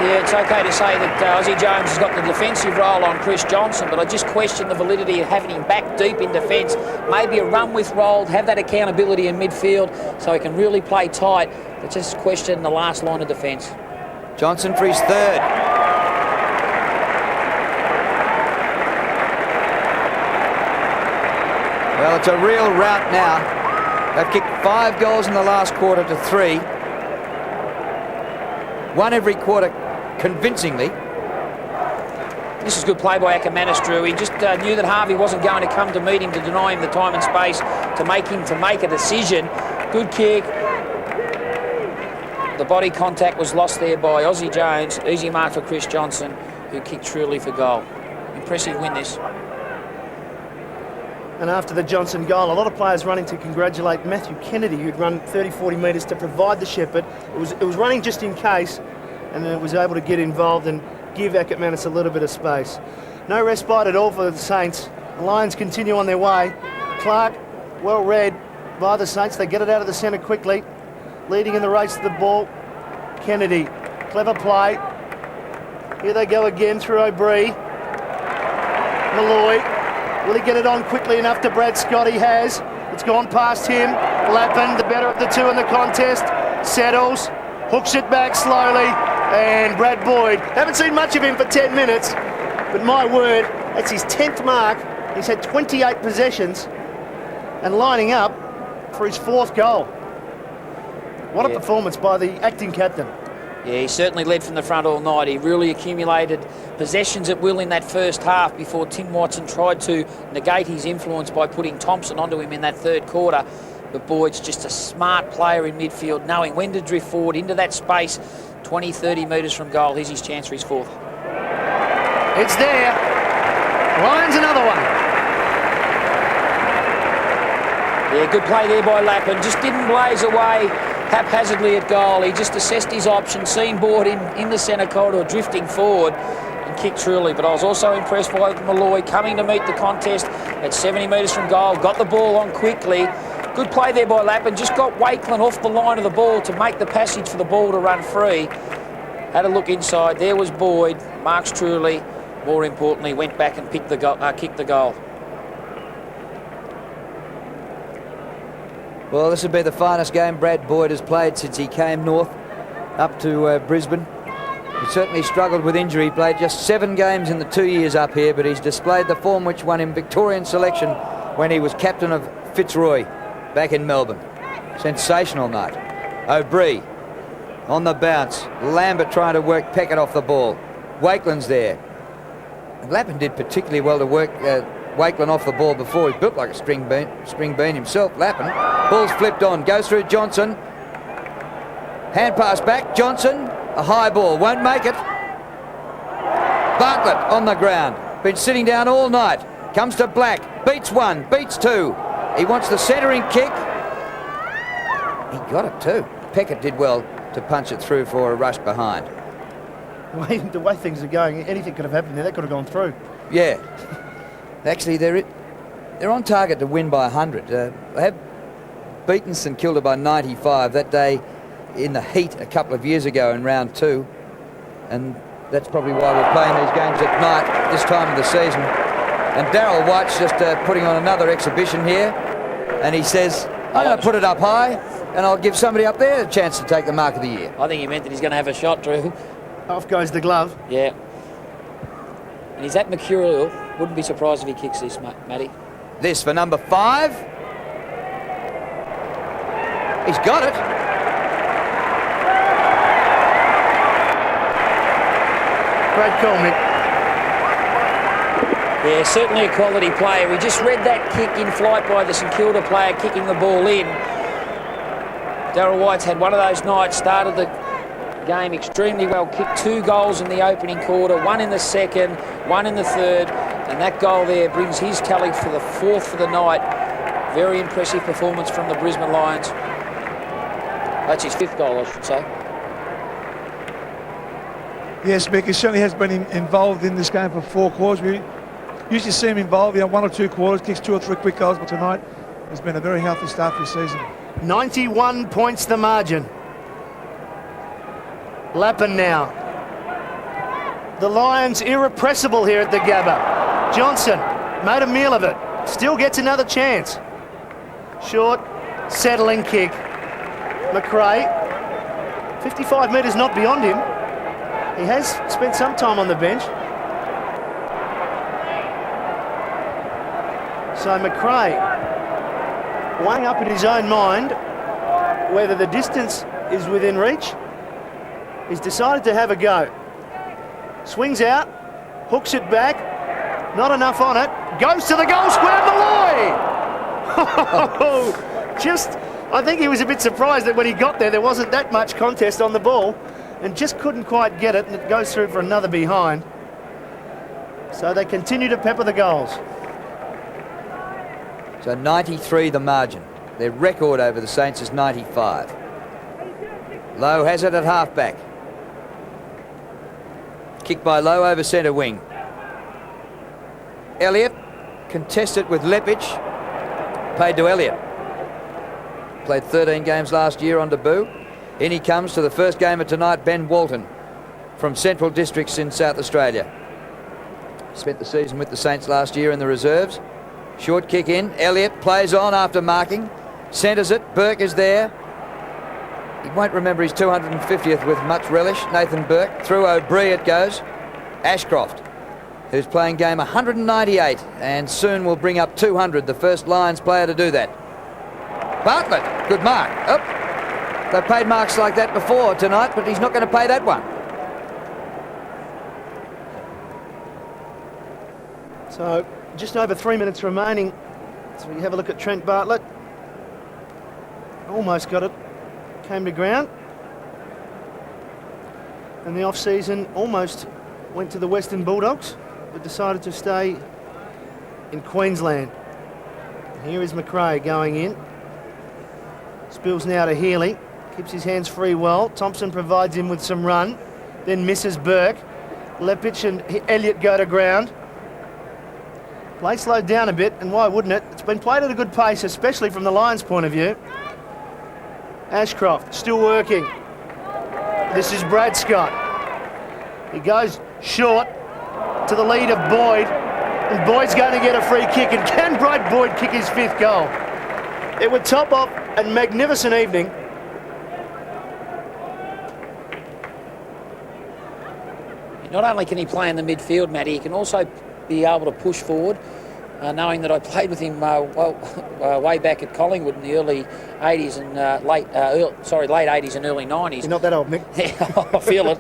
Yeah, it's okay to say that Ozzie Jones has got the defensive role on Chris Johnson, but I just question the validity of having him back deep in defence. Maybe a run with roll, have that accountability in midfield so he can really play tight, but just question the last line of defence. Johnson for his third. Well, it's a real rout now. They've kicked 5 goals in the last quarter to 3. One every quarter convincingly. This is good play by Ackermanis, Drew. He just knew that Harvey wasn't going to come to meet him, to deny him the time and space to make him to make a decision. Good kick. The body contact was lost there by Ozzie Jones. Easy mark for Chris Johnson, who kicked truly for goal. Impressive win this. And after the Johnson goal, a lot of players running to congratulate Matthew Kennedy, who'd run 30-40 metres to provide the shepherd. It was running just in case, and then it was able to get involved and give Ackermanis a little bit of space. No respite at all for the Saints. The Lions continue on their way. Clark, well read by the Saints. They get it out of the centre quickly. Leading in the race to the ball. Kennedy, clever play. Here they go again through O'Brien. Malloy. Will he get it on quickly enough to Brad Scott? He has. It's gone past him. Lappin, the better of the two in the contest, settles, hooks it back slowly, and Brad Boyd. Haven't seen much of him for 10 minutes, but my word, that's his 10th mark. He's had 28 possessions and lining up for his 4th goal. What a performance by the acting captain. Yeah, he certainly led from the front all night. He really accumulated possessions at will in that first half before Tim Watson tried to negate his influence by putting Thompson onto him in that third quarter. But Boyd's just a smart player in midfield, knowing when to drift forward into that space, 20, 30 metres from goal. Here's his chance for his 4th. It's there. Lions another one. Yeah, good play there by Lappin. Just didn't blaze away haphazardly at goal. He just assessed his options, seen Boyd in the centre corridor drifting forward and kicked truly. But I was also impressed by Malloy coming to meet the contest at 70 metres from goal, got the ball on quickly. Good play there by Lappin, just got Wakelin off the line of the ball to make the passage for the ball to run free. Had a look inside, there was Boyd, marks truly. More importantly, went back and kicked the goal. Well, this will be the finest game Brad Boyd has played since he came north up to Brisbane. He certainly struggled with injury. He played just 7 games in the 2 years up here, but he's displayed the form which won him Victorian selection when he was captain of Fitzroy back in Melbourne. Sensational night. O'Brien on the bounce. Lambert trying to work Peckett off the ball. Wakelin's there. And Lappin did particularly well to work Wakelin off the ball before. He's built like a string bean himself, Lappin. Ball's flipped on, goes through Johnson. Hand pass back, Johnson. A high ball, won't make it. Bartlett on the ground. Been sitting down all night. Comes to Black, beats 1, beats 2. He wants the centering kick. He got it too. Peckett did well to punch it through for a rush behind. The way things are going, anything could have happened there. That could have gone through. Yeah. Actually, they're on target to win by 100. They have beaten St Kilda by 95. That day, in the heat a couple of years ago in round 2, and that's probably why we're playing these games at night this time of the season. And Darryl White's just putting on another exhibition here, and he says, I'm going to put it up high, and I'll give somebody up there a chance to take the mark of the year. I think he meant that he's going to have a shot, Drew. Off goes the glove. Yeah. And he's that mercurial. Wouldn't be surprised if he kicks this, Matty. This for number 5. He's got it. Great call, Mick. Yeah, certainly a quality player. We just read that kick in flight by the St Kilda player kicking the ball in. Darryl White's had one of those nights, started the game extremely well, kicked 2 goals in the opening quarter, 1 in the second, 1 in the third, and that goal there brings his tally for the 4th for the night. Very impressive performance from the Brisbane Lions. That's his 5th goal, I should say. Yes, Mick, he certainly has been involved in this game for 4 quarters. We usually see him involved, 1 or 2 quarters, kicks 2 or 3 quick goals, but tonight has been a very healthy start for his season. 91 points the margin. Lappin now. The Lions irrepressible here at the Gabba. Johnson made a meal of it. Still gets another chance. Short, settling kick. McRae, 55 metres not beyond him. He has spent some time on the bench. So McRae, weighing up in his own mind whether the distance is within reach, he's decided to have a go. Swings out, hooks it back, not enough on it, goes to the goal square, Malloy! Just, I think he was a bit surprised that when he got there wasn't that much contest on the ball and just couldn't quite get it, and it goes through for another behind. So they continue to pepper the goals. So 93 the margin. Their record over the Saints is 95. Lowe has it at halfback. Kick by Lowe over centre wing. Elliott contested with Lepic. Paid to Elliott. Played 13 games last year on debut. In he comes to the first game of tonight, Ben Walton from Central Districts in South Australia. Spent the season with the Saints last year in the reserves. Short kick in. Elliott plays on after marking. Centres it. Burke is there. He won't remember his 250th with much relish. Nathan Burke. Through O'Brien it goes. Ashcroft, who's playing game 198 and soon will bring up 200, the first Lions player to do that. Bartlett, good mark. Oh, they've paid marks like that before tonight, but he's not going to pay that one. So just over 3 minutes remaining. So we have a look at Trent Bartlett. Almost got it. Came to ground. And the off-season almost went to the Western Bulldogs, but decided to stay in Queensland. Here is McRae going in. Spills now to Healy. Keeps his hands free well. Thompson provides him with some run. Then misses Burke. Lepic and Elliott go to ground. Play slowed down a bit, and why wouldn't it? It's been played at a good pace, especially from the Lions' point of view. Ashcroft still working. This is Brad Scott. He goes short to the lead of Boyd, and Boyd's going to get a free kick. And can Brad Boyd kick his 5th goal? It would top off a magnificent evening. Not only can he play in the midfield, Matty, he can also be able to push forward. Knowing that I played with him way back at Collingwood in the early 80s and late 80s and early 90s. You're not that old, Mick. I feel it.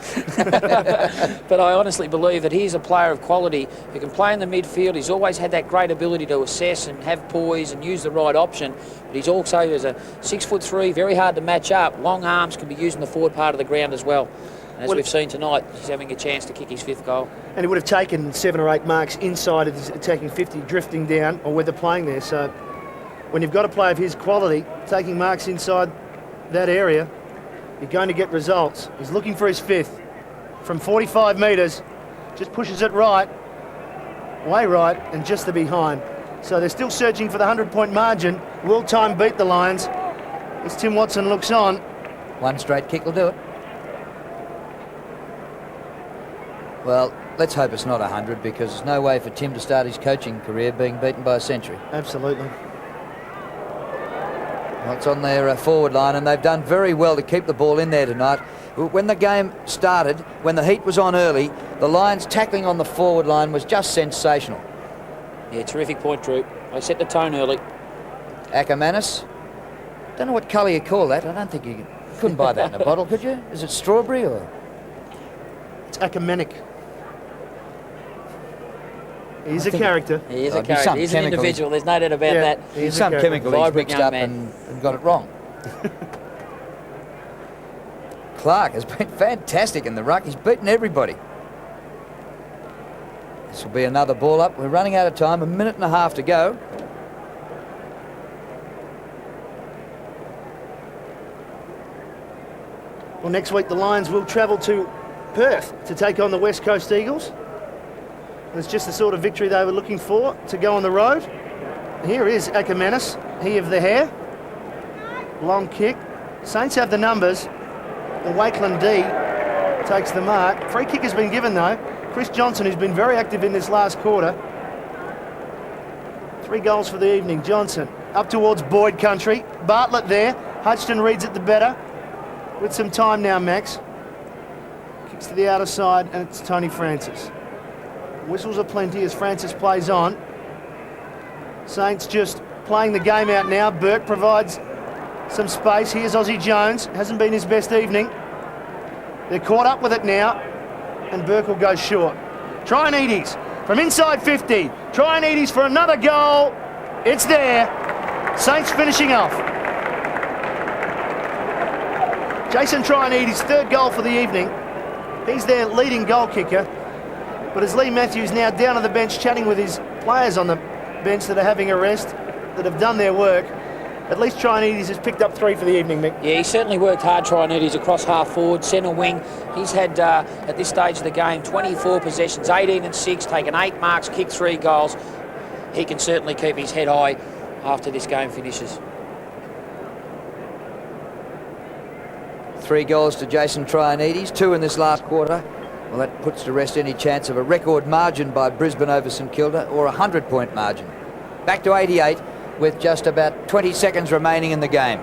But I honestly believe that he's a player of quality who can play in the midfield. He's always had that great ability to assess and have poise and use the right option. But he's also, as a 6'3", very hard to match up. Long arms, can be used in the forward part of the ground as well. And as we've seen tonight, he's having a chance to kick his 5th goal. And he would have taken 7 or 8 marks inside of his attacking 50, drifting down, or whether playing there. So when you've got a player of his quality, taking marks inside that area, you're going to get results. He's looking for his 5th. From 45 metres, just pushes it right, way right, and just the behind. So they're still searching for the 100-point margin. Will time beat the Lions? As Tim Watson looks on. One straight kick will do it. Well, let's hope it's not 100, because there's no way for Tim to start his coaching career being beaten by a century. Absolutely. Well, it's on their forward line, and they've done very well to keep the ball in there tonight. When the game started, when the heat was on early, the Lions tackling on the forward line was just sensational. Yeah, terrific point, Drew. They set the tone early. Ackermanis. Don't know what colour you call that. I don't think you couldn't buy that in a bottle, could you? Is it strawberry or? It's Ackermanic. He's a character. He is a character. He's an individual. There's no doubt about that. He's some chemical he's Vibrant mixed young up man. and got it wrong. Clark has been fantastic in the ruck. He's beaten everybody. This will be another ball up. We're running out of time. A minute and a half to go. Well, next week the Lions will travel to Perth to take on the West Coast Eagles. And it's just the sort of victory they were looking for to go on the road. Here is Ackermanis, he of the hair. Long kick. Saints have the numbers. And Wakeland D takes the mark. Free kick has been given though. Chris Johnson, who's been very active in this last quarter. 3 goals for the evening. Johnson up towards Boyd country. Bartlett there. Hutchton reads it the better. With some time now, Max. Kicks to the outer side, and it's Tony Francis. Whistles are plenty as Francis plays on. Saints just playing the game out now. Burke provides some space. Here's Aussie Jones. Hasn't been his best evening. They're caught up with it now, and Burke will go short. Trianides from inside 50. Trianides for another goal. It's there. Saints finishing off. Jason Trianides' 3rd goal for the evening. He's their leading goal kicker. But as Lee Matthews now down on the bench chatting with his players on the bench that are having a rest, that have done their work, at least Trianides has picked up 3 for the evening, Mick. Yeah, he certainly worked hard, Trianides, across half forward, centre wing. He's had, at this stage of the game, 24 possessions, 18 and 6, taken 8 marks, kicked 3 goals. He can certainly keep his head high after this game finishes. 3 goals to Jason Trianides, 2 in this last quarter. Well, that puts to rest any chance of a record margin by Brisbane over St Kilda, or a 100-point margin. Back to 88 with just about 20 seconds remaining in the game.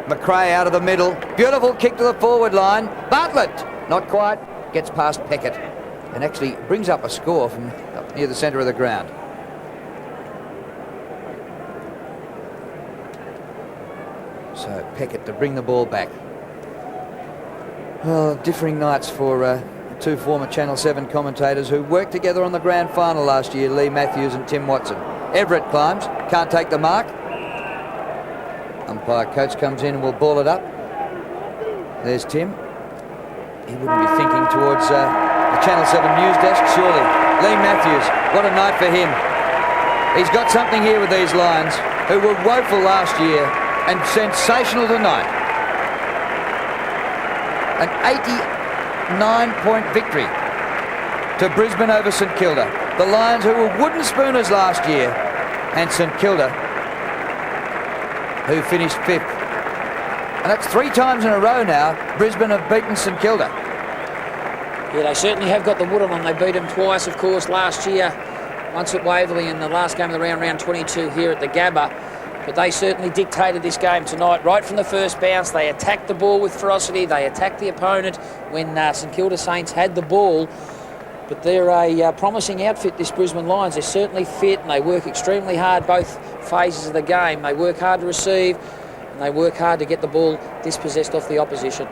McRae out of the middle. Beautiful kick to the forward line. Bartlett, not quite, gets past Peckett and actually brings up a score from up near the centre of the ground. So Peckett to bring the ball back. Well, differing nights for 2 former Channel 7 commentators who worked together on the grand final last year, Lee Matthews and Tim Watson. Everett climbs, can't take the mark. Umpire coach comes in and will ball it up. There's Tim. He wouldn't be thinking towards the Channel 7 news desk, surely. Lee Matthews, what a night for him. He's got something here with these Lions, who were woeful last year and sensational tonight. An 89-point victory to Brisbane over St Kilda. The Lions, who were wooden spooners last year, and St Kilda, who finished 5th. And that's 3 times in a row now Brisbane have beaten St Kilda. Yeah, they certainly have got the wood on them. They beat them twice, of course, last year. Once at Waverley in the last game of the round 22 here at the Gabba. But they certainly dictated this game tonight. Right from the first bounce, they attacked the ball with ferocity. They attacked the opponent when St Kilda Saints had the ball. But they're a promising outfit, this Brisbane Lions. They're certainly fit and they work extremely hard both phases of the game. They work hard to receive and they work hard to get the ball dispossessed off the opposition.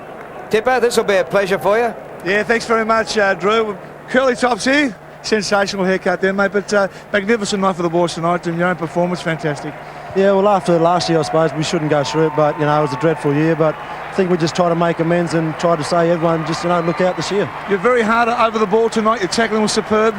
Tipper, this will be a pleasure for you. Yeah, thanks very much, Drew. Curly tops here. Sensational haircut there, mate. But magnificent night for the boys tonight, and your own performance, fantastic. Yeah, well, after last year, I suppose we shouldn't go through it, but, you know, it was a dreadful year. But I think we just try to make amends and try to say, everyone, just, you know, look out this year. You're very hard over the ball tonight. Your tackling was superb.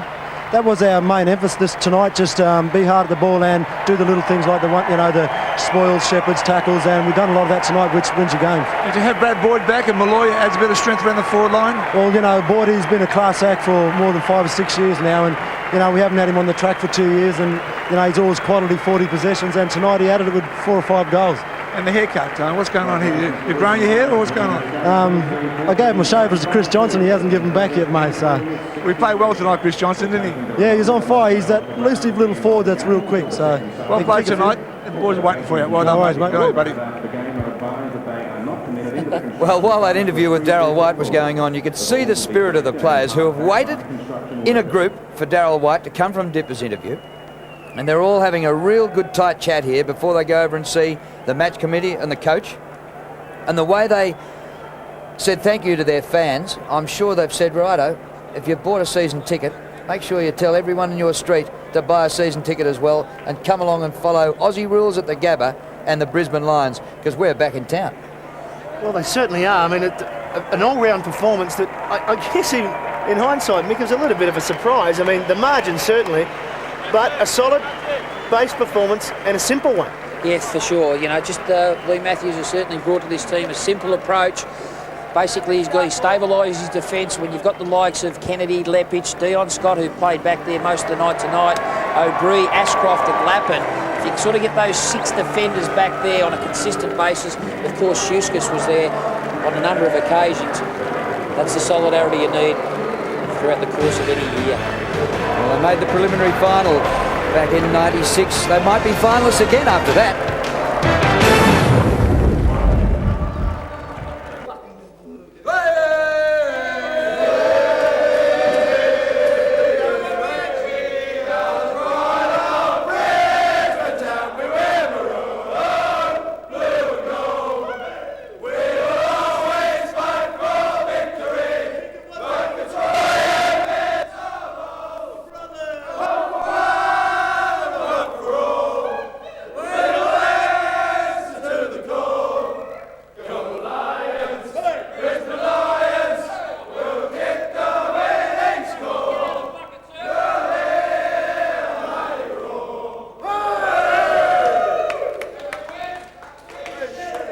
That was our main emphasis tonight, just be hard at the ball and do the little things like the one, you know, the spoils, shepherds, tackles, and we've done a lot of that tonight, which wins your game. And to have Brad Boyd back and Malloy adds a bit of strength around the forward line. Well, you know, Boyd has been a class act for more than 5 or 6 years now, and, you know, we haven't had him on the track for 2 years, and, you know, he's always quality 40 possessions, and tonight he added it with 4 or 5 goals. And the haircut, what's going on here? You growing your hair or what's going on? I gave my shavers to Chris Johnson. He hasn't given back yet, mate. So We played well tonight, Chris Johnson, didn't he? yeah, he's on fire. He's that elusive little forward that's real quick. So Well played tonight. The boys are waiting for you. Well done, worries, mate. mate. Go on, buddy. Well, while that interview with Darryl White was going on, you could see the spirit of the players who have waited in a group for Darryl White to come from Dipper's interview. And they're all having a real good tight chat here before they go over and see the match committee and the coach. And the way they said thank you to their fans, I'm sure they've said, righto, if you've bought a season ticket, make sure you tell everyone in your street to buy a season ticket as well and come along and follow Aussie rules at the Gabba and the Brisbane Lions, because we're back in town. Well, they certainly are. I mean, an all-round performance that I guess in hindsight, Mick, was a little bit of a surprise. I mean, the margin certainly, but a solid base performance and a simple one. Yes, for sure. You know, just Lee Matthews has certainly brought to this team a simple approach. Basically, he's stabilised his defence. When you've got the likes of Kennedy, Lepich, Dion Scott, who played back there most of the night tonight, O'Brien, Ashcroft and Lappin, if you can sort of get those 6 defenders back there on a consistent basis, of course Shuskas was there on a number of occasions. That's the solidarity you need throughout the course of any year. Well, they made the preliminary final back in '96. They might be finalists again after that.